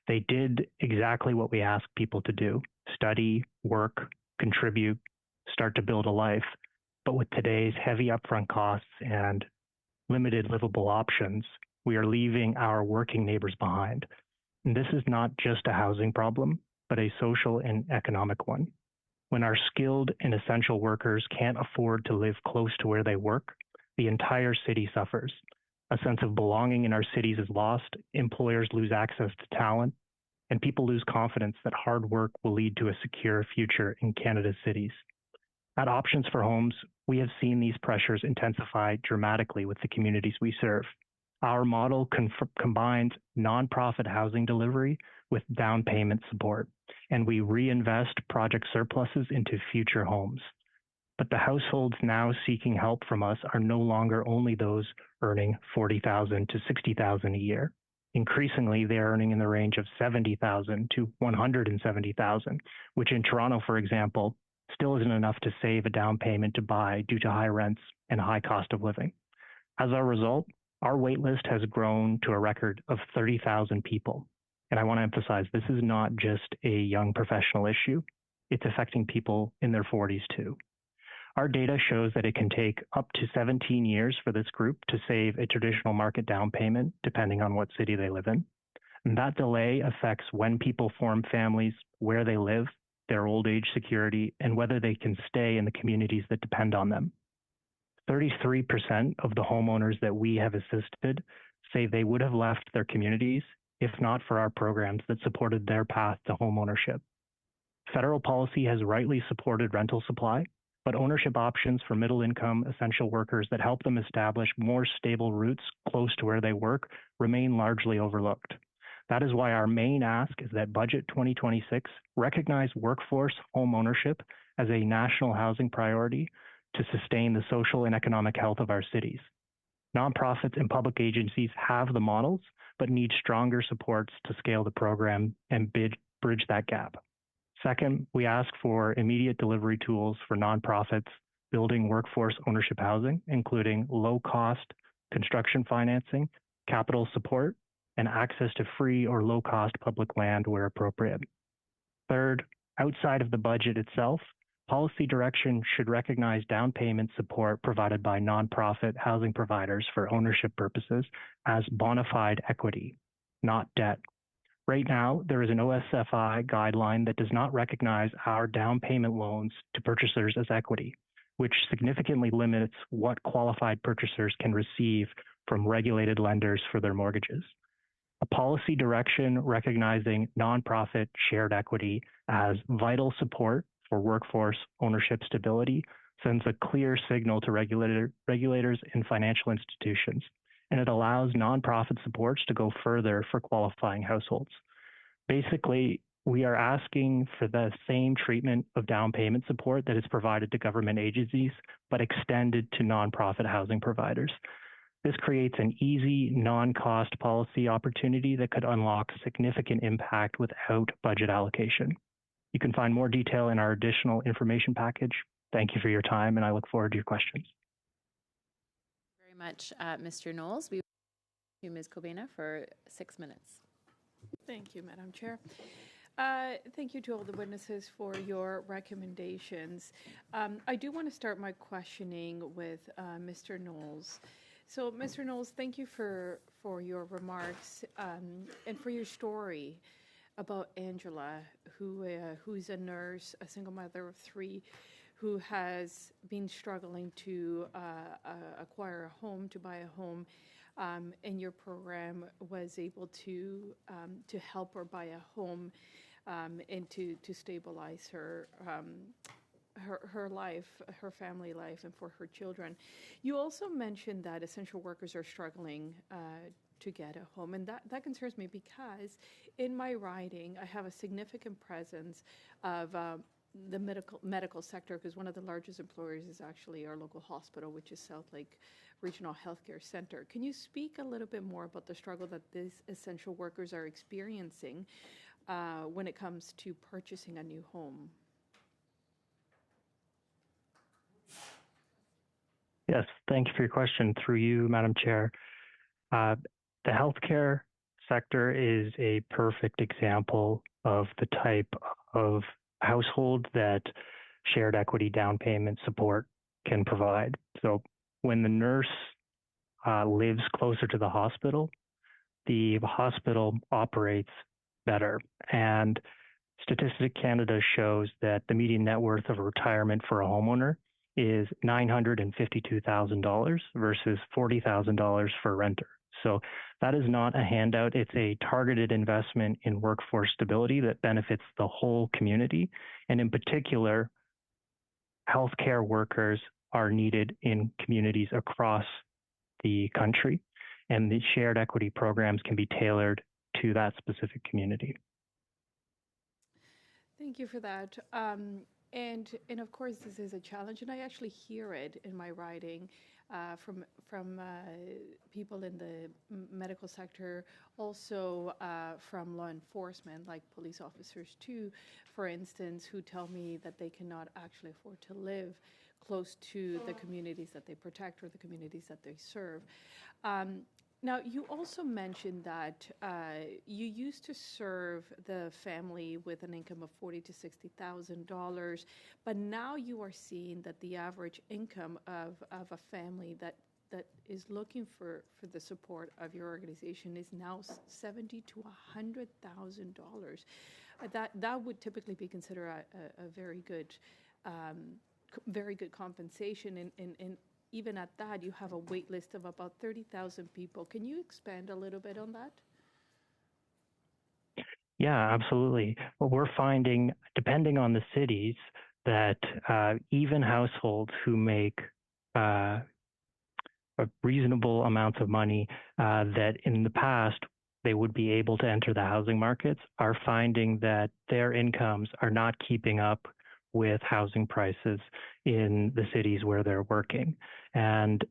They did exactly what we ask people to do: study, work, contribute, start to build a life. But with today's heavy upfront costs and limited livable options, we are leaving our working neighbors behind. And this is not just a housing problem, but a social and economic one. When our skilled and essential workers can't afford to live close to where they work, the entire city suffers. A sense of belonging in our cities is lost, employers lose access to talent, and people lose confidence that hard work will lead to a secure future in Canada's cities. At Options for Homes, we have seen these pressures intensify dramatically with the communities we serve. Our model combines nonprofit housing delivery with down payment support, and we reinvest project surpluses into future homes. But the households now seeking help from us are no longer only those earning $40,000 to $60,000 a year. Increasingly, they are earning in the range of $70,000 to $170,000, which in Toronto, for example, still isn't enough to save a down payment to buy due to high rents and high cost of living. As a result, our wait list has grown to a record of 30,000 people. And I want to emphasize, this is not just a young professional issue. It's affecting people in their 40s too. Our data shows that it can take up to 17 years for this group to save a traditional market down payment, depending on what city they live in. And that delay affects when people form families, where they live, their old age security, and whether they can stay in the communities that depend on them. 33% of the homeowners that we have assisted say they would have left their communities if not for our programs that supported their path to home ownership. Federal policy has rightly supported rental supply, but ownership options for middle-income essential workers that help them establish more stable roots close to where they work remain largely overlooked. That is why our main ask is that Budget 2026 recognize workforce home ownership as a national housing priority to sustain the social and economic health of our cities. Nonprofits and public agencies have the models, but need stronger supports to scale the program and bridge that gap. Second, we ask for immediate delivery tools for nonprofits building workforce ownership housing, including low-cost construction financing, capital support, and access to free or low-cost public land where appropriate. Third, outside of the budget itself, policy direction should recognize down payment support provided by nonprofit housing providers for ownership purposes as bona fide equity, not debt. Right now, there is an OSFI guideline that does not recognize our down payment loans to purchasers as equity, which significantly limits what qualified purchasers can receive from regulated lenders for their mortgages. A policy direction recognizing nonprofit shared equity as vital support for workforce ownership stability sends a clear signal to regulators and financial institutions, and it allows nonprofit supports to go further for qualifying households. Basically, we are asking for the same treatment of down payment support that is provided to government agencies, but extended to nonprofit housing providers. This creates an easy, non-cost policy opportunity that could unlock significant impact without budget allocation. You can find more detail in our additional information package. Thank you for your time, and I look forward to your questions. Very much, Mr. Knowles. We to Ms. Kobena for 6 minutes. Thank you, Madam Chair. Thank you to all the witnesses for your recommendations. I do want to start my questioning with Mr. Knowles. So, Mr. Knowles, thank you for your remarks and for your story about Angela, who's a nurse, a single mother of 3, who has been struggling to acquire a home, to buy a home, and your program was able to help her buy a home and to stabilize her life, her family life, and for her children. You also mentioned that essential workers are struggling to get a home, and that concerns me because in my riding, I have a significant presence of the medical sector, because one of the largest employers is actually our local hospital, which is South Lake Regional Healthcare Center. Can you speak a little bit more about the struggle that these essential workers are experiencing when it comes to purchasing a new home? Yes, thank you for your question. Through you, Madam Chair. The healthcare sector is a perfect example of the type of household that shared equity down payment support can provide. So when the nurse lives closer to the hospital operates better. And Statistic Canada shows that the median net worth of retirement for a homeowner is $952,000 versus $40,000 for a renter. So that is not a handout. It's a targeted investment in workforce stability that benefits the whole community. And in particular, healthcare workers are needed in communities across the country, and the shared equity programs can be tailored to that specific community. Thank you for that. And of course, this is a challenge, and I actually hear it in my writing from people in the medical sector, also from law enforcement, like police officers too, for instance, who tell me that they cannot actually afford to live close to the communities that they protect or the communities that they serve. Now, you also mentioned that you used to serve the family with an income of $40,000 to $60,000, but now you are seeing that the average income of a family that is looking for the support of your organization is now $70,000 to $100,000. That would typically be considered a very good compensation, and even at that, you have a wait list of about 30,000 people. Can you expand a little bit on that? Yeah, absolutely. Well, we're finding, depending on the cities, that even households who make reasonable amounts of money that in the past they would be able to enter the housing markets are finding that their incomes are not keeping up with housing prices in the cities where they're working. And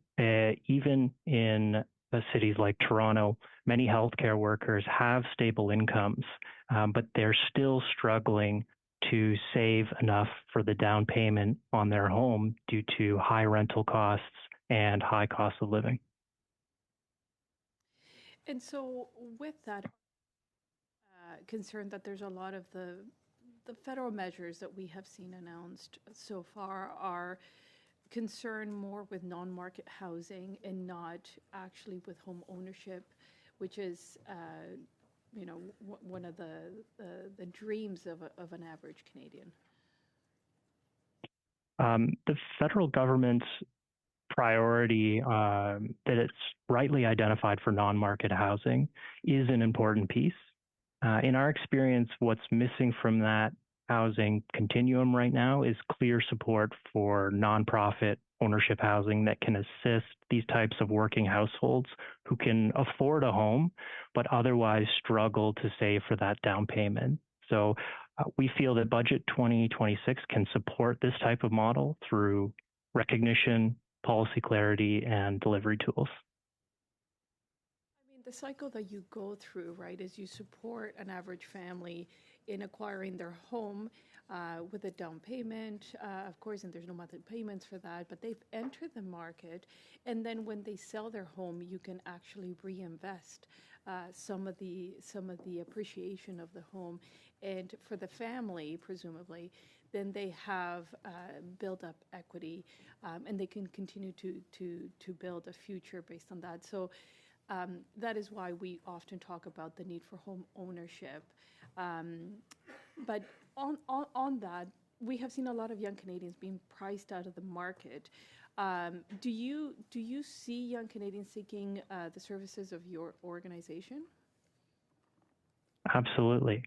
even in cities like Toronto, many healthcare workers have stable incomes, but they're still struggling to save enough for the down payment on their home due to high rental costs and high cost of living. And so with that concern that there's a lot of the federal measures that we have seen announced so far are concerned more with non-market housing and not actually with home ownership, which is one of the dreams of an average Canadian. The federal government's priority that it's rightly identified for non-market housing is an important piece. In our experience, what's missing from that housing continuum right now is clear support for nonprofit ownership housing that can assist these types of working households who can afford a home, but otherwise struggle to save for that down payment. So we feel that Budget 2026 can support this type of model through recognition, policy clarity, and delivery tools. I mean, the cycle that you go through, right, is you support an average family in acquiring their home with a down payment, of course, and there's no monthly payments for that, but they've entered the market, and then when they sell their home, you can actually reinvest some of the appreciation of the home, and for the family, presumably, then they have built up equity, and they can continue to build a future based on that. So that is why we often talk about the need for home ownership. But on that, we have seen a lot of young Canadians being priced out of the market. Do you see young Canadians seeking the services of your organization? Absolutely.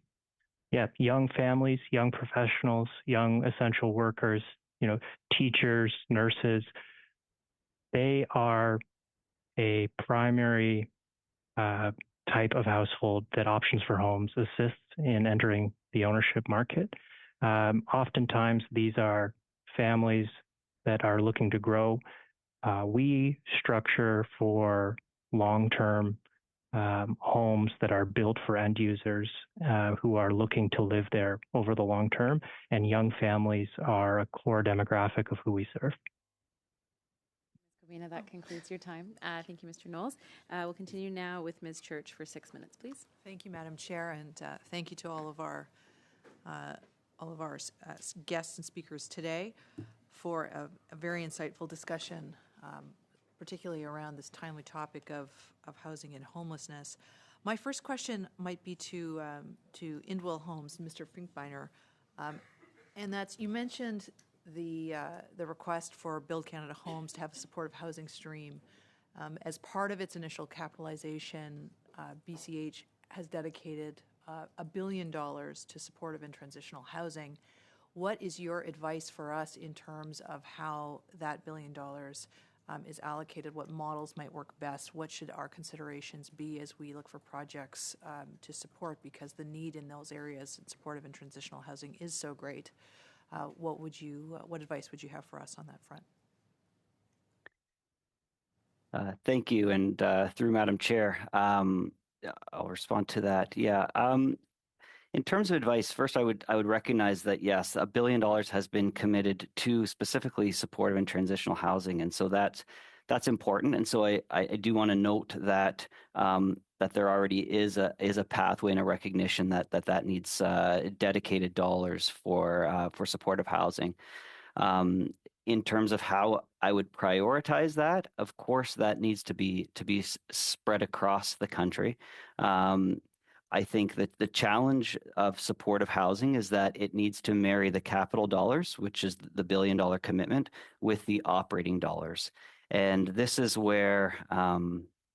Yeah, young families, young professionals, young essential workers, teachers, nurses, they are a primary type of household that Options for Homes assists in entering the ownership market. Oftentimes, these are families that are looking to grow. We structure for long-term homes that are built for end users who are looking to live there over the long term, and young families are a core demographic of who we serve. Ms. Covina, that concludes your time. Thank you, Mr. Knowles. We'll continue now with Ms. Church for 6 minutes, please. Thank you, Madam Chair, and thank you to all of our guests and speakers today for a very insightful discussion, particularly around this timely topic of housing and homelessness. My first question might be to Indwell Homes, Mr. Finkbeiner, and that's, you mentioned the request for Build Canada Homes to have a supportive housing stream. As part of its initial capitalization, BCH has dedicated $1 billion to supportive and transitional housing. What is your advice for us in terms of how that $1 billion is allocated? What models might work best? What should our considerations be as we look for projects to support? Because the need in those areas in supportive and transitional housing is so great. What advice would you have for us on that front? Thank you, and through Madam Chair, I'll respond to that. Yeah. In terms of advice, first I would recognize that yes, $1 billion has been committed to specifically supportive and transitional housing, and so that's important. And so I do want to note that that there already is a pathway and a recognition that needs dedicated dollars for supportive housing. In terms of how I would prioritize that, of course, that needs to be spread across the country. I think that the challenge of supportive housing is that it needs to marry the capital dollars, which is the $1 billion commitment, with the operating dollars. And this is where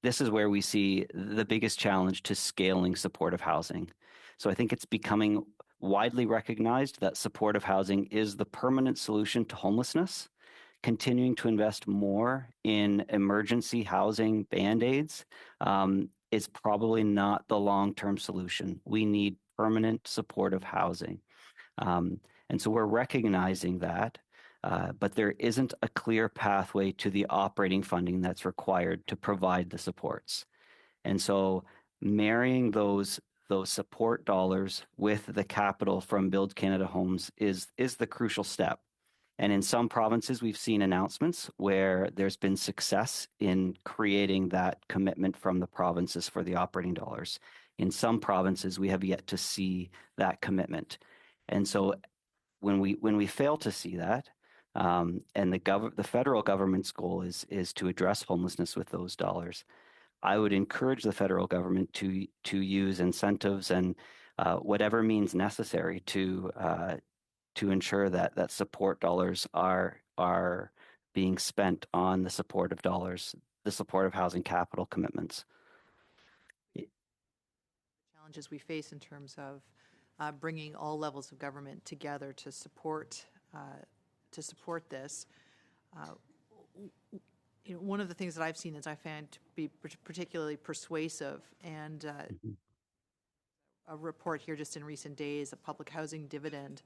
we see the biggest challenge to scaling supportive housing. So I think it's becoming widely recognized that supportive housing is the permanent solution to homelessness. Continuing to invest more in emergency housing band-aids is probably not the long-term solution. We need permanent supportive housing. And so we're recognizing that, but there isn't a clear pathway to the operating funding that's required to provide the supports. And so marrying those those support dollars with the capital from Build Canada Homes is the crucial step. And in some provinces, we've seen announcements where there's been success in creating that commitment from the provinces for the operating dollars. In some provinces, we have yet to see that commitment. And so when we fail to see that, and the federal government's goal is to address homelessness with those dollars, I would encourage the federal government to use incentives and whatever means necessary to ensure that support dollars are being spent on the supportive dollars, the supportive housing capital commitments. Challenges we face in terms of bringing all levels of government together to support this. One of the things that I've seen is I found to be particularly persuasive, and a report here just in recent days, a public housing dividend.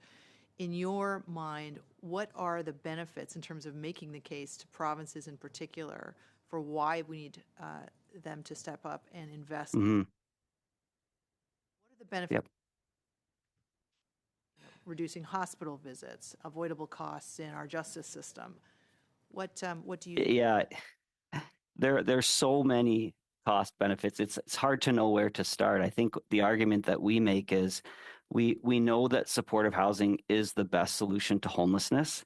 In your mind, what are the benefits in terms of making the case to provinces in particular for why we need them to step up and invest? Mm-hmm. What are the benefits? Yep. Reducing hospital visits, avoidable costs in our justice system. What do you? Yeah, there's so many cost benefits. It's hard to know where to start. I think the argument that we make is we know that supportive housing is the best solution to homelessness.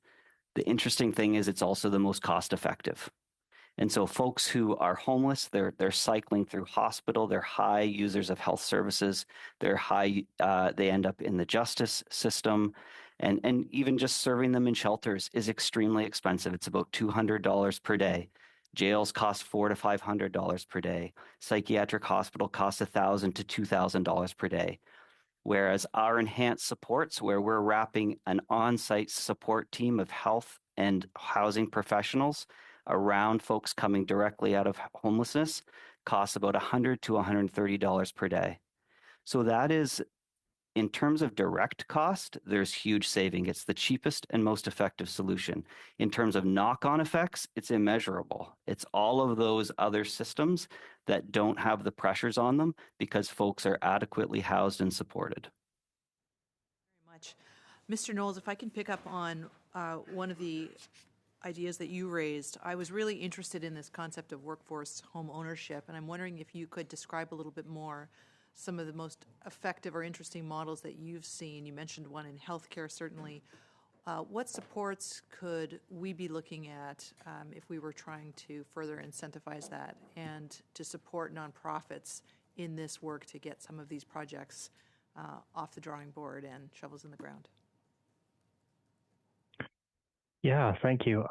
The interesting thing is it's also the most cost effective. And so folks who are homeless, they're cycling through hospital, they're high users of health services, they end up in the justice system, and even just serving them in shelters is extremely expensive. It's about $200 per day. Jails cost $400 to $500 per day. Psychiatric hospital costs $1,000 to $2,000 per day. Whereas our enhanced supports, where we're wrapping an on-site support team of health and housing professionals around folks coming directly out of homelessness, costs about $100 to $130 per day. So that is, in terms of direct cost, there's huge saving. It's the cheapest and most effective solution. In terms of knock-on effects, it's immeasurable. It's all of those other systems that don't have the pressures on them because folks are adequately housed and supported. Very much. Mr. Knowles, if I can pick up on one of the ideas that you raised, I was really interested in this concept of workforce home ownership, and I'm wondering if you could describe a little bit more some of the most effective or interesting models that you've seen. You mentioned one in healthcare, certainly. What supports could we be looking at if we were trying to further incentivize that and to support nonprofits in this work to get some of these projects off the drawing board and shovels in the ground? Yeah, thank you.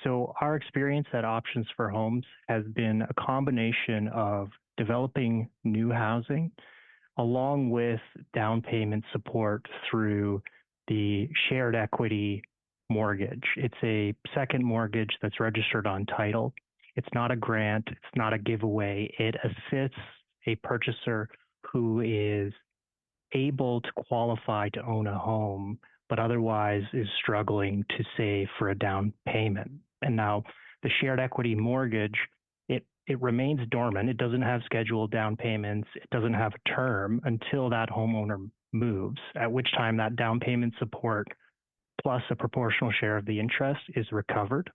So our experience at Options for Homes has been a combination of developing new housing along with down payment support through the shared equity mortgage. It's a second mortgage that's registered on title. It's not a grant. It's not a giveaway. It assists a purchaser who is able to qualify to own a home, but otherwise is struggling to save for a down payment. And now the shared equity mortgage, it remains dormant. It doesn't have scheduled down payments. It doesn't have a term until that homeowner moves, at which time that down payment support plus a proportional share of the interest is recovered.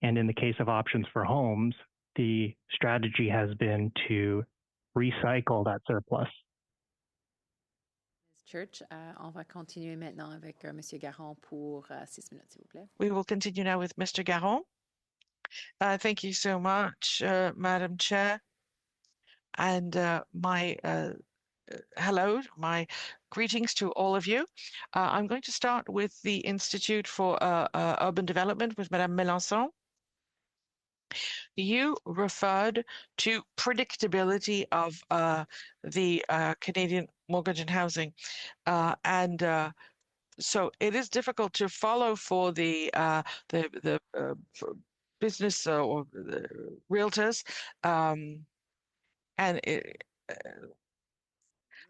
And in the case of Options for Homes, the strategy has been to recycle that surplus. Church, on va continuer maintenant avec Monsieur Garon pour 6 minutes, s'il vous plaît. We will continue now with Mr. Garon. Thank you so much, Madam Chair. And hello, my greetings to all of you. I'm going to start with the Institute for Urban Development with Madame Melançon. You referred to predictability of the Canadian mortgage and housing, so it is difficult to follow for the business or the realtors, and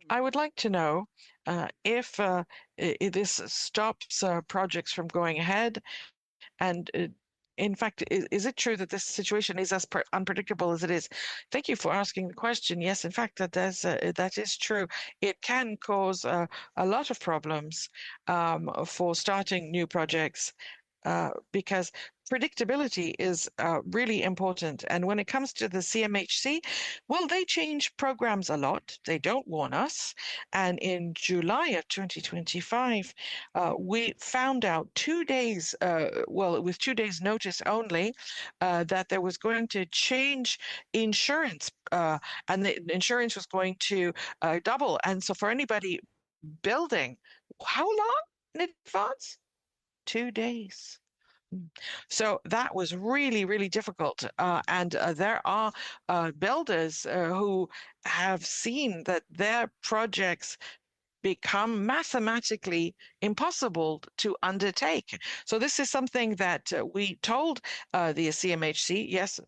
I would like to know if this stops projects from going ahead, and in fact, is it true that this situation is as unpredictable as it is? Thank you for asking the question. Yes, in fact, that is true. It can cause a lot of problems for starting new projects because predictability is really important. And when it comes to the CMHC, well, they change programs a lot. They don't warn us. And in July of 2025, we found out 2 days, with 2 days notice only, that there was going to change insurance and the insurance was going to double. And so for anybody building, how long in advance? 2 days. So that was really, really difficult. And there are builders who have seen that their projects become mathematically impossible to undertake. So this is something that we told the CMHC, yes,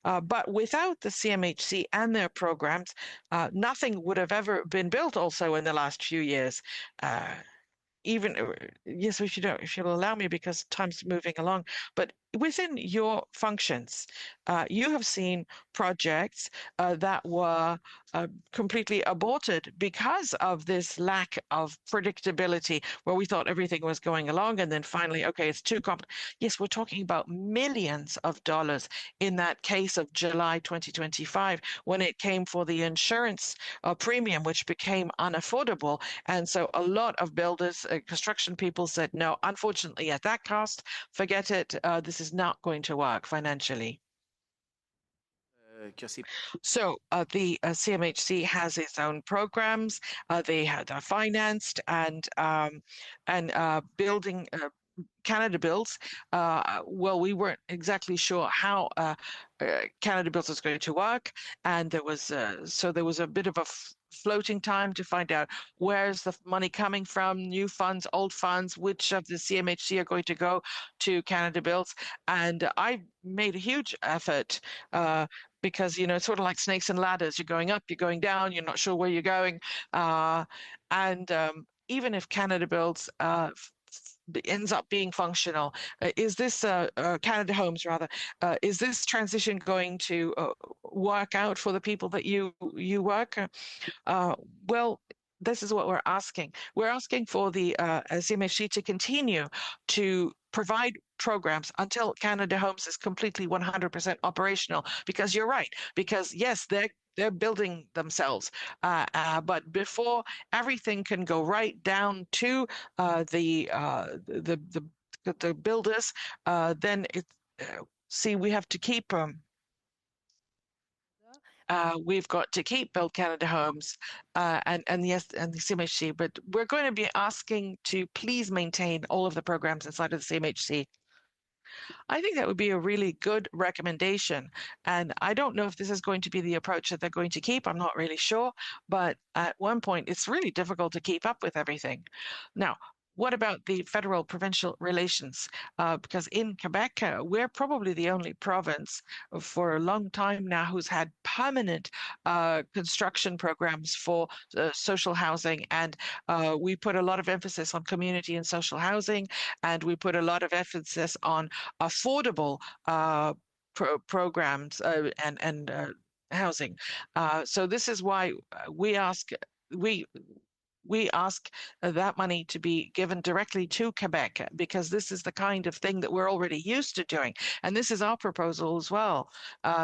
but without the CMHC and their programs, nothing would have ever been built also in the last few years. Even yes, if you'll allow me, because time's moving along, but within your functions, you have seen projects that were completely aborted because of this lack of predictability, where we thought everything was going along and then finally, okay, it's too complex. Yes, we're talking about millions of dollars in that case of July 2025, when it came for the insurance premium, which became unaffordable. And so a lot of builders, construction people said, no, unfortunately, at that cost, forget it. This is not going to work financially. So the CMHC has its own programs. They are financed and building Canada Builds. Well, we weren't exactly sure how Canada Builds was going to work, and there was a bit of a floating time to find out where's the money coming from, new funds, old funds, which of the CMHC are going to go to Canada Builds. And I made a huge effort because, it's sort of like snakes and ladders. You're going up, you're going down, you're not sure where you're going. Even if Canada Builds ends up being functional, is this Canada Homes rather, is this transition going to work out for the people that you work? Well, this is what we're asking. We're asking for the CMHC to continue to provide programs until Canada Homes is completely 100% operational, because you're right, because yes, they're building themselves, but before everything can go right down to the builders, then we have to keep we've got to keep Build Canada Homes and the CMHC, but we're going to be asking to please maintain all of the programs inside of the CMHC. I think that would be a really good recommendation. And I don't know if this is going to be the approach that they're going to keep. I'm not really sure. But at one point, it's really difficult to keep up with everything. Now, what about the federal-provincial relations? Because in Quebec, we're probably the only province for a long time now who's had permanent construction programs for social housing. And we put a lot of emphasis on community and social housing, and we put a lot of emphasis on affordable programs and housing. So this is why we ask that money to be given directly to Quebec, because this is the kind of thing that we're already used to doing. And this is our proposal as well,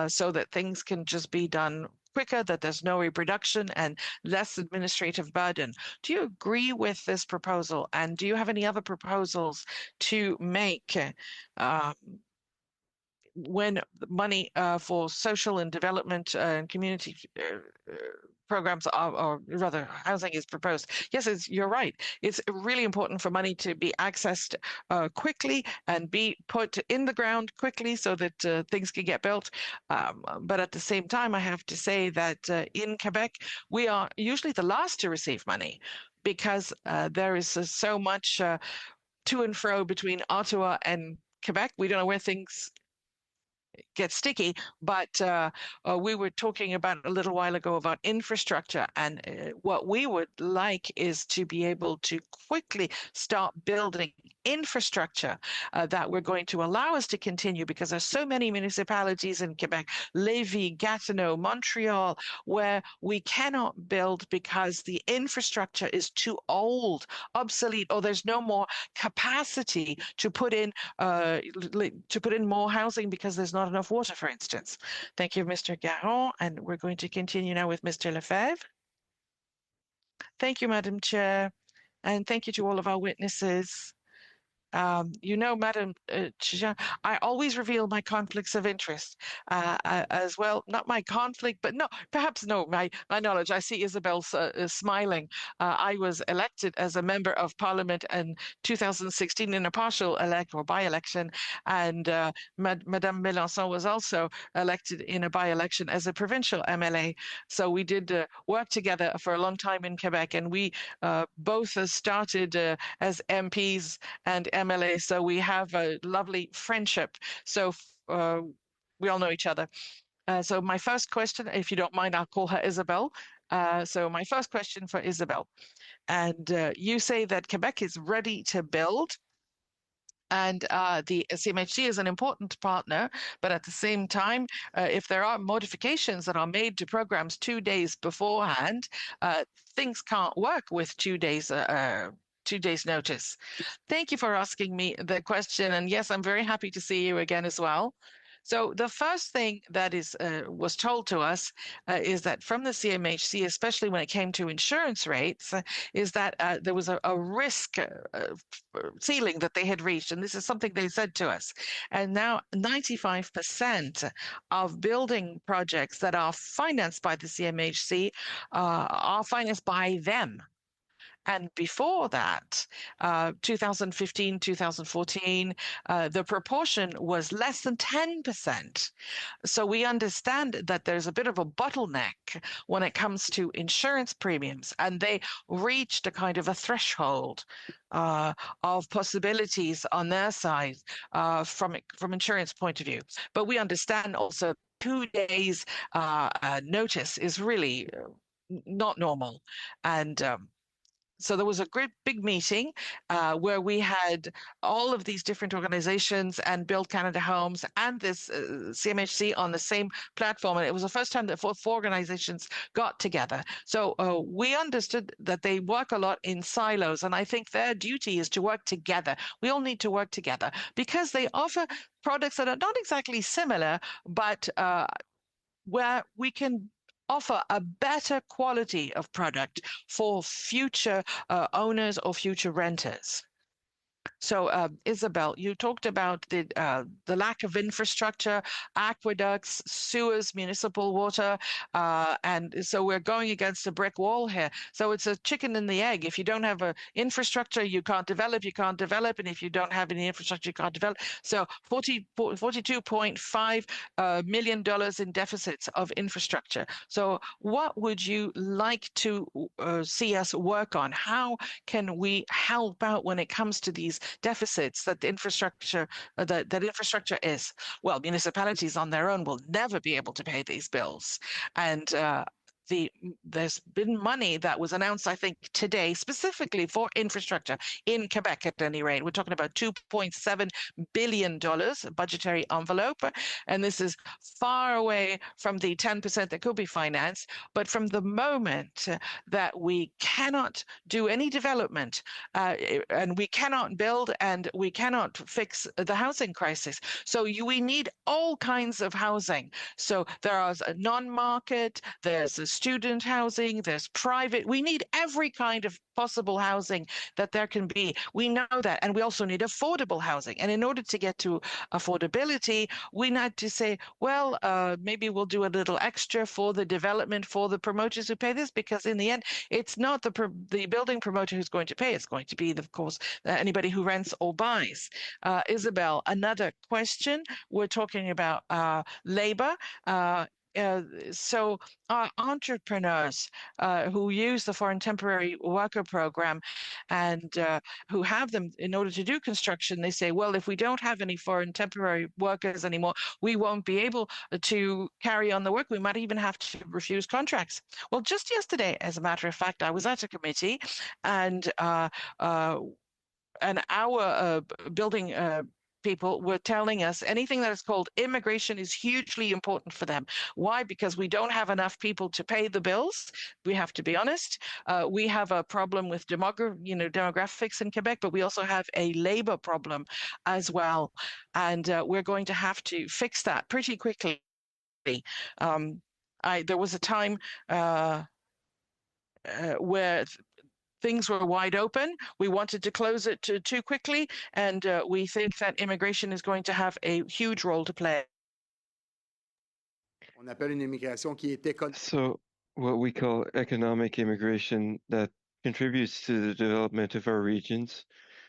so that things can just be done quicker, that there's no reproduction and less administrative burden. Do you agree with this proposal? And do you have any other proposals to make when money for social and development and community programs or rather housing is proposed? Yes, you're right. It's really important for money to be accessed quickly and be put in the ground quickly so that things can get built. But at the same time, I have to say that in Quebec, we are usually the last to receive money, because there is so much to and fro between Ottawa and Quebec. We don't know where things get sticky, but we were talking about a little while ago about infrastructure, and what we would like is to be able to quickly start building infrastructure that we're going to allow us to continue, because there's so many municipalities in Quebec, Lévis, Gatineau, Montreal, where we cannot build because the infrastructure is too old, obsolete, or there's no more capacity to put in more housing because there's not enough water, for instance. Thank you, Mr. Garon, and we're going to continue now with Mr. Lefebvre. Thank you, Madam Chair, and thank you to all of our witnesses. You know, Madam Chair, I always reveal my conflicts of interest as well. Not my conflict, but no, perhaps no, my knowledge. I see Isabel smiling. I was elected as a member of Parliament in 2016 in a partial by-election, and Madame Mélenchon was also elected in a by-election as a provincial MLA. So we did work together for a long time in Quebec, and we both started as MPs and MLA, so we have a lovely friendship. So we all know each other. So my first question, if you don't mind, I'll call her Isabel. So my first question for Isabel. And you say that Quebec is ready to build, and the CMHC is an important partner, but at the same time, if there are modifications that are made to programs 2 days beforehand, things can't work with 2 days 2 days notice. Thank you for asking me the question. And yes, I'm very happy to see you again as well. So the first thing that was told to us is that from the CMHC, especially when it came to insurance rates, is that there was a risk ceiling that they had reached. And this is something they said to us. And now 95% of building projects that are financed by the CMHC are financed by them. And before that, 2015, 2014, the proportion was less than 10%. So we understand that there's a bit of a bottleneck when it comes to insurance premiums, and they reached a kind of a threshold of possibilities on their side from insurance point of view. But we understand also 2 days notice is really not normal. And so there was a great big meeting where we had all of these different organizations and Build Canada Homes and this CMHC on the same platform. And it was the first time that four organizations got together. So we understood that they work a lot in silos. And I think their duty is to work together. We all need to work together because they offer products that are not exactly similar, but where we can offer a better quality of product for future owners or future renters. So, Isabel, you talked about the lack of infrastructure, aqueducts, sewers, municipal water, and so we're going against a brick wall here. So it's a chicken and the egg. If you don't have an infrastructure, you can't develop, and if you don't have any infrastructure, you can't develop. So $42.5 million in deficits of infrastructure. So what would you like to see us work on? How can we help out when it comes to these deficits that the infrastructure that infrastructure is? Well, municipalities on their own will never be able to pay these bills, and there's been money that was announced, I think, today specifically for infrastructure in Quebec at any rate. We're talking about $2.7 billion budgetary envelope, and this is far away from the 10% that could be financed. But from the moment that we cannot do any development and we cannot build and we cannot fix the housing crisis. So we need all kinds of housing. So there are non-market, there's student housing, there's private. We need every kind of possible housing that there can be. We know that. And we also need affordable housing. And in order to get to affordability, we need to say, well, maybe we'll do a little extra for the development, for the promoters who pay this, because in the end, it's not the building promoter who's going to pay. It's going to be, of course, anybody who rents or buys. Isabel, another question. We're talking about labor. So our entrepreneurs who use the foreign temporary worker program and who have them in order to do construction, they say, well, if we don't have any foreign temporary workers anymore, we won't be able to carry on the work. We might even have to refuse contracts. Well, just yesterday, as a matter of fact, I was at a committee and and our building people were telling us anything that is called immigration is hugely important for them. Why? Because we don't have enough people to pay the bills. We have to be honest. We have a problem with demographics in Quebec, but we also have a labor problem as well. And we're going to have to fix that pretty quickly. There was a time where things were wide open. We wanted to close it too quickly, and we think that immigration is going to have a huge role to play. So, what we call economic immigration that contributes to the development of our regions,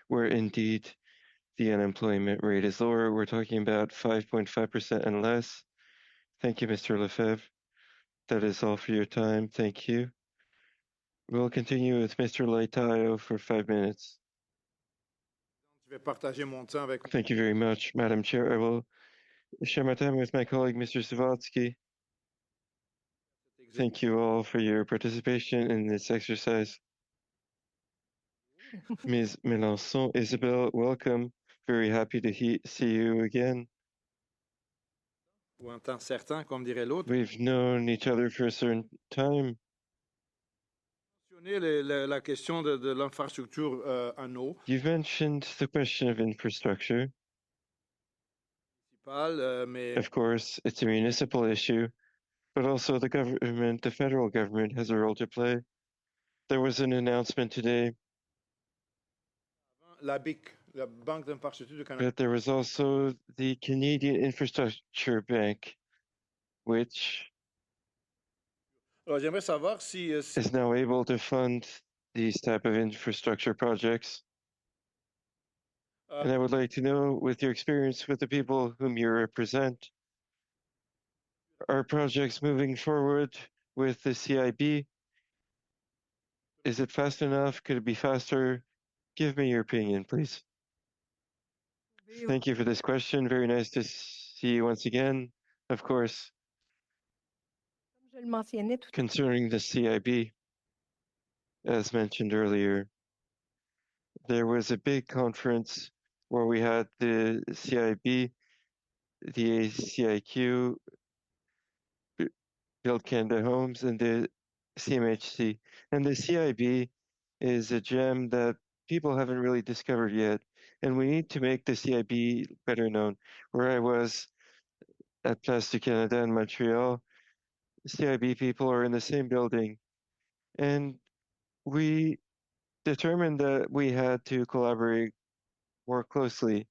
where indeed the unemployment rate is lower. We're talking about 5.5% and less. Thank you, Mr. Lefebvre. That is all for your time. Thank you. We'll continue with Mr. Laitayo for 5 minutes. Thank you very much, Madam Chair. I will share my time with my colleague, Mr. Savatsky. Thank you all for your participation in this exercise. Ms. Melançon, Isabel, welcome. Very happy to see you again. We've known each other for a certain time. You've mentioned the question of infrastructure. Of course, it's a municipal issue, but also the government, the federal government, has a role to play. There was an announcement today but there was also the Canadian Infrastructure Bank, which is now able to fund these type of infrastructure projects. And I would like to know, with your experience with the people whom you represent, are projects moving forward with the CIB? Is it fast enough? Could it be faster? Give me your opinion, please. Thank you for this question. Very nice to see you once again. Of course, concerning the CIB, as mentioned earlier, there was a big conference where we had the CIB, the ACIQ, Build Canada Homes, and the CMHC. And the CIB is a gem that people haven't really discovered yet. And we need to make the CIB better known. Where I was at Place du Canada in Montreal, CIB people are in the same building. And we determined that we had to collaborate more closely.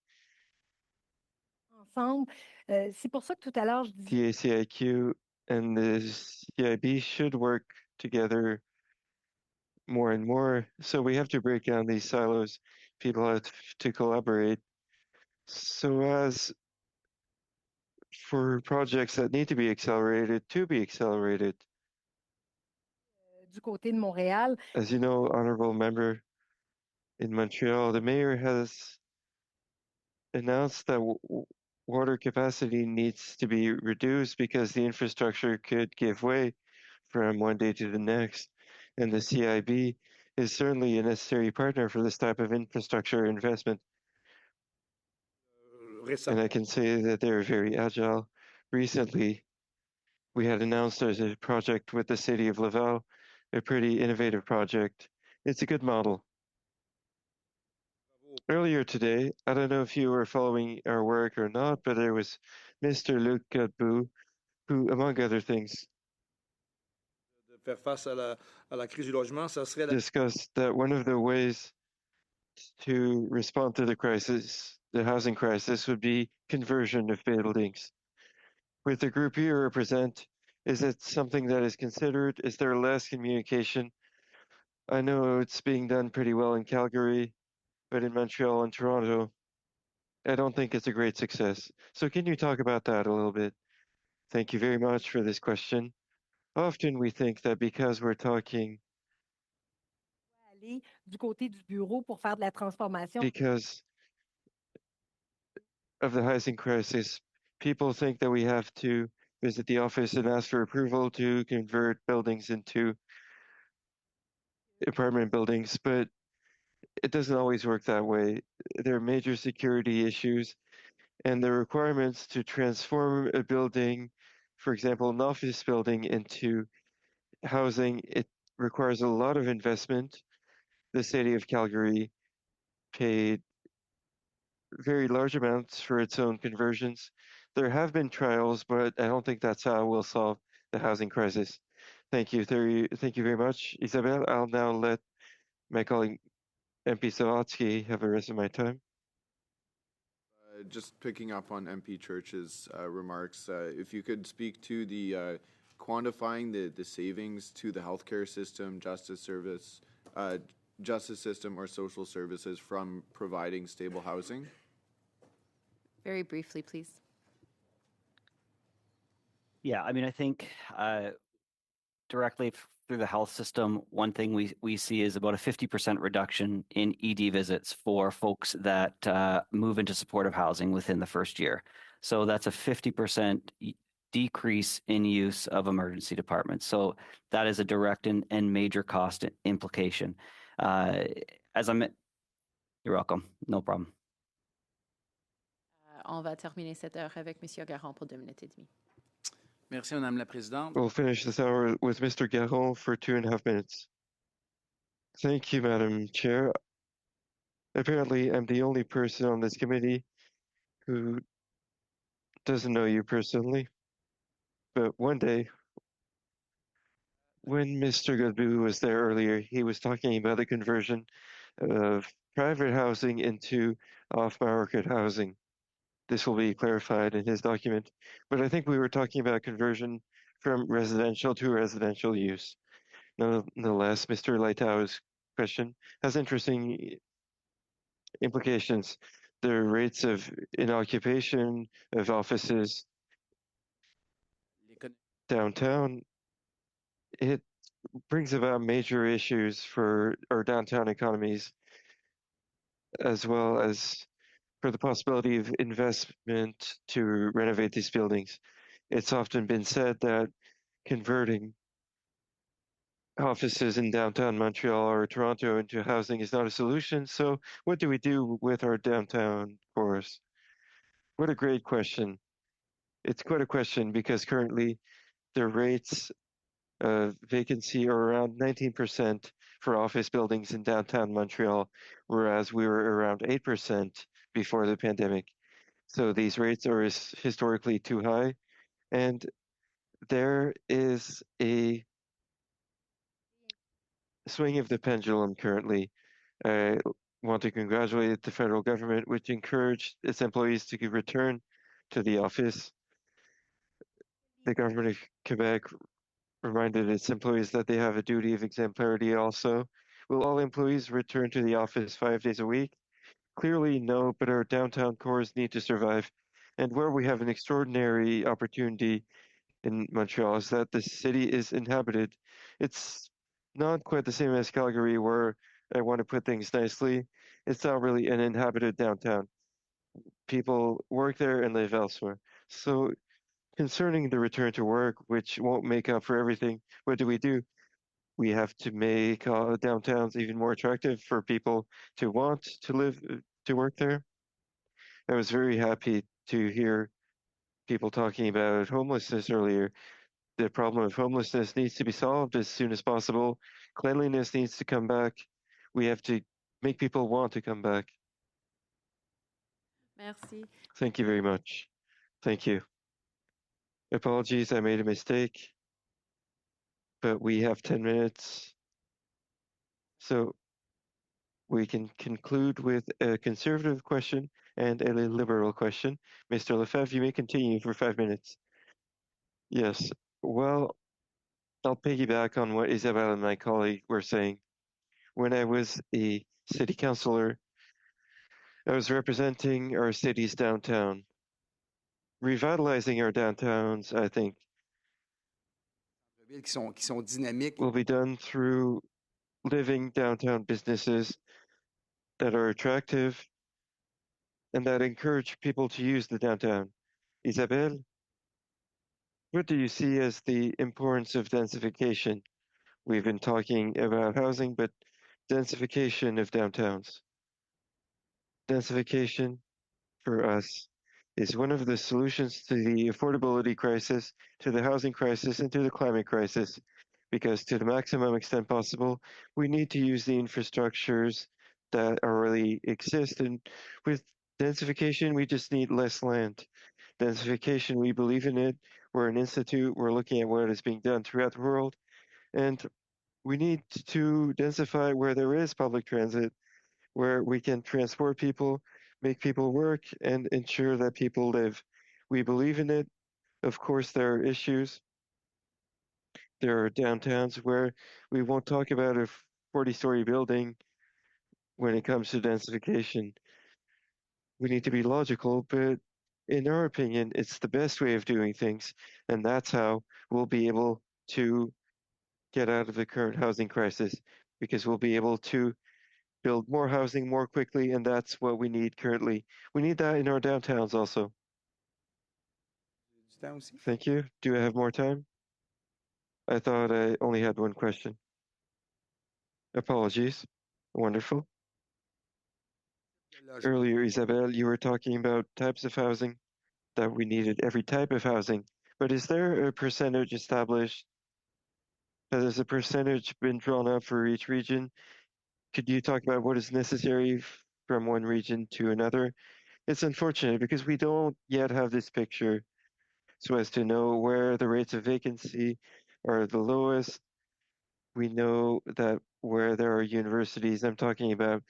C'est pour ça que tout à l'heure, je dis... The ACIQ and the CIB should work together more and more. So we have to break down these silos. People have to collaborate. So as for projects that need to be accelerated, Du côté de Montréal. As you know, honorable member, in Montreal, the mayor has announced that water capacity needs to be reduced because the infrastructure could give way from one day to the next. And the CIB is certainly a necessary partner for this type of infrastructure investment. And I can say that they're very agile. Recently, we had announced there's a project with the city of Laval, a pretty innovative project. It's a good model. Earlier today, I don't know if you were following our work or not, but there was Mr. Luc Godbout, who, among other things, discussed that one of the ways to respond to the crisis, the housing crisis, would be conversion of buildings. With the group you represent, is it something that is considered? Is there less communication? I know it's being done pretty well in Calgary, but in Montreal and Toronto, I don't think it's a great success. So can you talk about that a little bit? Thank you very much for this question. Often we think that because we're talking Du côté du bureau pour faire de la transformation. Because of the housing crisis, people think that we have to visit the office and ask for approval to convert buildings into apartment buildings, but it doesn't always work that way. There are major security issues, and the requirements to transform a building, for example, an office building, into housing, it requires a lot of investment. The city of Calgary paid very large amounts for its own conversions. There have been trials, but I don't think that's how we'll solve the housing crisis. Thank you. Thank you very much, Isabel. I'll now let my colleague MP Sawatsky have the rest of my time. Just picking up on MP Church's remarks, if you could speak to the quantifying the savings to the healthcare system, justice system, or social services from providing stable housing. Very briefly, please. Yeah, I mean, I think directly through the health system, one thing we see is about a 50% reduction in ED visits for folks that move into supportive housing within the first year. So that's a 50% decrease in use of emergency departments. So that is a direct and major cost implication. You're welcome. No problem. On va terminer cette heure avec M. Garon pour 2 minutes et demie. Merci, Madame la Présidente. We'll finish this hour with Mr. Garon for 2.5 minutes. Thank you, Madam Chair. Apparently, I'm the only person on this committee who doesn't know you personally. But one day, when Mr. Godbout was there earlier, he was talking about the conversion of private housing into off-market housing. This will be clarified in his document. But I think we were talking about conversion from residential to residential use. Nonetheless, Mr. Leitau's question has interesting implications. The rates of inoccupation of offices downtown, it brings about major issues for our downtown economies, as well as for the possibility of investment to renovate these buildings. It's often been said that converting offices in downtown Montreal or Toronto into housing is not a solution. So what do we do with our downtown cores? What a great question. It's quite a question because currently the rates of vacancy are around 19% for office buildings in downtown Montreal, whereas we were around 8% before the pandemic. So these rates are historically too high. And there is a swing of the pendulum currently. I want to congratulate the federal government, which encouraged its employees to return to the office. The government of Quebec reminded its employees that they have a duty of exemplarity also. Will all employees return to the office 5 days a week? Clearly no, but our downtown cores need to survive. And where we have an extraordinary opportunity in Montreal is that the city is inhabited. It's not quite the same as Calgary, where I want to put things nicely. It's not really an inhabited downtown. People work there and live elsewhere. So concerning the return to work, which won't make up for everything, what do? We have to make downtowns even more attractive for people to want to live, to work there. I was very happy to hear people talking about homelessness earlier. The problem of homelessness needs to be solved as soon as possible. Cleanliness needs to come back. We have to make people want to come back. Merci. Thank you very much. Thank you. Apologies, I made a mistake, but we have 10 minutes. So we can conclude with a conservative question and a liberal question. Mr. Lefebvre, you may continue for 5 minutes. Yes, well, I'll piggyback on what Isabel and my colleague were saying. When I was a city councillor, I was representing our city's downtown. Revitalizing our downtowns, I think, will be done through living downtown businesses that are attractive and that encourage people to use the downtown. Isabel, what do you see as the importance of densification? We've been talking about housing, but densification of downtowns. Densification, for us, is one of the solutions to the affordability crisis, to the housing crisis, and to the climate crisis. Because to the maximum extent possible, we need to use the infrastructures that already exist. And with densification, we just need less land. Densification, we believe in it. We're an institute. We're looking at what is being done throughout the world. And we need to densify where there is public transit, where we can transport people, make people work, and ensure that people live. We believe in it. Of course, there are issues. There are downtowns where we won't talk about a 40-story building when it comes to densification. We need to be logical, but in our opinion, it's the best way of doing things, and that's how we'll be able to get out of the current housing crisis, because we'll be able to build more housing more quickly, and that's what we need currently. We need that in our downtowns also. Thank you. Do I have more time? I thought I only had one question. Apologies. Wonderful. Earlier, Isabelle, you were talking about types of housing, that we needed every type of housing. But is there a percentage established? Has a percentage been drawn up for each region? Could you talk about what is necessary from one region to another? It's unfortunate because we don't yet have this picture so as to know where the rates of vacancy are the lowest. We know that where there are universities, I'm talking about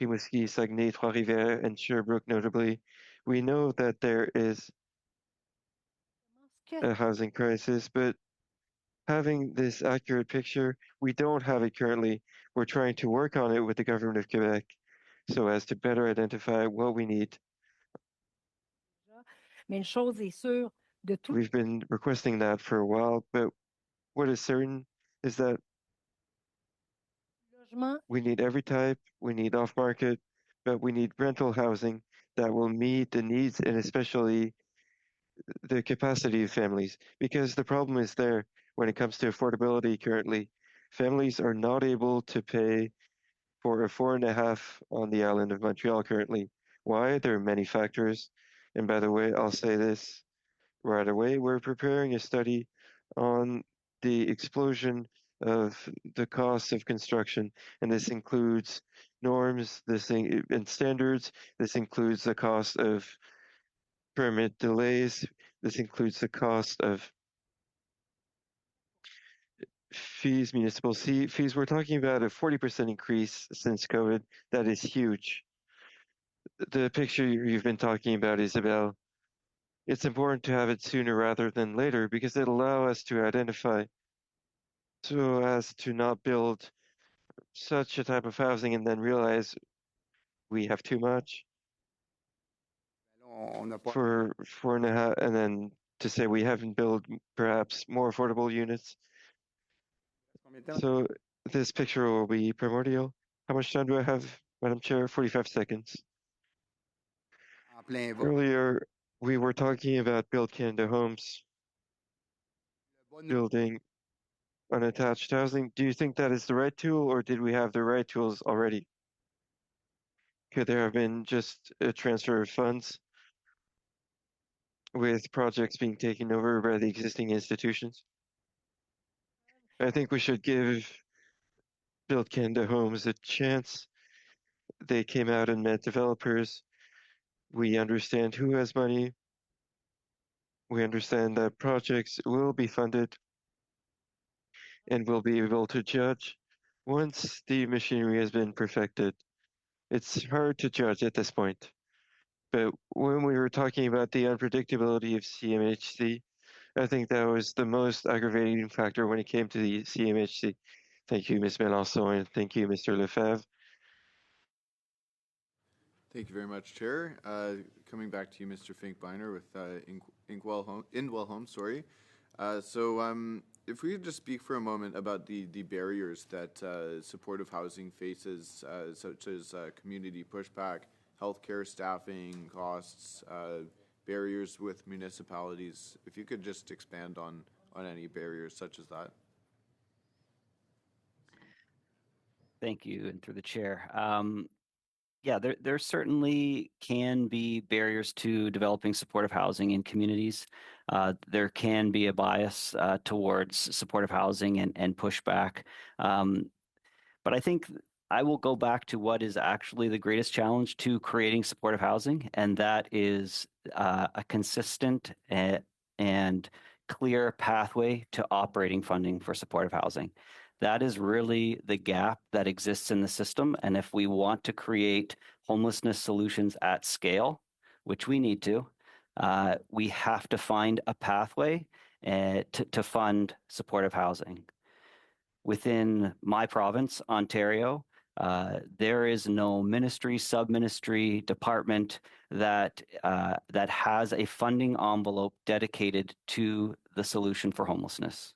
Rimouski, Saguenay, Trois-Rivières, and Sherbrooke notably, we know that there is a housing crisis, but having this accurate picture, we don't have it currently. We're trying to work on it with the government of Quebec so as to better identify what we need. Mais une chose est sûre, de tout. We've been requesting that for a while, but what is certain is that we need every type, we need off-market, but we need rental housing that will meet the needs and especially the capacity of families, because the problem is there when it comes to affordability currently. Families are not able to pay for a 4.5 on the island of Montreal currently. Why? There are many factors. And by the way, I'll say this right away. We're preparing a study on the explosion of the costs of construction, and this includes norms, and standards. This includes the cost of permit delays. This includes the cost of fees, municipal fees. We're talking about a 40% increase since COVID. That is huge. The picture you've been talking about, Isabelle, it's important to have it sooner rather than later because it'll allow us to identify so as to not build such a type of housing and then realize we have too much for 4.5, and then to say we haven't built perhaps more affordable units. So this picture will be primordial. How much time do I have, Madam Chair? 45 seconds. Earlier, we were talking about Build Canada Homes, building unattached housing. Do you think that is the right tool, or did we have the right tools already? Could there have been just a transfer of funds with projects being taken over by the existing institutions? I think we should give Build Canada Homes a chance. They came out and met developers. We understand who has money. We understand that projects will be funded and we'll be able to judge once the machinery has been perfected. It's hard to judge at this point. But when we were talking about the unpredictability of CMHC, I think that was the most aggravating factor when it came to the CMHC. Thank you, Ms. Melançon, and thank you, Mr. Lefebvre. Thank you very much, Chair. Coming back to you, Mr. Finkbeiner, with Indwell Homes, sorry. If we could just speak for a moment about the barriers that supportive housing faces, such as community pushback, healthcare staffing costs, barriers with municipalities. If you could just expand on any barriers such as that. Thank you, and through the chair. Yeah, there certainly can be barriers to developing supportive housing in communities. There can be a bias towards supportive housing and pushback. But I think I will go back to what is actually the greatest challenge to creating supportive housing, and that is a consistent and clear pathway to operating funding for supportive housing. That is really the gap that exists in the system. And if we want to create homelessness solutions at scale, which we need to, we have to find a pathway to fund supportive housing. Within my province, Ontario, there is no ministry, sub-ministry, department that has a funding envelope dedicated to the solution for homelessness.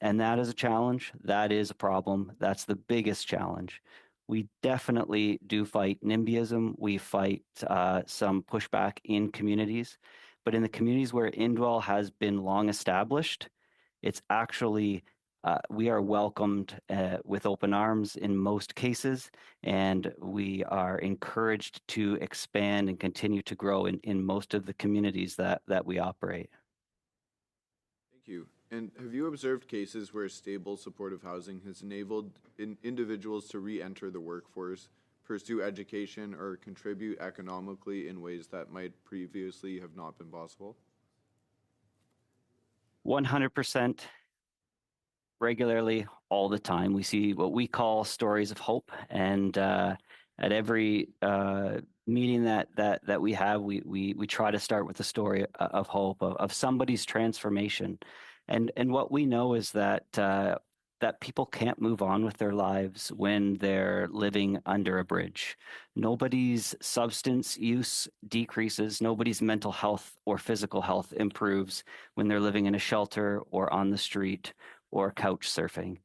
And that is a challenge. That is a problem. That's the biggest challenge. We definitely do fight NIMBYism. We fight some pushback in communities. But in the communities where Indwell has been long established, it's actually we are welcomed with open arms in most cases, and we are encouraged to expand and continue to grow in most of the communities that we operate. Thank you. And have you observed cases where stable supportive housing has enabled individuals to re-enter the workforce, pursue education, or contribute economically in ways that might previously have not been possible? 100%. Regularly, all the time, we see what we call stories of hope, and at every meeting that we have, we try to start with the story of hope, of somebody's transformation, and what we know is that that people can't move on with their lives when they're living under a bridge. Nobody's substance use decreases, nobody's mental health or physical health improves when they're living in a shelter or on the street or couch surfing.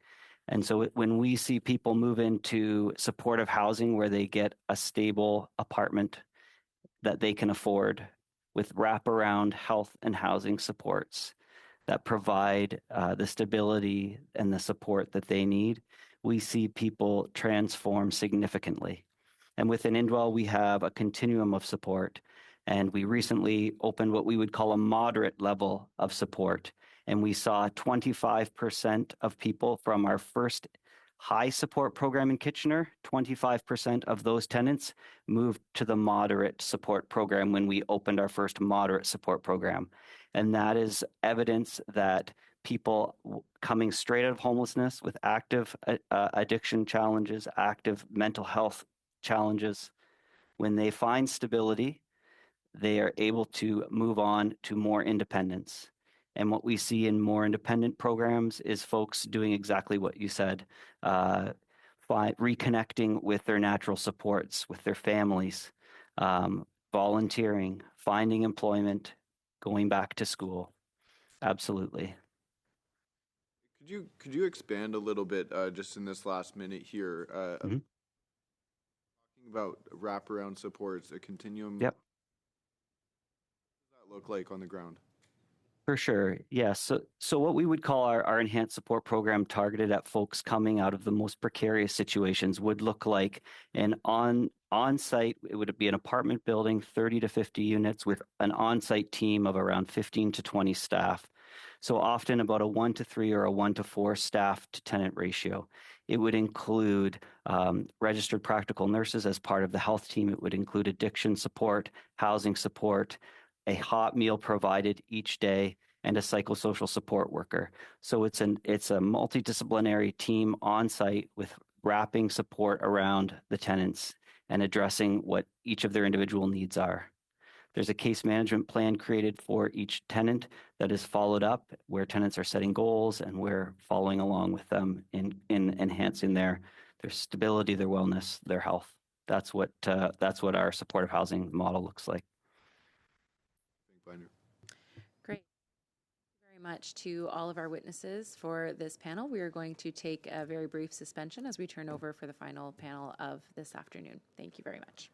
And so when we see people move into supportive housing where they get a stable apartment that they can afford with wraparound health and housing supports that provide the stability and the support that they need, we see people transform significantly. And within Indwell, we have a continuum of support. And we recently opened what we would call a moderate level of support. And we saw 25% of people from our first high support program in Kitchener, 25% of those tenants moved to the moderate support program when we opened our first moderate support program. And that is evidence that people coming straight out of homelessness with active addiction challenges, active mental health challenges, when they find stability, they are able to move on to more independence. And what we see in more independent programs is folks doing exactly what you said, reconnecting with their natural supports, with their families, volunteering, finding employment, going back to school. Absolutely. Could you expand a little bit just in this last minute here, talking about wraparound supports, a continuum? Yep. What does that look like on the ground? For sure. Yeah. So what we would call our enhanced support program targeted at folks coming out of the most precarious situations would look like an on-site, it would be an apartment building, 30 to 50 units with an on-site team of around 15 to 20 staff. So often about a 1-to-3 or a 1-to-4 staff to tenant ratio. It would include registered practical nurses as part of the health team. It would include addiction support, housing support, a hot meal provided each day, and a psychosocial support worker. So it's a multidisciplinary team on site with wrapping support around the tenants and addressing what each of their individual needs are. There's a case management plan created for each tenant that is followed up, where tenants are setting goals and we're following along with them in enhancing their stability, their wellness, their health. That's what our supportive housing model looks like. Great. Thank you very much to all of our witnesses for this panel. We are going to take a very brief suspension as we turn over for the final panel of this afternoon. Thank you very much.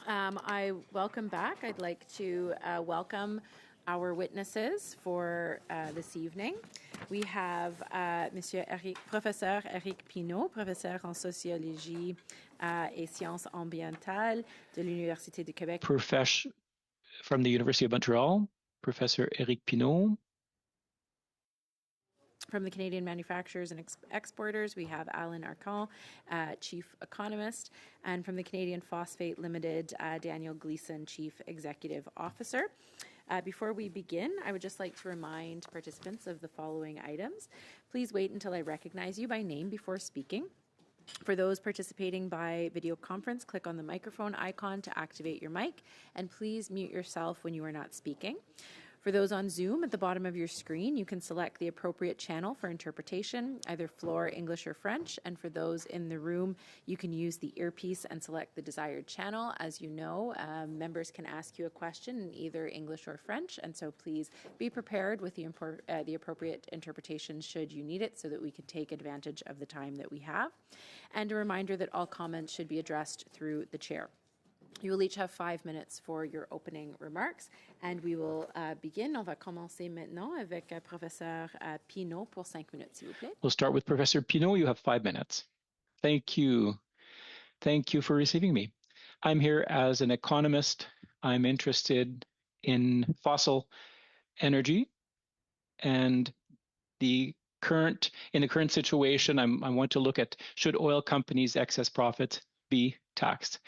I welcome back. I'd like to welcome our witnesses for this evening. We have Professeur Eric Pinault, professeur en sociologie et sciences ambientales de l'Université du Québec. From the University of Montreal, Professor Eric Pinault. From the Canadian Manufacturers and Exporters, we have Alan Arcand, Chief Economist, and from the Canadian Phosphate Limited, Daniel Gleason, Chief Executive Officer. Before we begin, I would just like to remind participants of the following items. Please wait until I recognize you by name before speaking. For those participating by video conference, click on the microphone icon to activate your mic, and please mute yourself when you are not speaking. For those on Zoom, at the bottom of your screen, you can select the appropriate channel for interpretation, either floor, English, or French. And for those in the room, you can use the earpiece and select the desired channel. As you know, members can ask you a question in either English or French, and so please be prepared with the appropriate interpretation should you need it, so that we can take advantage of the time that we have. And a reminder that all comments should be addressed through the chair. You will each have 5 minutes for your opening remarks, and we will begin. On va commencer maintenant avec Professeur Pinault pour 5 minutes, s'il vous plaît. We'll start with Professor Pinault. You have 5 minutes. Thank you. Thank you for receiving me. I'm here as an economist. I'm interested in fossil energy, and in the current situation, I want to look at, should oil companies' excess profits be taxed?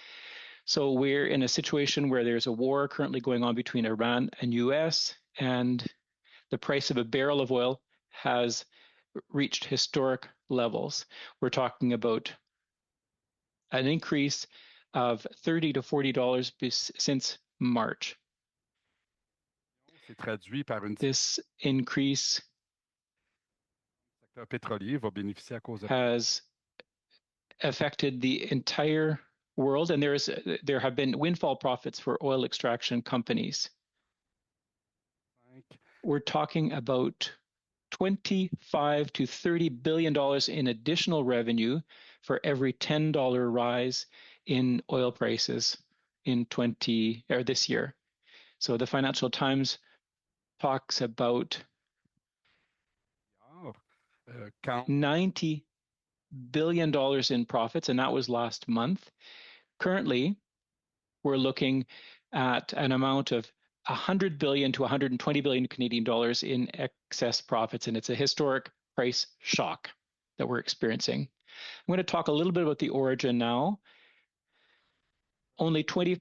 So we're in a situation where there's a war currently going on between Iran and US, and the price of a barrel of oil has reached historic levels. We're talking about an increase of $30 to $40 since March. This increase has affected the entire world, and there have been windfall profits for oil extraction companies. We're talking about $25 to $30 billion in additional revenue for every $10 rise in oil prices in this year. So the Financial Times talks about $90 billion in profits, and that was last month. Currently, we're looking at an amount of 100 billion to 120 billion Canadian dollars in excess profits, and it's a historic price shock that we're experiencing. I'm going to talk a little bit about the origin now. Only 20%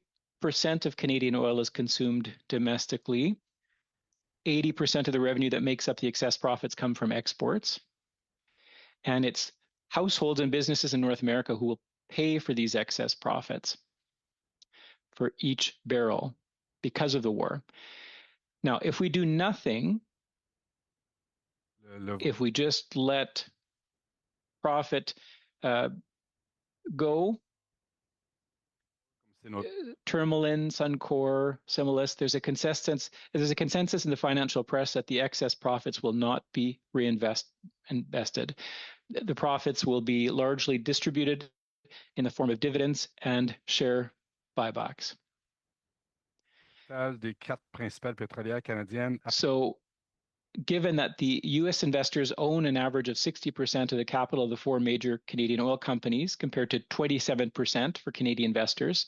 of Canadian oil is consumed domestically. 80% of the revenue that makes up the excess profits come from exports. And it's households and businesses in North America who will pay for these excess profits for each barrel because of the war. Now, if we do nothing, if we just let profit go, Tourmaline, Suncor, Similis, there's a consensus in the financial press that the excess profits will not be invested. The profits will be largely distributed in the form of dividends and share buybacks. So, given that the U.S. investors own an average of 60% of the capital of the 4 major Canadian oil companies, compared to 27% for Canadian investors,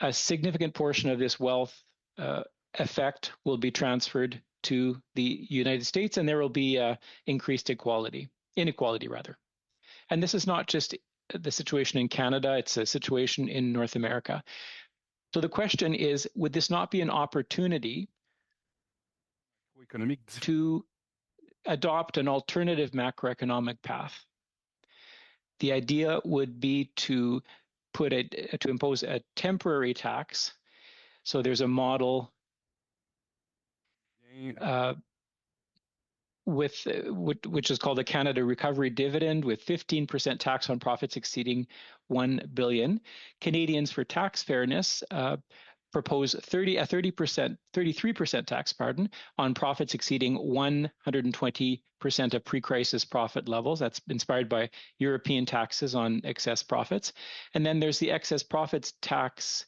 a significant portion of this wealth effect will be transferred to the United States, and there will be increased inequality rather. And this is not just the situation in Canada, it's a situation in North America. So the question is, would this not be an opportunity to adopt an alternative macroeconomic path? The idea would be to impose a temporary tax. So there's a model which is called the Canada Recovery Dividend, with 15% tax on profits exceeding $1 billion. Canadians for Tax Fairness propose 33% tax, on profits exceeding 120% of pre-crisis profit levels. That's inspired by European taxes on excess profits. And then there's the Excess Profits Tax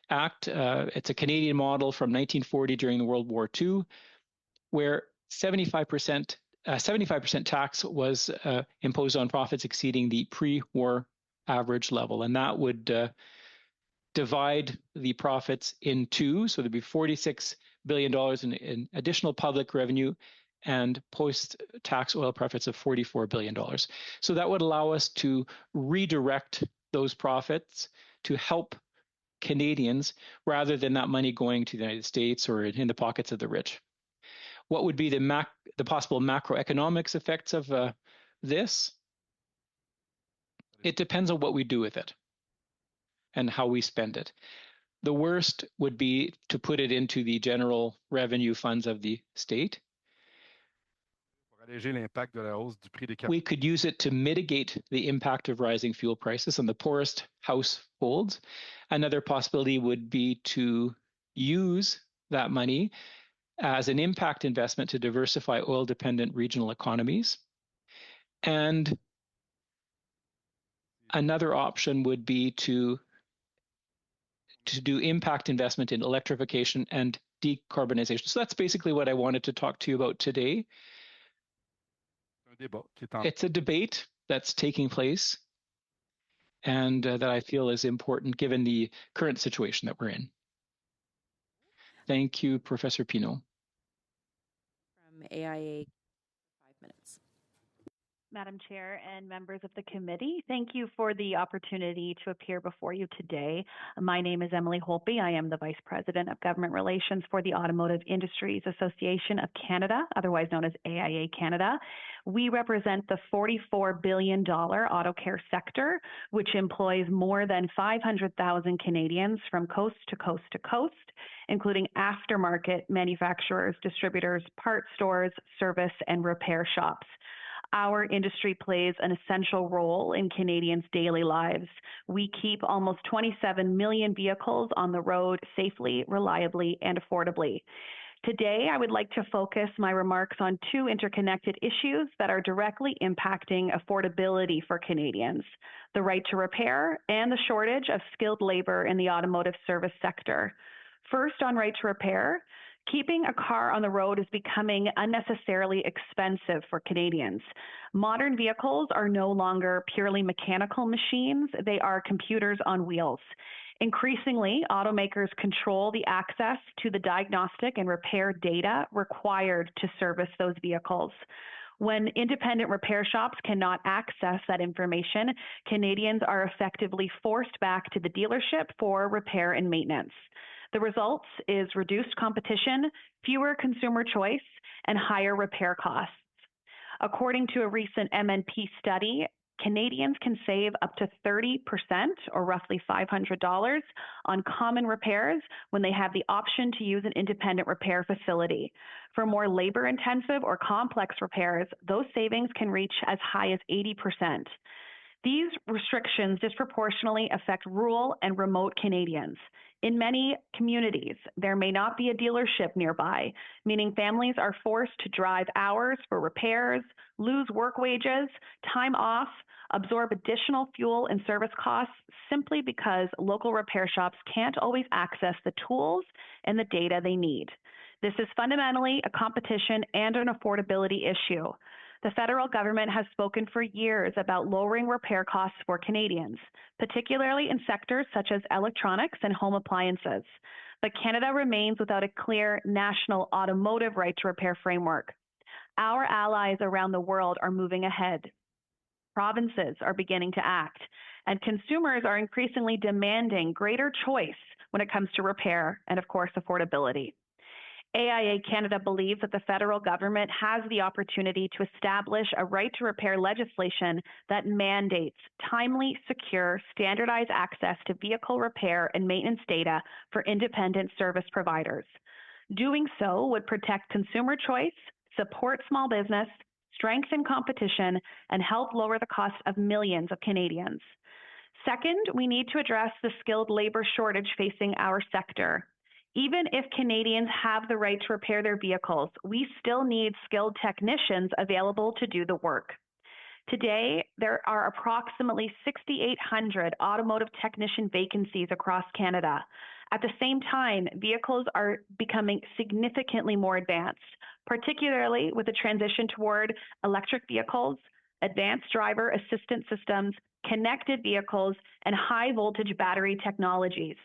Act. It's a Canadian model from 1940 during the World War II, where 75% tax was imposed on profits exceeding the pre-war average level, and that would divide the profits in two. So there'd be $46 billion in additional public revenue and post-tax oil profits of $44 billion. So that would allow us to redirect those profits to help Canadians rather than that money going to the United States or in the pockets of the rich. What would be the possible macroeconomics effects of this? It depends on what we do with it and how we spend it. The worst would be to put it into the general revenue funds of the state. We could use it to mitigate the impact of rising fuel prices on the poorest households. Another possibility would be to use that money as an impact investment to diversify oil-dependent regional economies. And another option would be to do impact investment in electrification and decarbonization. So that's basically what I wanted to talk to you about today. It's a debate that's taking place and that I feel is important given the current situation that we're in. Thank you, Professor Pinault. From AIA, 5 minutes. Madam Chair and members of the committee, thank you for the opportunity to appear before you today. My name is Emily Holpe. I am the Vice President of Government Relations for the Automotive Industries Association of Canada, otherwise known as AIA Canada. We represent the $44 billion auto care sector, which employs more than 500,000 Canadians from coast to coast to coast, including aftermarket manufacturers, distributors, parts stores, service, and repair shops. Our industry plays an essential role in Canadians' daily lives. We keep almost 27 million vehicles on the road safely, reliably, and affordably. Today, I would like to focus my remarks on two interconnected issues that are directly impacting affordability for Canadians: the right to repair and the shortage of skilled labor in the automotive service sector. First, on right to repair, keeping a car on the road is becoming unnecessarily expensive for Canadians. Modern vehicles are no longer purely mechanical machines, they are computers on wheels. Increasingly, automakers control the access to the diagnostic and repair data required to service those vehicles. When independent repair shops cannot access that information, Canadians are effectively forced back to the dealership for repair and maintenance. The results is reduced competition, fewer consumer choice, and higher repair costs. According to a recent MNP study, Canadians can save up to 30%, or roughly $500, on common repairs when they have the option to use an independent repair facility. For more labor-intensive or complex repairs, those savings can reach as high as 80%. These restrictions disproportionately affect rural and remote Canadians. In many communities, there may not be a dealership nearby, meaning families are forced to drive hours for repairs, lose work wages, time off, absorb additional fuel and service costs simply because local repair shops can't always access the tools and the data they need. This is fundamentally a competition and an affordability issue. The federal government has spoken for years about lowering repair costs for Canadians, particularly in sectors such as electronics and home appliances. But Canada remains without a clear national automotive right to repair framework. Our allies around the world are moving ahead. Provinces are beginning to act, and consumers are increasingly demanding greater choice when it comes to repair and, of course, affordability. AIA Canada believes that the federal government has the opportunity to establish a right to repair legislation that mandates timely, secure, standardized access to vehicle repair and maintenance data for independent service providers. Doing so would protect consumer choice, support small business, strengthen competition, and help lower the cost of millions of Canadians. Second, we need to address the skilled labor shortage facing our sector. Even if Canadians have the right to repair their vehicles, we still need skilled technicians available to do the work. Today, there are approximately 6,800 automotive technician vacancies across Canada. At the same time, vehicles are becoming significantly more advanced, particularly with the transition toward electric vehicles, advanced driver assistance systems, connected vehicles, and high voltage battery technologies.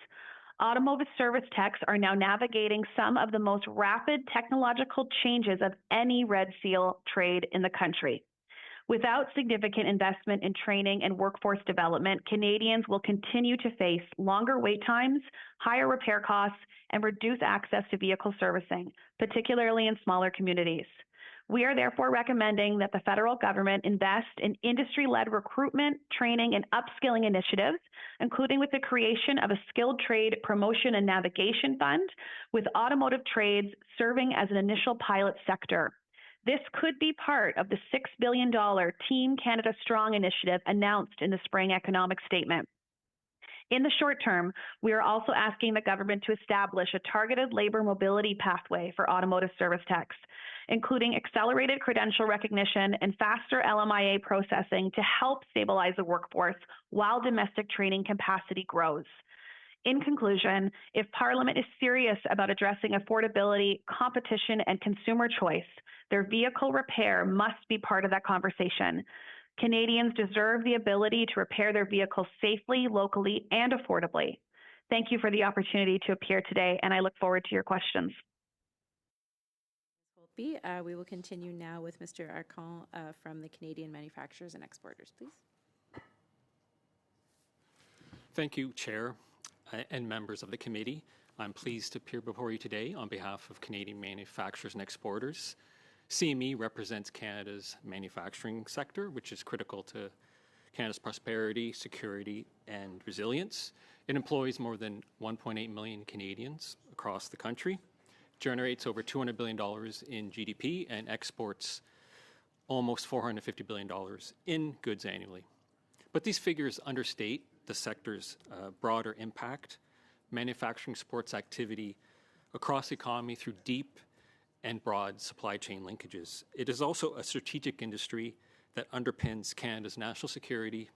Automotive service techs are now navigating some of the most rapid technological changes of any Red Seal trade in the country. Without significant investment in training and workforce development, Canadians will continue to face longer wait times, higher repair costs, and reduced access to vehicle servicing, particularly in smaller communities. We are therefore recommending that the federal government invest in industry-led recruitment, training, and upskilling initiatives, including with the creation of a skilled trade promotion and navigation fund, with automotive trades serving as an initial pilot sector. This could be part of the $6 billion Team Canada Strong initiative announced in the spring economic statement. In the short term, we are also asking the government to establish a targeted labor mobility pathway for automotive service techs, including accelerated credential recognition and faster LMIA processing to help stabilize the workforce while domestic training capacity grows. In conclusion, if Parliament is serious about addressing affordability, competition, and consumer choice, their vehicle repair must be part of that conversation. Canadians deserve the ability to repair their vehicles safely, locally, and affordably. Thank you for the opportunity to appear today, and I look forward to your questions. We will continue now with Mr. Arcon from the Canadian Manufacturers and Exporters, please. Thank you, Chair and members of the committee. I'm pleased to appear before you today on behalf of Canadian Manufacturers and Exporters. CME represents Canada's manufacturing sector, which is critical to Canada's prosperity, security, and resilience. It employs more than 1.8 million Canadians across the country, generates over $200 billion in GDP, and exports almost $450 billion in goods annually. But these figures understate the sector's broader impact. Manufacturing supports activity across the economy through deep and broad supply chain linkages. It is also a strategic industry that underpins Canada's national security,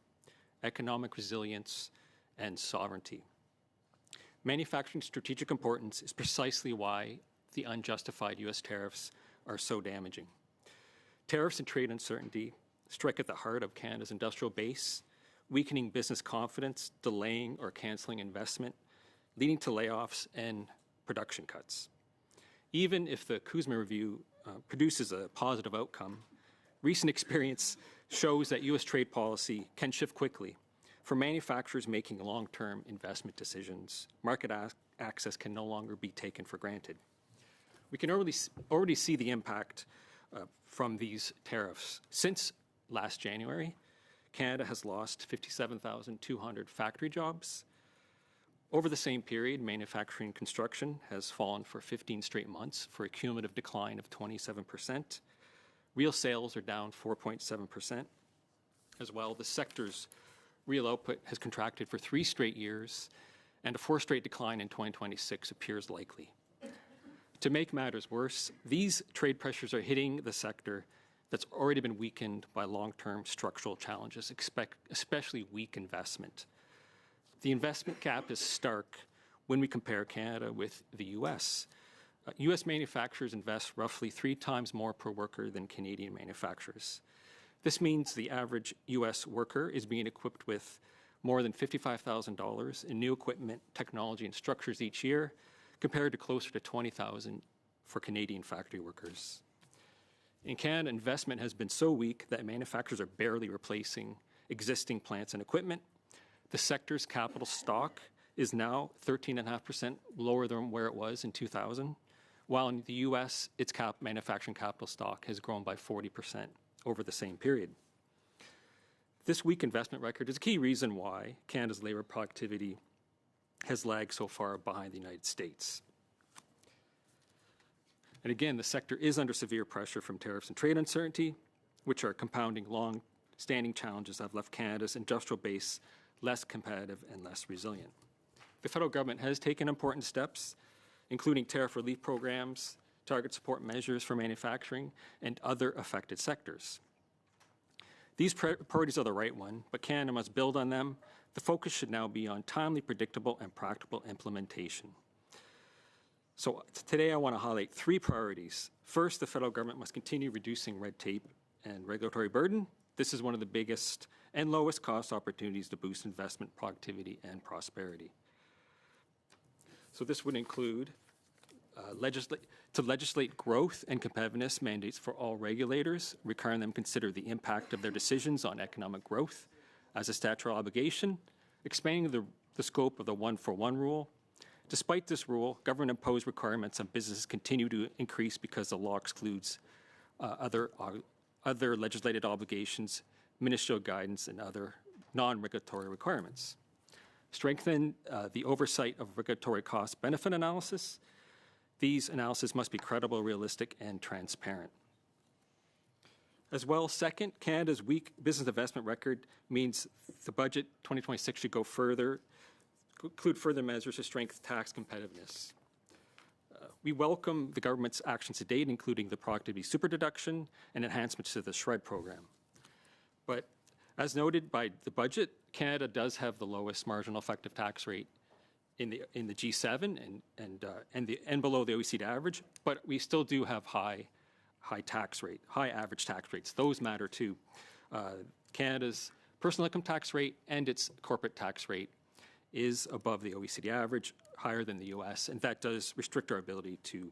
economic resilience, and sovereignty. Manufacturing's strategic importance is precisely why the unjustified U.S. tariffs are so damaging. Tariffs and trade uncertainty strike at the heart of Canada's industrial base, weakening business confidence, delaying or canceling investment, leading to layoffs and production cuts. Even if the Kuzma Review produces a positive outcome, recent experience shows that U.S. trade policy can shift quickly. For manufacturers making long-term investment decisions, market access can no longer be taken for granted. We can already see the impact from these tariffs. Since last January, Canada has lost 57,200 factory jobs. Over the same period, manufacturing and construction has fallen for 15 straight months for a cumulative decline of 27%. Real sales are down 4.7%. As well, the sector's real output has contracted for 3 straight years, and a 4th straight decline in 2026 appears likely. To make matters worse, these trade pressures are hitting the sector that's already been weakened by long-term structural challenges, especially weak investment. The investment gap is stark when we compare Canada with the U.S. U.S. manufacturers invest roughly 3 times more per worker than Canadian manufacturers. This means the average U.S. worker is being equipped with more than $55,000 in new equipment, technology, and structures each year, compared to closer to $20,000 for Canadian factory workers. In Canada, investment has been so weak that manufacturers are barely replacing existing plants and equipment. The sector's capital stock is now 13.5% lower than where it was in 2000, while in the U.S., its manufacturing capital stock has grown by 40% over the same period. This weak investment record is a key reason why Canada's labour productivity has lagged so far behind the United States. And again, the sector is under severe pressure from tariffs and trade uncertainty, which are compounding long-standing challenges that have left Canada's industrial base less competitive and less resilient. The federal government has taken important steps including tariff relief programs, target support measures for manufacturing, and other affected sectors. These priorities are the right one, but Canada must build on them. The focus should now be on timely, predictable, and practical implementation. So today I want to highlight 3 priorities. First, the federal government must continue reducing red tape and regulatory burden. This is one of the biggest and lowest cost opportunities to boost investment, productivity, and prosperity. So this would include legislate growth and competitiveness mandates for all regulators, requiring them to consider the impact of their decisions on economic growth as a statutory obligation, expanding the scope of the one-for-one rule. Despite this rule, government-imposed requirements on businesses continue to increase because the law excludes other legislated obligations, ministerial guidance, and other non-regulatory requirements. Strengthen the oversight of regulatory cost-benefit analysis. These analyses must be credible, realistic, and transparent. As well, second, Canada's weak business investment record means the budget 2026 should go further, include further measures to strengthen tax competitiveness. We welcome the government's actions to date, including the productivity super deduction and enhancements to the SHRED program. But as noted by the budget, Canada does have the lowest marginal effective tax rate in the G7 and below the OECD average, but we still do have high average tax rates. Those matter too. Canada's personal income tax rate and its corporate tax rate is above the OECD average, higher than the US, and that does restrict our ability to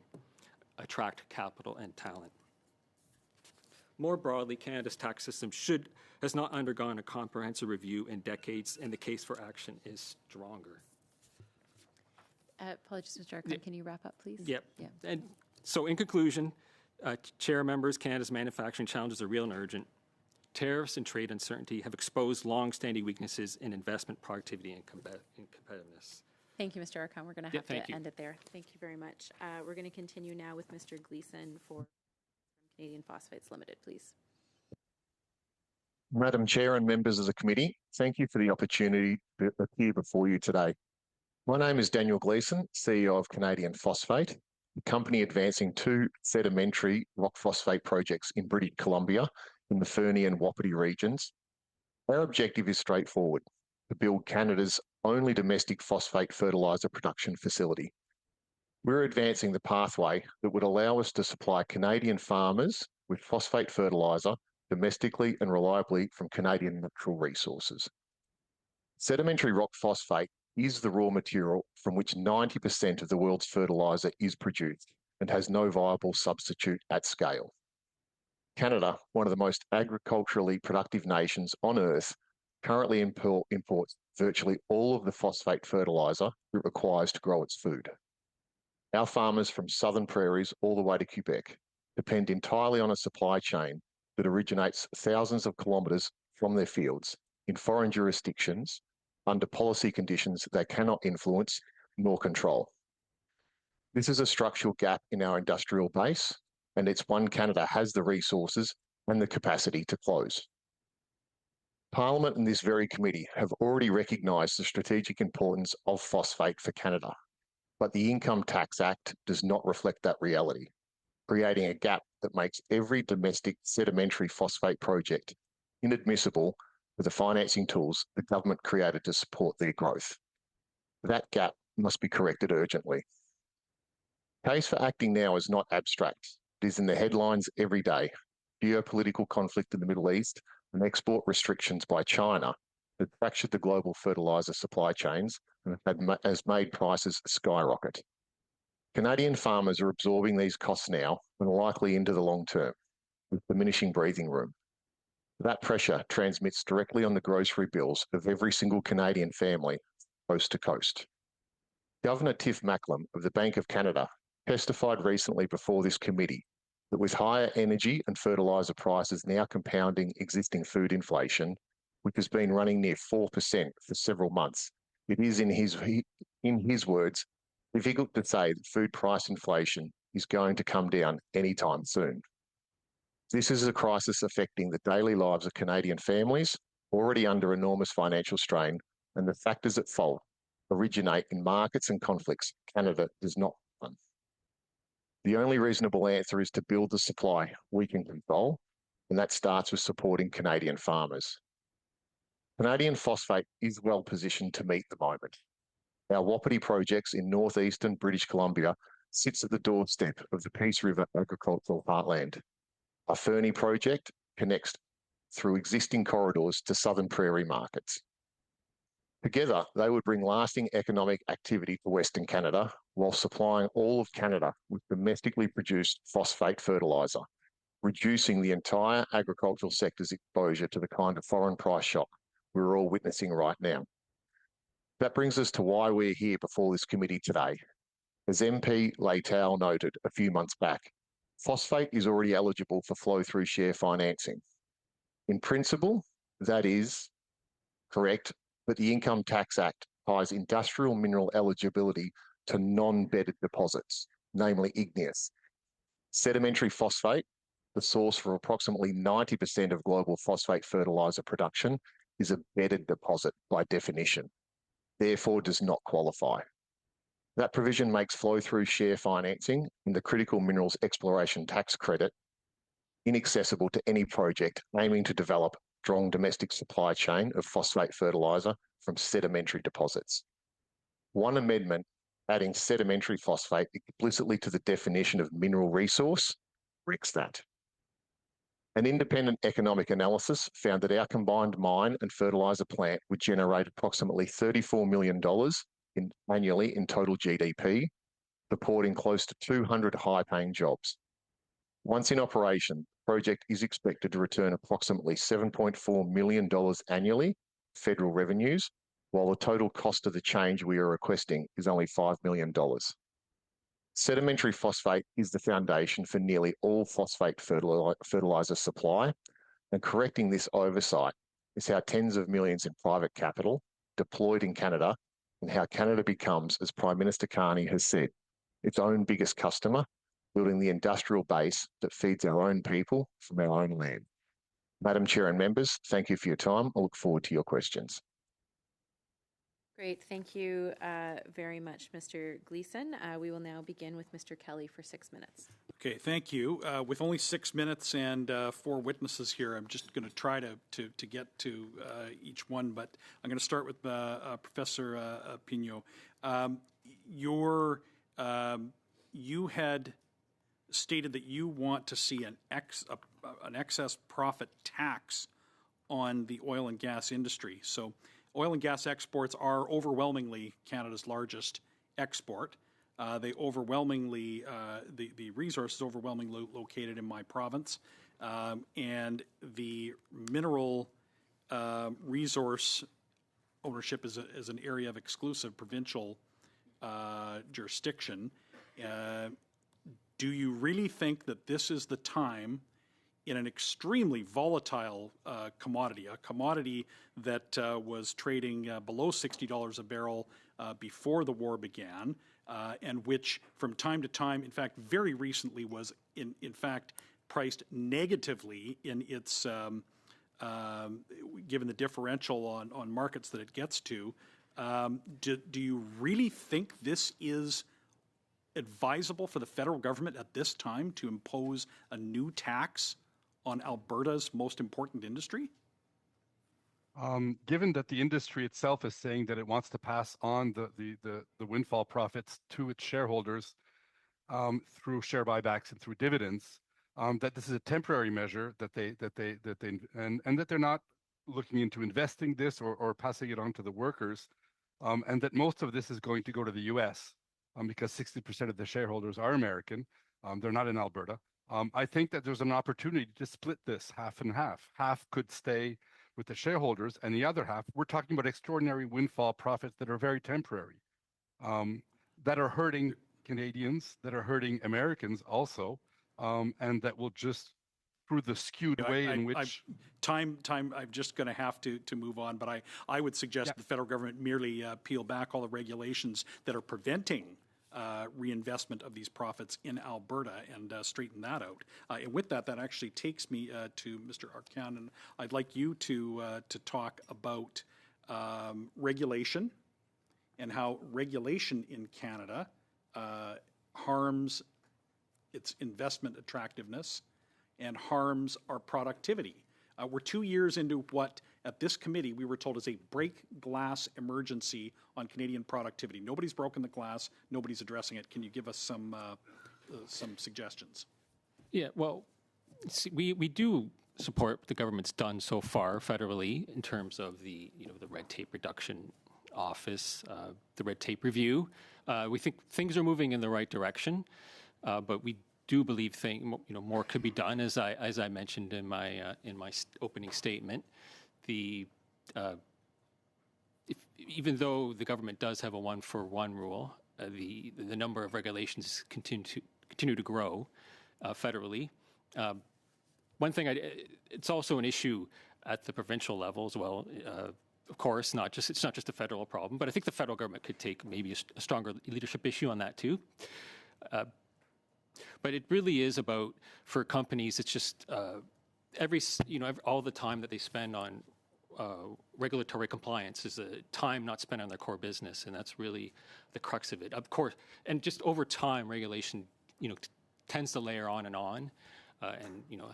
attract capital and talent. More broadly, Canada's tax system has not undergone a comprehensive review in decades, and the case for action is stronger. Apologies, Mr. Archon. Can you wrap up, please? Yep. Yeah. And so in conclusion, Chair members, Canada's manufacturing challenges are real and urgent. Tariffs and trade uncertainty have exposed long-standing weaknesses in investment, productivity, and competitiveness. Thank you, Mr. Archon. We're going to have to end it there. Thank you very much. We're going to continue now with Mr. Gleeson from Canadian Phosphates Limited, please. Madam Chair and members of the committee, thank you for the opportunity to appear before you today. My name is Daniel Gleeson, CEO of Canadian Phosphate, a company advancing 2 sedimentary rock phosphate projects in British Columbia in the Fernie and Wapiti regions. Our objective is straightforward: to build Canada's only domestic phosphate fertiliser production facility. We're advancing the pathway that would allow us to supply Canadian farmers with phosphate fertiliser domestically and reliably from Canadian natural resources. Sedimentary rock phosphate is the raw material from which 90% of the world's fertiliser is produced and has no viable substitute at scale. Canada, one of the most agriculturally productive nations on Earth, currently imports virtually all of the phosphate fertiliser it requires to grow its food. Our farmers from southern prairies all the way to Quebec depend entirely on a supply chain that originates thousands of kilometres from their fields in foreign jurisdictions under policy conditions they cannot influence nor control. This is a structural gap in our industrial base, and it's one Canada has the resources and the capacity to close. Parliament and this very committee have already recognised the strategic importance of phosphate for Canada, but the Income Tax Act does not reflect that reality, creating a gap that makes every domestic sedimentary phosphate project inadmissible for the financing tools the government created to support their growth. That gap must be corrected urgently. The case for acting now is not abstract. It is in the headlines every day. Geopolitical conflict in the Middle East and export restrictions by China that fractured the global fertiliser supply chains and has made prices skyrocket. Canadian farmers are absorbing these costs now and likely into the long term, with diminishing breathing room. That pressure transmits directly on the grocery bills of every single Canadian family, coast to coast. Governor Tiff Macklem of the Bank of Canada testified recently before this committee that with higher energy and fertiliser prices now compounding existing food inflation, which has been running near 4% for several months, it is, in his words, difficult to say that food price inflation is going to come down anytime soon. This is a crisis affecting the daily lives of Canadian families, already under enormous financial strain, and the factors at fault originate in markets and conflicts Canada does not them? The only reasonable answer is to build the supply we can control, and that starts with supporting Canadian farmers. Canadian phosphate is well positioned to meet the moment. Our Wapiti projects in northeastern British Columbia sits at the doorstep of the Peace River agricultural heartland. Our Fernie project connects through existing corridors to southern prairie markets. Together, they would bring lasting economic activity to Western Canada while supplying all of Canada with domestically produced phosphate fertiliser, reducing the entire agricultural sector's exposure to the kind of foreign price shock we're all witnessing right now. That brings us to why we're here before this committee today. As MP Leitao noted a few months back, phosphate is already eligible for flow-through share financing. In principle, that is correct, but the Income Tax Act ties industrial mineral eligibility to non-bedded deposits, namely igneous. Sedimentary phosphate, the source for approximately 90% of global phosphate fertiliser production, is a bedded deposit by definition, therefore does not qualify. That provision makes flow-through share financing in the Critical Minerals Exploration Tax Credit inaccessible to any project aiming to develop a strong domestic supply chain of phosphate fertiliser from sedimentary deposits. One amendment adding sedimentary phosphate explicitly to the definition of mineral resource breaks that. An independent economic analysis found that our combined mine and fertiliser plant would generate approximately $34 million annually in total GDP, supporting close to 200 high-paying jobs. Once in operation, the project is expected to return approximately $7.4 million annually federal revenues, while the total cost of the change we are requesting is only $5 million. Sedimentary phosphate is the foundation for nearly all phosphate fertiliser supply, and correcting this oversight is how tens of millions in private capital deployed in Canada and how Canada becomes, as Prime Minister Carney has said, its own biggest customer, building the industrial base that feeds our own people from our own land. Madam Chair and members, thank you for your time. I look forward to your questions. Great. Thank you very much, Mr. Gleeson. We will now begin with Mr. Kelly for 6 minutes. Okay, thank you. With only 6 minutes and 4 witnesses here, I'm just going to try to get to each one, but I'm going to start with Professor Pino. You had stated that you want to see an excess profit tax on the oil and gas industry. So oil and gas exports are overwhelmingly Canada's largest export. They overwhelmingly, the resource is overwhelmingly located in my province, and the mineral resource ownership is an area of exclusive provincial jurisdiction. Do you really think that this is the time in an extremely volatile commodity, a commodity that was trading below $60 a barrel before the war began, and which from time to time, in fact, very recently was in fact priced negatively in its, given the differential on markets that it gets to. Do you really think this is advisable for the federal government at this time to impose a new tax on Alberta's most important industry? Given that the industry itself is saying that it wants to pass on the windfall profits to its shareholders through share buybacks and through dividends, that this is a temporary measure that that they're not looking into investing this or passing it on to the workers, and that most of this is going to go to the U.S. Because 60% of the shareholders are American. They're not in Alberta. I think that there's an opportunity to split this half and half. Half could stay with the shareholders, and the other half, we're talking about extraordinary windfall profits that are very temporary, that are hurting Canadians, that are hurting Americans also, and that will just, through the skewed way in which... I'm just going to have to move on, but I would suggest the federal government merely peel back all the regulations that are preventing reinvestment of these profits in Alberta and straighten that out. And with that actually takes me to Mr. Arcan, and I'd like you to talk about regulation and how regulation in Canada harms its investment attractiveness and harms our productivity. We're 2 years into what, at this committee, we were told is a break glass emergency on Canadian productivity. Nobody's broken the glass. Nobody's addressing it. Can you give us some suggestions? Yeah, well, see, we do support what the government's done so far federally in terms of the red tape reduction office, the red tape review. We think things are moving in the right direction, but we do believe more could be done. As I mentioned in my opening statement, even though the government does have a 1-for-1 rule, the number of regulations continue to grow federally. One thing, it's also an issue at the provincial level as well. Of course, it's not just a federal problem, but I think the federal government could take maybe a stronger leadership issue on that too. But it really is about, for companies, it's just all the time that they spend on regulatory compliance is a time not spent on their core business, and that's really the crux of it. Of course, and just over time, regulation, tends to layer on, and I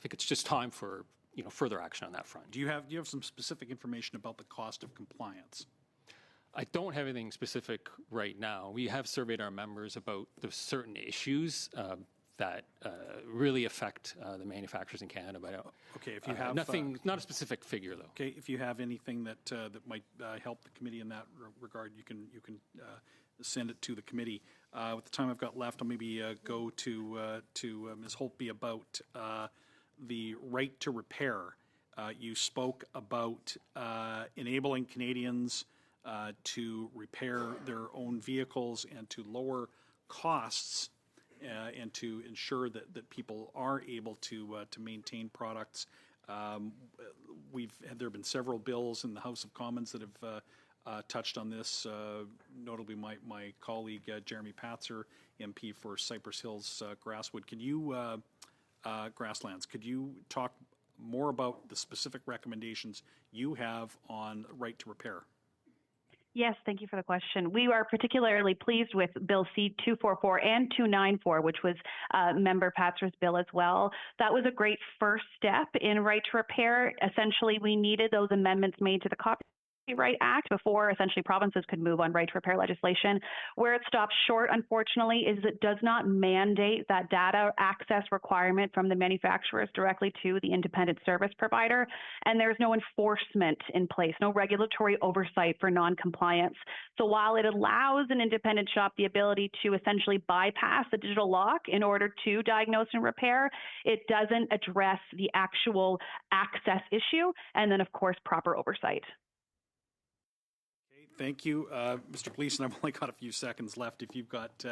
think it's just time for further action on that front. Do you have some specific information about the cost of compliance? I don't have anything specific right now. We have surveyed our members about the certain issues that really affect the manufacturers in Canada. But okay, if you have not a specific figure though. Okay, if you have anything that might help the committee in that regard, you can send it to the committee. With the time I've got left, I'll maybe go to Ms. Holtby about the right to repair. You spoke about enabling Canadians to repair their own vehicles and to lower costs and to ensure that people are able to maintain products. There have been several bills in the House of Commons that have touched on this, notably my colleague Jeremy Patzer, MP for Cypress Hills Grasswood. Grasslands. Could you talk more about the specific recommendations you have on right to repair? Yes, thank you for the question. We are particularly pleased with Bill C-244 and 294, which was Member Patzer's bill as well. That was a great first step in right to repair. Essentially, we needed those amendments made to the Copyright Act before essentially provinces could move on right to repair legislation. Where it stops short, unfortunately, is it does not mandate that data access requirement from the manufacturers directly to the independent service provider, and there's no enforcement in place, no regulatory oversight for non-compliance. So while it allows an independent shop the ability to essentially bypass the digital lock in order to diagnose and repair, it doesn't address the actual access issue, and then of course proper oversight. Thank you. Mr. Gleeson, I've only got a few seconds left. If you've got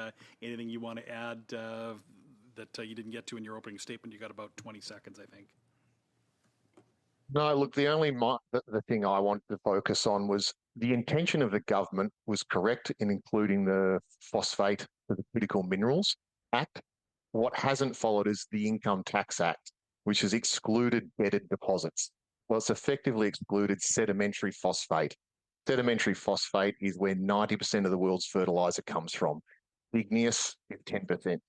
anything you want to add that you didn't get to in your opening statement, you got about 20 seconds, I think. No, look, the thing I wanted to focus on was the intention of the government was correct in including the Phosphate for the Critical Minerals Act. What hasn't followed is the Income Tax Act, which has excluded bedded deposits. Well, it's effectively excluded sedimentary phosphate. Sedimentary phosphate is where 90% of the world's fertilizer comes from. Igneous is 10%. Mr.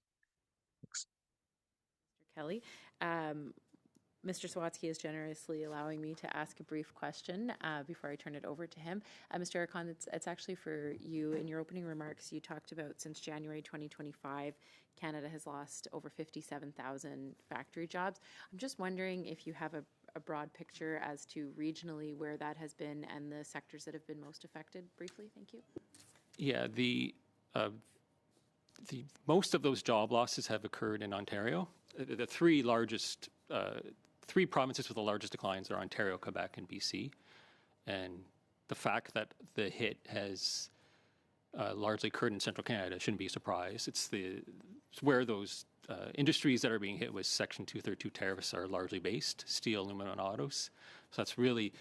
Kelly, Mr. Sawatsky is generously allowing me to ask a brief question before I turn it over to him. Mr. Archon, it's actually for you. In your opening remarks, you talked about since January 2025, Canada has lost over 57,000 factory jobs. I'm just wondering if you have a broad picture as to regionally where that has been and the sectors that have been most affected. Briefly, thank you. Yeah, the most of those job losses have occurred in Ontario. The three provinces with the largest declines are Ontario, Quebec, and BC. And the fact that the hit has largely occurred in Central Canada shouldn't be a surprise. It's where those industries that are being hit with Section 232 tariffs are largely based: steel, aluminum, and autos. So that's really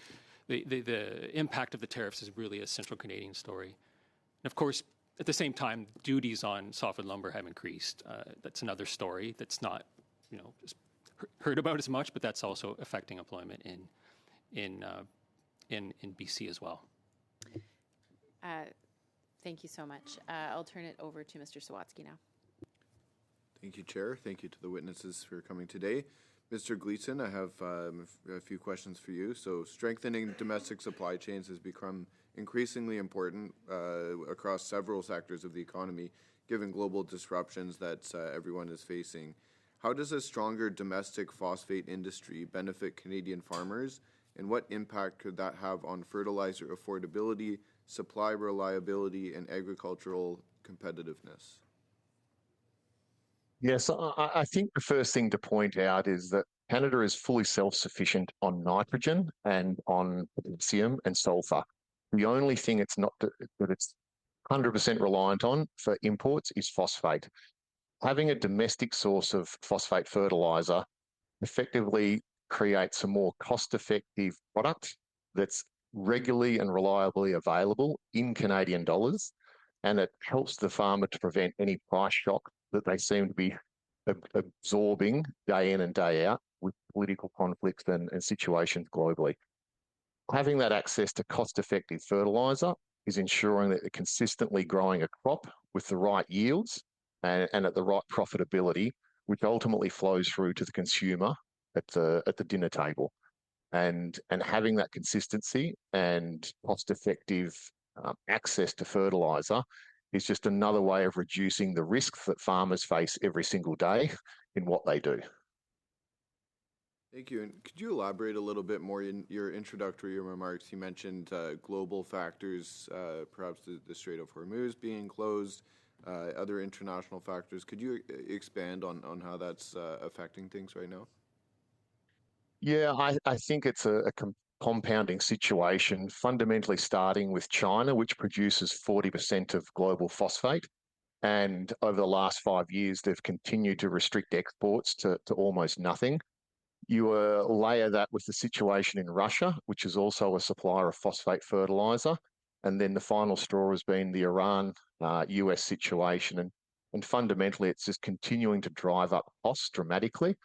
the impact of the tariffs is really a Central Canadian story. And of course, at the same time, duties on softwood lumber have increased. That's another story that's not, heard about as much, but that's also affecting employment in BC as well. Thank you so much. I'll turn it over to Mr. Sawatsky now. Thank you, Chair. Thank you to the witnesses for coming today. Mr. Gleason, I have a few questions for you. So strengthening domestic supply chains has become increasingly important across several sectors of the economy, given global disruptions that everyone is facing. How does a stronger domestic phosphate industry benefit Canadian farmers, and what impact could that have on fertilizer affordability, supply reliability, and agricultural competitiveness? Yes, I think the first thing to point out is that Canada is fully self-sufficient on nitrogen and on potassium and sulfur. The only thing it's not that it's 100% reliant on for imports is phosphate. Having a domestic source of phosphate fertilizer effectively creates a more cost-effective product that's regularly and reliably available in Canadian dollars, and it helps the farmer to prevent any price shock that they seem to be absorbing day in and day out with political conflicts and situations globally. Having that access to cost-effective fertilizer is ensuring that they're consistently growing a crop with the right yields and at the right profitability, which ultimately flows through to the consumer at the dinner table. And having that consistency and cost-effective access to fertilizer is just another way of reducing the risks that farmers face every single day in what they do. Thank you. And could you elaborate a little bit more in your introductory remarks? You mentioned global factors, perhaps the Strait of Hormuz being closed, other international factors. Could you expand on how that's affecting things right now? Yeah, I think it's a compounding situation, fundamentally starting with China, which produces 40% of global phosphate. And over the last 5 years, they've continued to restrict exports to almost nothing. You layer that with the situation in Russia, which is also a supplier of phosphate fertilizer. And then the final straw has been the Iran-US situation. And fundamentally, it's just continuing to drive up costs dramatically,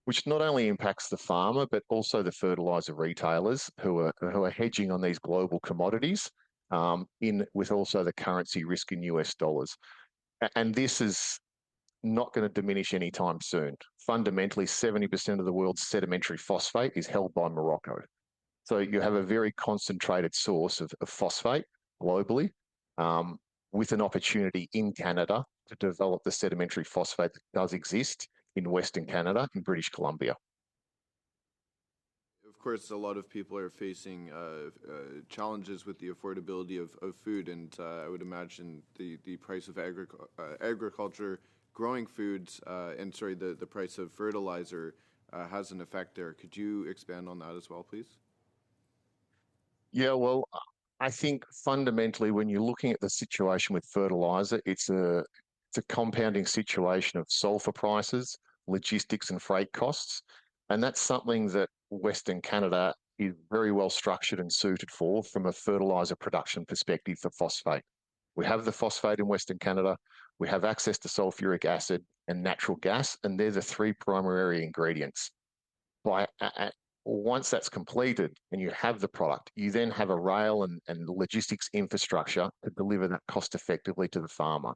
which not only impacts the farmer, but also the fertilizer retailers who are hedging on these global commodities with also the currency risk in US dollars. And this is not going to diminish anytime soon. Fundamentally, 70% of the world's sedimentary phosphate is held by Morocco. So you have a very concentrated source of phosphate globally, with an opportunity in Canada to develop the sedimentary phosphate that does exist in Western Canada, in British Columbia. Of course, a lot of people are facing challenges with the affordability of food, and I would imagine the price of agriculture, growing foods, the price of fertilizer has an effect there. Could you expand on that as well, please? Yeah, well, I think fundamentally when you're looking at the situation with fertilizer, it's a compounding situation of sulfur prices, logistics and freight costs. And that's something that Western Canada is very well structured and suited for from a fertilizer production perspective for phosphate. We have the phosphate in Western Canada, we have access to sulfuric acid and natural gas, and they're the three primary ingredients. Once that's completed and you have the product, you then have a rail and logistics infrastructure to deliver that cost effectively to the farmer.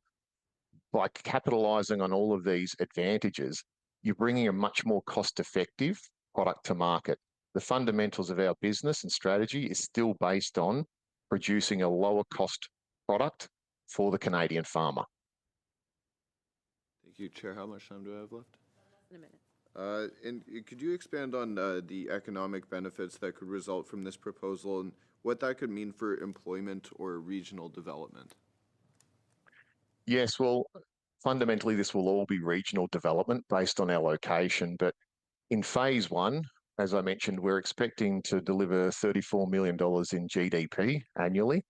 By capitalizing on all of these advantages, you're bringing a much more cost-effective product to market. The fundamentals of our business and strategy is still based on producing a lower cost product for the Canadian farmer. Thank you, Chair. How much time do I have left? In a minute. And could you expand on the economic benefits that could result from this proposal and what that could mean for employment or regional development? Yes, well, fundamentally, this will all be regional development based on our location. But in phase one, as I mentioned, we're expecting to deliver $34 million in GDP annually,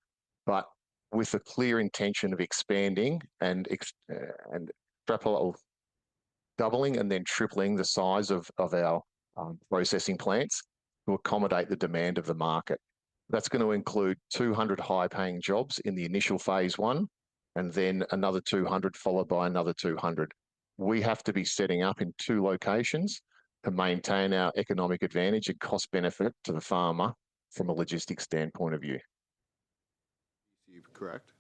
but with a clear intention of expanding and doubling and then tripling the size of our processing plants to accommodate the demand of the market. That's going to include 200 high-paying jobs in the initial phase one, and then another 200 followed by another 200. We have to be setting up in 2 locations to maintain our economic advantage and cost benefit to the farmer from a logistics standpoint of view. Correct.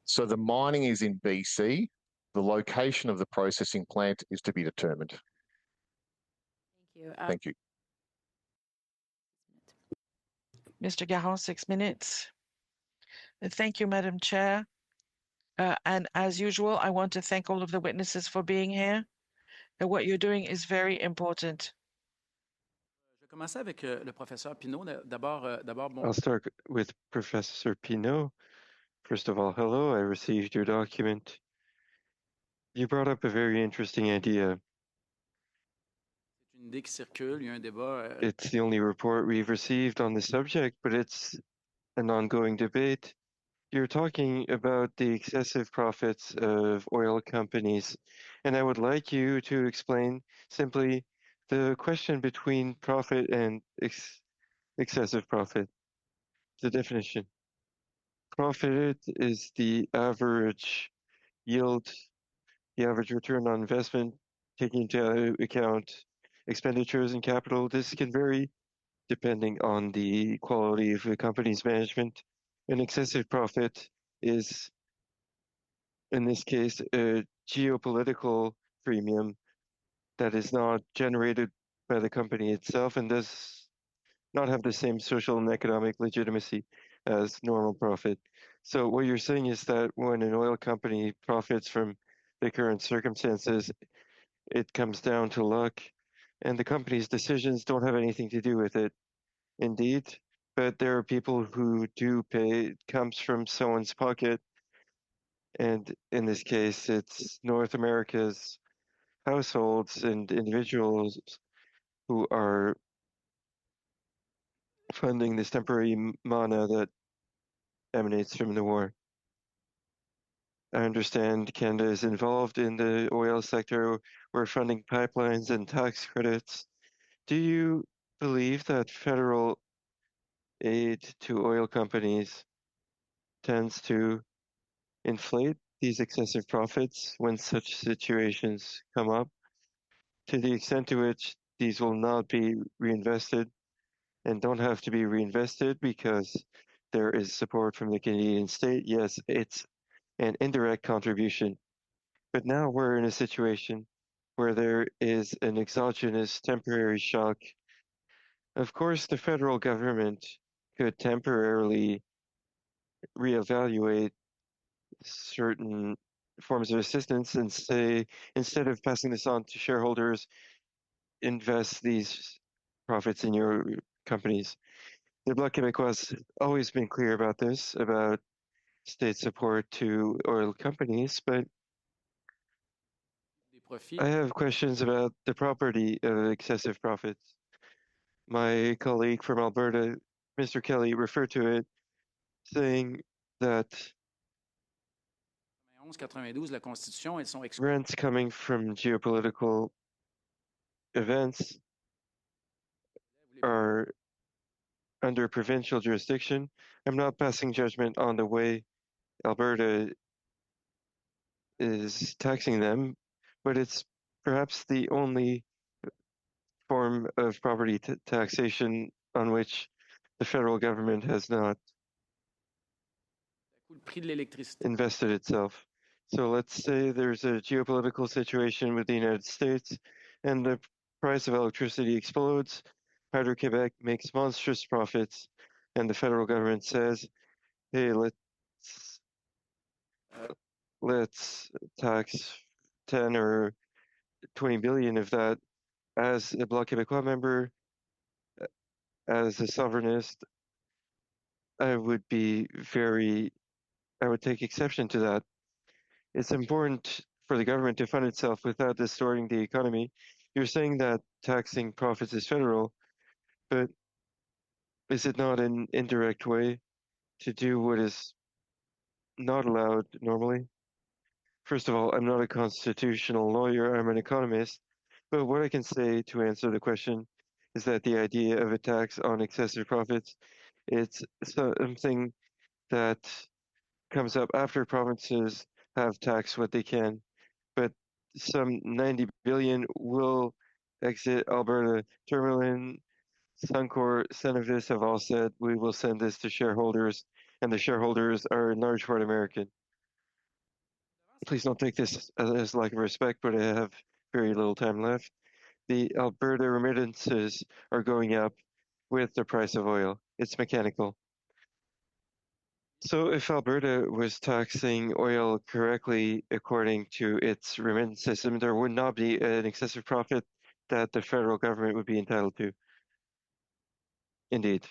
So the mining is in BC, The location of the processing plant is to be determined. Thank you. Thank you. Mr. Garon, 6 minutes. Thank you, Madam Chair. And as usual, I want to thank all of the witnesses for being here. What you're doing is very important. Je vais commencer avec le professeur Pinault. D'abord, I'll start with Professor Pinault. First of all, hello, I received your document. You brought up a very interesting idea. c'est une idée qui circule. Il y a un débat. It's the only report we've received on the subject, but it's an ongoing debate. You're talking about the excessive profits of oil companies, and I would like you to explain simply the question between profit and excessive profit, the definition. Profit is the average yield, the average return on investment, taking into account expenditures and capital. This can vary depending on the quality of the company's management. An excessive profit is, in this case, a geopolitical premium that is not generated by the company itself and does not have the same social and economic legitimacy as normal profit. So what you're saying is that when an oil company profits from the current circumstances, it comes down to luck, and the company's decisions don't have anything to do with it. Indeed, but there are people who do pay. It comes from someone's pocket, and in this case, it's North America's households and individuals who are funding this temporary mana that emanates from the war. I understand Canada is involved in the oil sector. We're funding pipelines and tax credits. Do you believe that federal aid to oil companies tends to inflate these excessive profits when such situations come up, to the extent to which these will not be reinvested and don't have to be reinvested because there is support from the Canadian state? Yes, it's an indirect contribution. But now we're in a situation where there is an exogenous temporary shock. Of course, the federal government could temporarily reevaluate certain forms of assistance and say, instead of passing this on to shareholders, invest these profits in your companies. The Bloc Québécois has always been clear about this, about state support to oil companies, but I have questions about the property of excessive profits. My colleague from Alberta, Mr. Kelly, referred to it, saying that 92, la Constitution, elles sont rents coming from geopolitical events are under provincial jurisdiction. I'm not passing judgment on the way Alberta is taxing them, but it's perhaps the only form of property taxation on which the federal government has not invested itself. So let's say there's a geopolitical situation with the United States and the price of electricity explodes. Hydro-Québec makes monstrous profits, and the federal government says, hey, let's tax 10 or 20 billion of that. As a Bloc Québécois member, as a sovereignist, I would take exception to that. It's important for the government to fund itself without distorting the economy. You're saying that taxing profits is federal, but is it not an indirect way to do what is not allowed normally? First of all, I'm not a constitutional lawyer, I'm an economist, but what I can say to answer the question is that the idea of a tax on excessive profits, it's something that comes up after provinces have taxed what they can, but some 90 billion will exit Alberta. Tourmaline, Suncor, Cenovus have all said we will send this to shareholders, and the shareholders are in large part American. please don't take this as lack of respect, but I have very little time left. The Alberta remittances are going up with the price of oil. It's mechanical. So if Alberta was taxing oil correctly according to its remittance system, there would not be an excessive profit that the federal government would be entitled to. Indeed.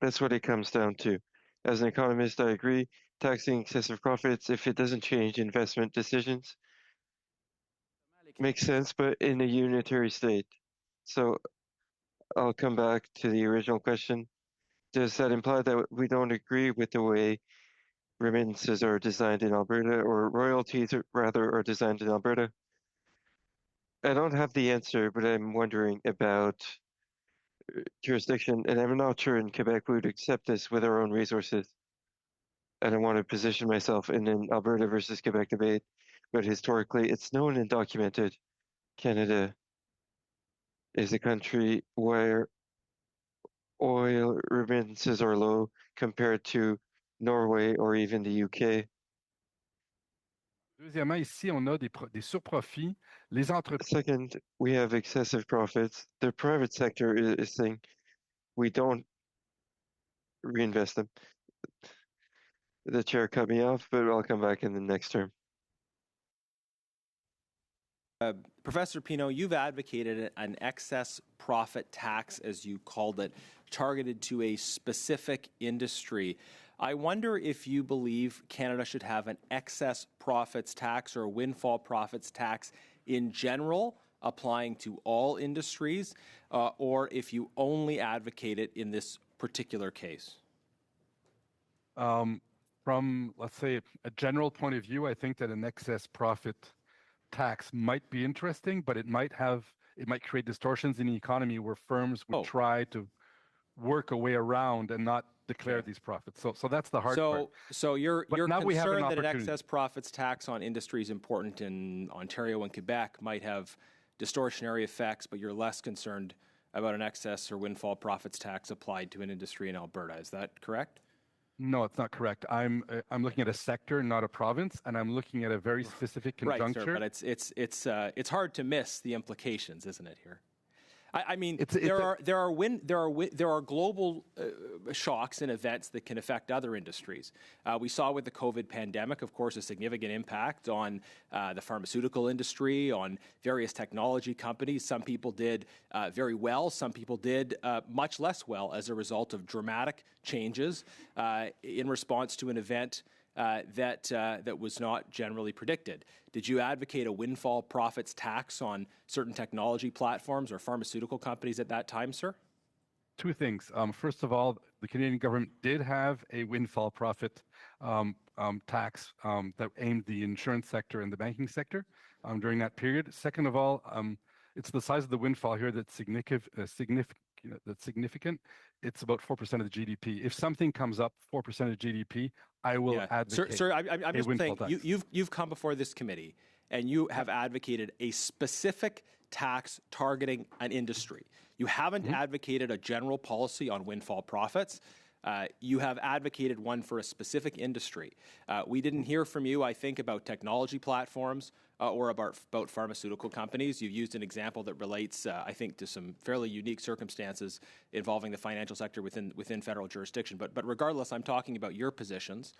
That's what it comes down to. As an economist, I agree. Taxing excessive profits, if it doesn't change investment decisions, makes sense, but in a unitary state. So I'll come back to the original question. Does that imply that we don't agree with the way remittances are designed in Alberta, or royalties rather are designed in Alberta? I don't have the answer, but I'm wondering about jurisdiction, and I'm not sure in Quebec we would accept this with our own resources. I don't want to position myself in an Alberta versus Quebec debate, but historically it's known and documented. Canada is a country where oil remittances are low compared to Norway or even the UK. Deuxièmement, ici, on a des surprofits. Les entreprises. Second, we have excessive profits. The private sector is saying we don't reinvest them. The chair cut me off, but I'll come back in the next term. Professor Pinault, you've advocated an excess profit tax, as you called it, targeted to a specific industry. I wonder if you believe Canada should have an excess profits tax or a windfall profits tax in general, applying to all industries, or if you only advocate it in this particular case. From, let's say, a general point of view, I think that an excess profit tax might be interesting, but it might create distortions in the economy where firms would try to work a way around and not declare these profits. So that's the hard part. So you're concerned that an excess profits tax on industries important in Ontario and Quebec might have distortionary effects, but you're less concerned about an excess or windfall profits tax applied to an industry in Alberta. Is that correct? No, it's not correct. I'm looking at a sector, not a province, and I'm looking at a very specific conjuncture. Right, sir, but it's hard to miss the implications, isn't it? Here, I mean, there are global shocks and events that can affect other industries. We saw with the COVID pandemic, of course, a significant impact on the pharmaceutical industry, on various technology companies. Some people did very well. Some people did much less well as a result of dramatic changes in response to an event that was not generally predicted. Did you advocate a windfall profits tax on certain technology platforms or pharmaceutical companies at that time, sir? Two things. First of all, the Canadian government did have a windfall profit tax that aimed the insurance sector and the banking sector during that period. Second of all, it's the size of the windfall here that's significant. It's about 4% of the GDP. If something comes up 4% of GDP, I will advocate. Sir, I'm just saying, you've come before this committee and you have advocated a specific tax targeting an industry. You haven't advocated a general policy on windfall profits. You have advocated one for a specific industry. We didn't hear from you, I think, about technology platforms or about pharmaceutical companies. You've used an example that relates, I think, to some fairly unique circumstances involving the financial sector within federal jurisdiction. But regardless, I'm talking about your positions.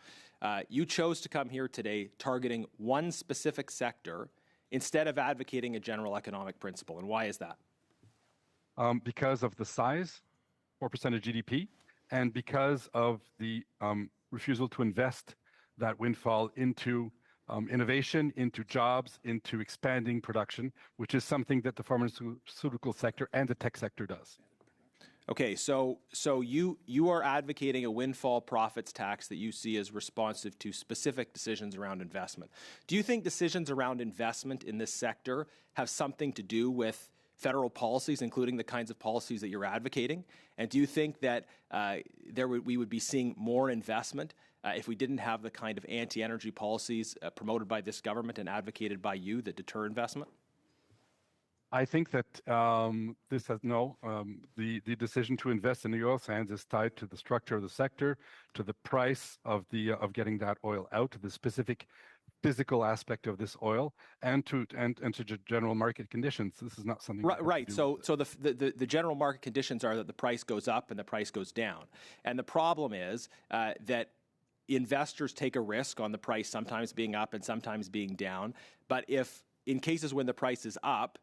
You chose to come here today targeting one specific sector instead of advocating a general economic principle. And why is that? Because of the size, 4% of GDP, and because of the refusal to invest that windfall into innovation, into jobs, into expanding production, which is something that the pharmaceutical sector and the tech sector does. Okay, so you are advocating a windfall profits tax that you see as responsive to specific decisions around investment. Do you think decisions around investment in this sector have something to do with federal policies, including the kinds of policies that you're advocating? And do you think that we would be seeing more investment if we didn't have the kind of anti-energy policies promoted by this government and advocated by you that deter investment? I think that the decision to invest in the oil sands is tied to the structure of the sector, to the price of getting that oil out, to the specific physical aspect of this oil and to general market conditions. This is not something right. So the general market conditions are that the price goes up and the price goes down, and the problem is that investors take a risk on the price sometimes being up and sometimes being down. But if in cases when the price is up,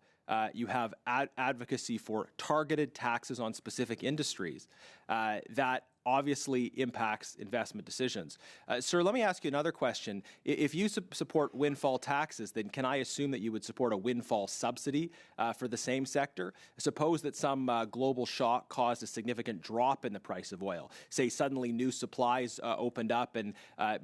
you have advocacy for targeted taxes on specific industries, that obviously impacts investment decisions. Sir, let me ask you another question. If you support windfall taxes, then can I assume that you would support a windfall subsidy for the same sector? Suppose that some global shock caused a significant drop in the price of oil. Say suddenly new supplies opened up and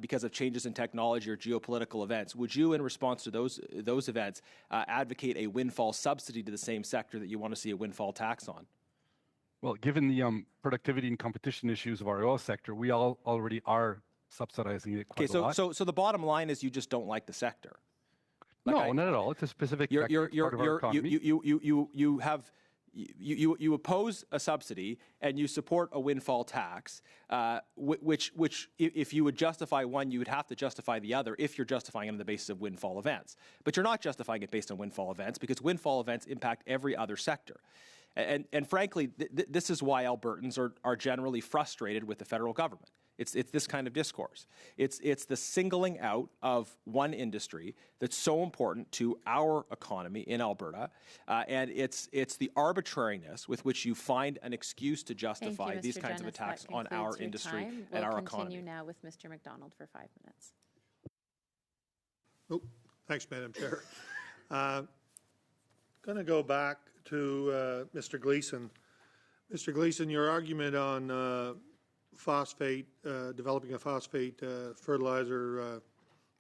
because of changes in technology or geopolitical events. Would you, in response to those events, advocate a windfall subsidy to the same sector that you want to see a windfall tax on? Well, given the productivity and competition issues of our oil sector, we already are subsidizing it quite a lot. So the bottom line is you just don't like the sector. No, not at all. It's a specific sector. It's part of our economy. You oppose a subsidy and you support a windfall tax, which if you would justify one, you would have to justify the other if you're justifying it on the basis of windfall events. But you're not justifying it based on windfall events because windfall events impact every other sector. And frankly, this is why Albertans are generally frustrated with the federal government. It's this kind of discourse. It's the singling out of one industry that's so important to our economy in Alberta, and it's the arbitrariness with which you find an excuse to justify these kinds of attacks on our industry and our economy. We'll continue now with Mr. McDonald for 5 minutes. Oh, thanks, Madam Chair. Going to go back to Mr. Gleeson. Mr. Gleeson, your argument on phosphate, developing a phosphate fertilizer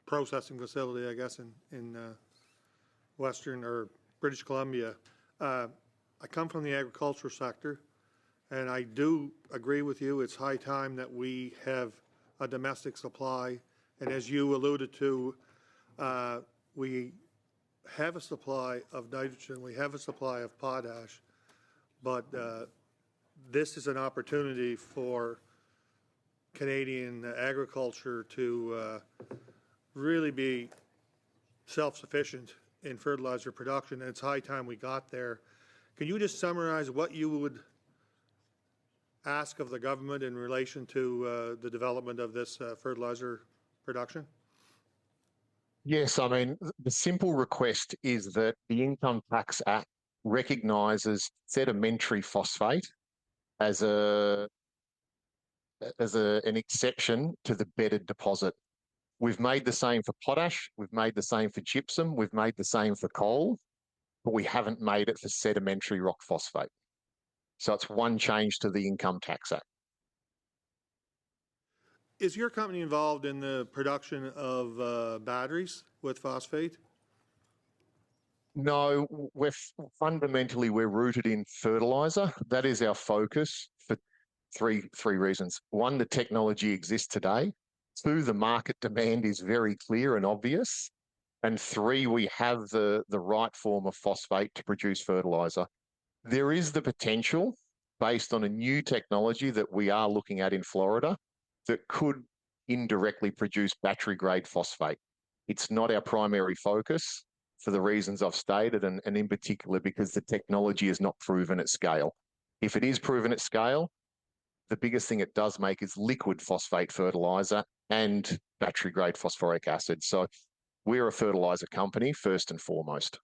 processing facility, I guess, in Western or British Columbia. I come from the agriculture sector, and I do agree with you. It's high time that we have a domestic supply. And as you alluded to, we have a supply of nitrogen, we have a supply of potash, but this is an opportunity for Canadian agriculture to really be self-sufficient in fertilizer production, and it's high time we got there. Can you just summarize what you would ask of the government in relation to the development of this fertilizer production? Yes, I mean, the simple request is that the Income Tax Act recognises sedimentary phosphate as an exception to the bedded deposit. We've made the same for potash, we've made the same for gypsum, we've made the same for coal, but we haven't made it for sedimentary rock phosphate. So it's one change to the Income Tax Act. Is your company involved in the production of batteries with phosphate? No, fundamentally we're rooted in fertiliser. That is our focus for three reasons. One, the technology exists today. Two, the market demand is very clear and obvious. And three, we have the right form of phosphate to produce fertiliser. There is the potential, based on a new technology that we are looking at in Florida, that could indirectly produce battery-grade phosphate. It's not our primary focus for the reasons I've stated, and in particular because the technology is not proven at scale. If it is proven at scale, the biggest thing it does make is liquid phosphate fertiliser and battery-grade phosphoric acid. So we're a fertiliser company, first and foremost.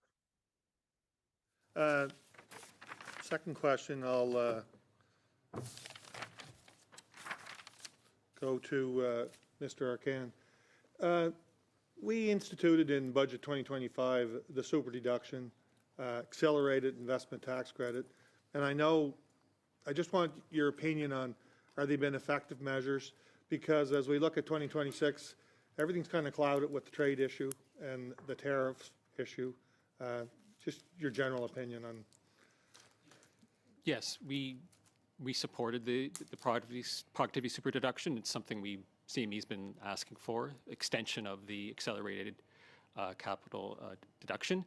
Second question, I'll go to Mr. Arcan. We instituted in Budget 2025 the super deduction, accelerated investment tax credit, and I just want your opinion on, are they been effective measures? Because as we look at 2026, everything's kind of clouded with the trade issue and the tariff issue. Just your general opinion on. Yes, we supported the productivity super deduction. It's something CME's been asking for, extension of the accelerated capital deduction.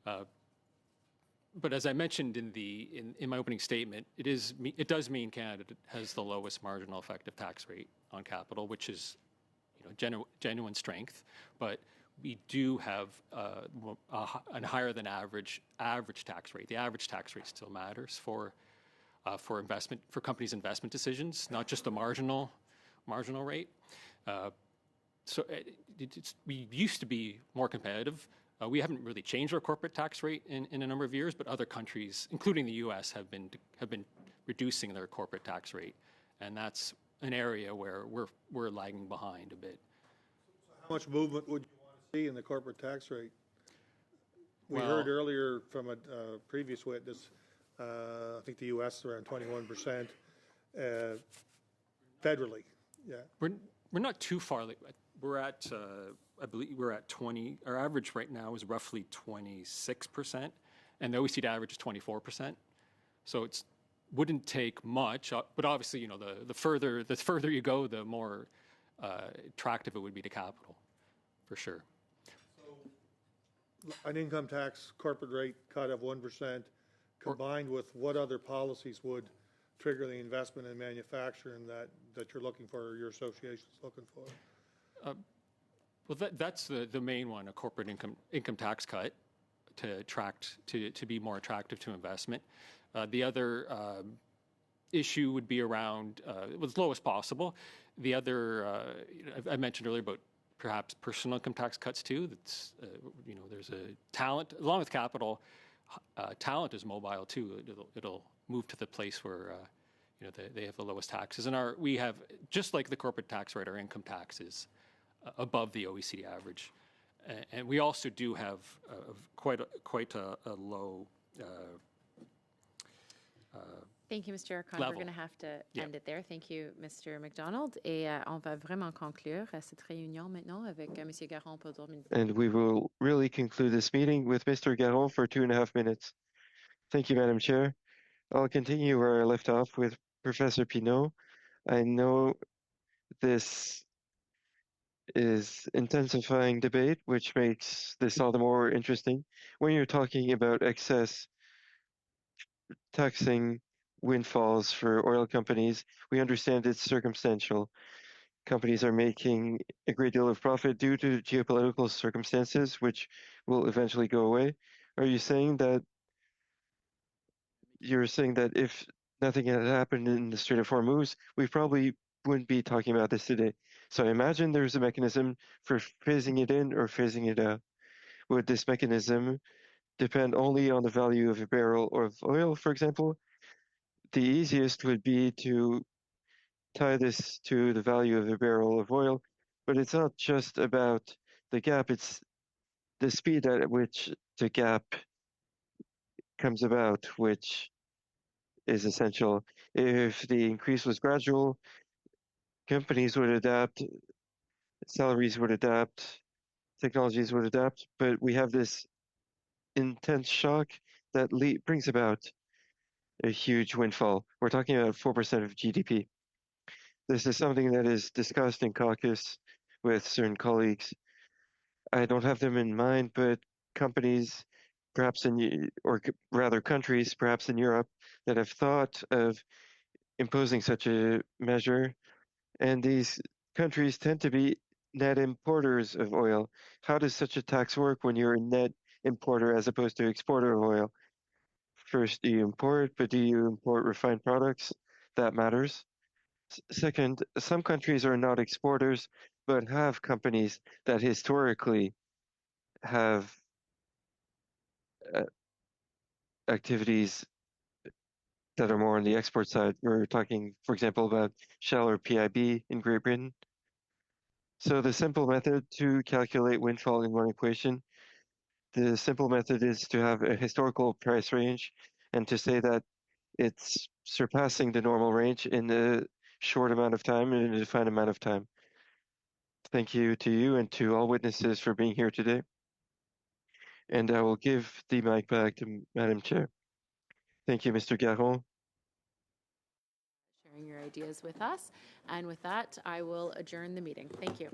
But as I mentioned in my opening statement, it does mean Canada has the lowest marginal effective tax rate on capital, which is genuine strength. But we do have a higher than average tax rate. The average tax rate still matters for companies' investment decisions, not just the marginal rate. So we used to be more competitive. We haven't really changed our corporate tax rate in a number of years, but other countries, including the U.S., have been reducing their corporate tax rate, and that's an area where we're lagging behind a bit. How much movement would you want to see in the corporate tax rate? We heard earlier from a previous witness, I think the U.S. is around 21% federally. Yeah, we're not too far. We're at I believe we're at 20. Our average right now is roughly 26%, and the OECD average is 24%. So it wouldn't take much, but obviously, you know, the further you go, the more attractive it would be to capital, for sure. So, an income tax corporate rate cut of 1%, combined with what other policies would trigger the investment in manufacturing that you're looking for, or your association's looking for? Well, that's the main one, a corporate income tax cut to be more attractive to investment. The other issue would be around as low as possible. The other I mentioned earlier about perhaps personal income tax cuts too. That's you know, there's a talent along with capital. Talent is mobile too. It'll move to the place where you know, they have the lowest taxes, and we have, just like the corporate tax rate, our income tax is above the OECD average, and we also do have quite a low. Thank you, Mr. Arcon. We're going to have to end it there. Thank you, Mr. McDonald. Et on va vraiment conclure cette réunion maintenant avec Monsieur Garon pour 2 minutes. And we will really conclude this meeting with Mr. Garon for 2.5 minutes. Thank you, Madam Chair. I'll continue where I left off with Professor Pinault. I know this is intensifying debate, which makes this all the more interesting. When you're talking about excess taxing windfalls for oil companies, we understand it's circumstantial. Companies are making a great deal of profit due to geopolitical circumstances, which will eventually go away. Are you saying that if nothing had happened in the Strait of Hormuz, we probably wouldn't be talking about this today? So I imagine there's a mechanism for phasing it in or phasing it out. Would this mechanism depend only on the value of a barrel of oil, for example? The easiest would be to tie this to the value of a barrel of oil, but it's not just about the gap, it's the speed at which the gap comes about, which is essential. If the increase was gradual, companies would adapt, salaries would adapt, technologies would adapt, but we have this intense shock that brings about a huge windfall. We're talking about 4% of GDP. This is something that is discussed in caucus with certain colleagues. I don't have them in mind, but companies, perhaps countries, perhaps in Europe, that have thought of imposing such a measure, and these countries tend to be net importers of oil. How does such a tax work when you're a net importer as opposed to exporter of oil? First, do you import, but do you import refined products? That matters. Second, some countries are not exporters, but have companies that historically have activities that are more on the export side. We're talking, for example, about Shell or PIB in Great Britain. So the simple method to calculate windfall in one equation, the simple method is to have a historical price range and to say that it's surpassing the normal range in a short amount of time, in a defined amount of time. Thank you to you and to all witnesses for being here today. And I will give the mic back to Madam Chair. Thank you, Mr. Garon. Sharing your ideas with us. And with that, I will adjourn the meeting. Thank you.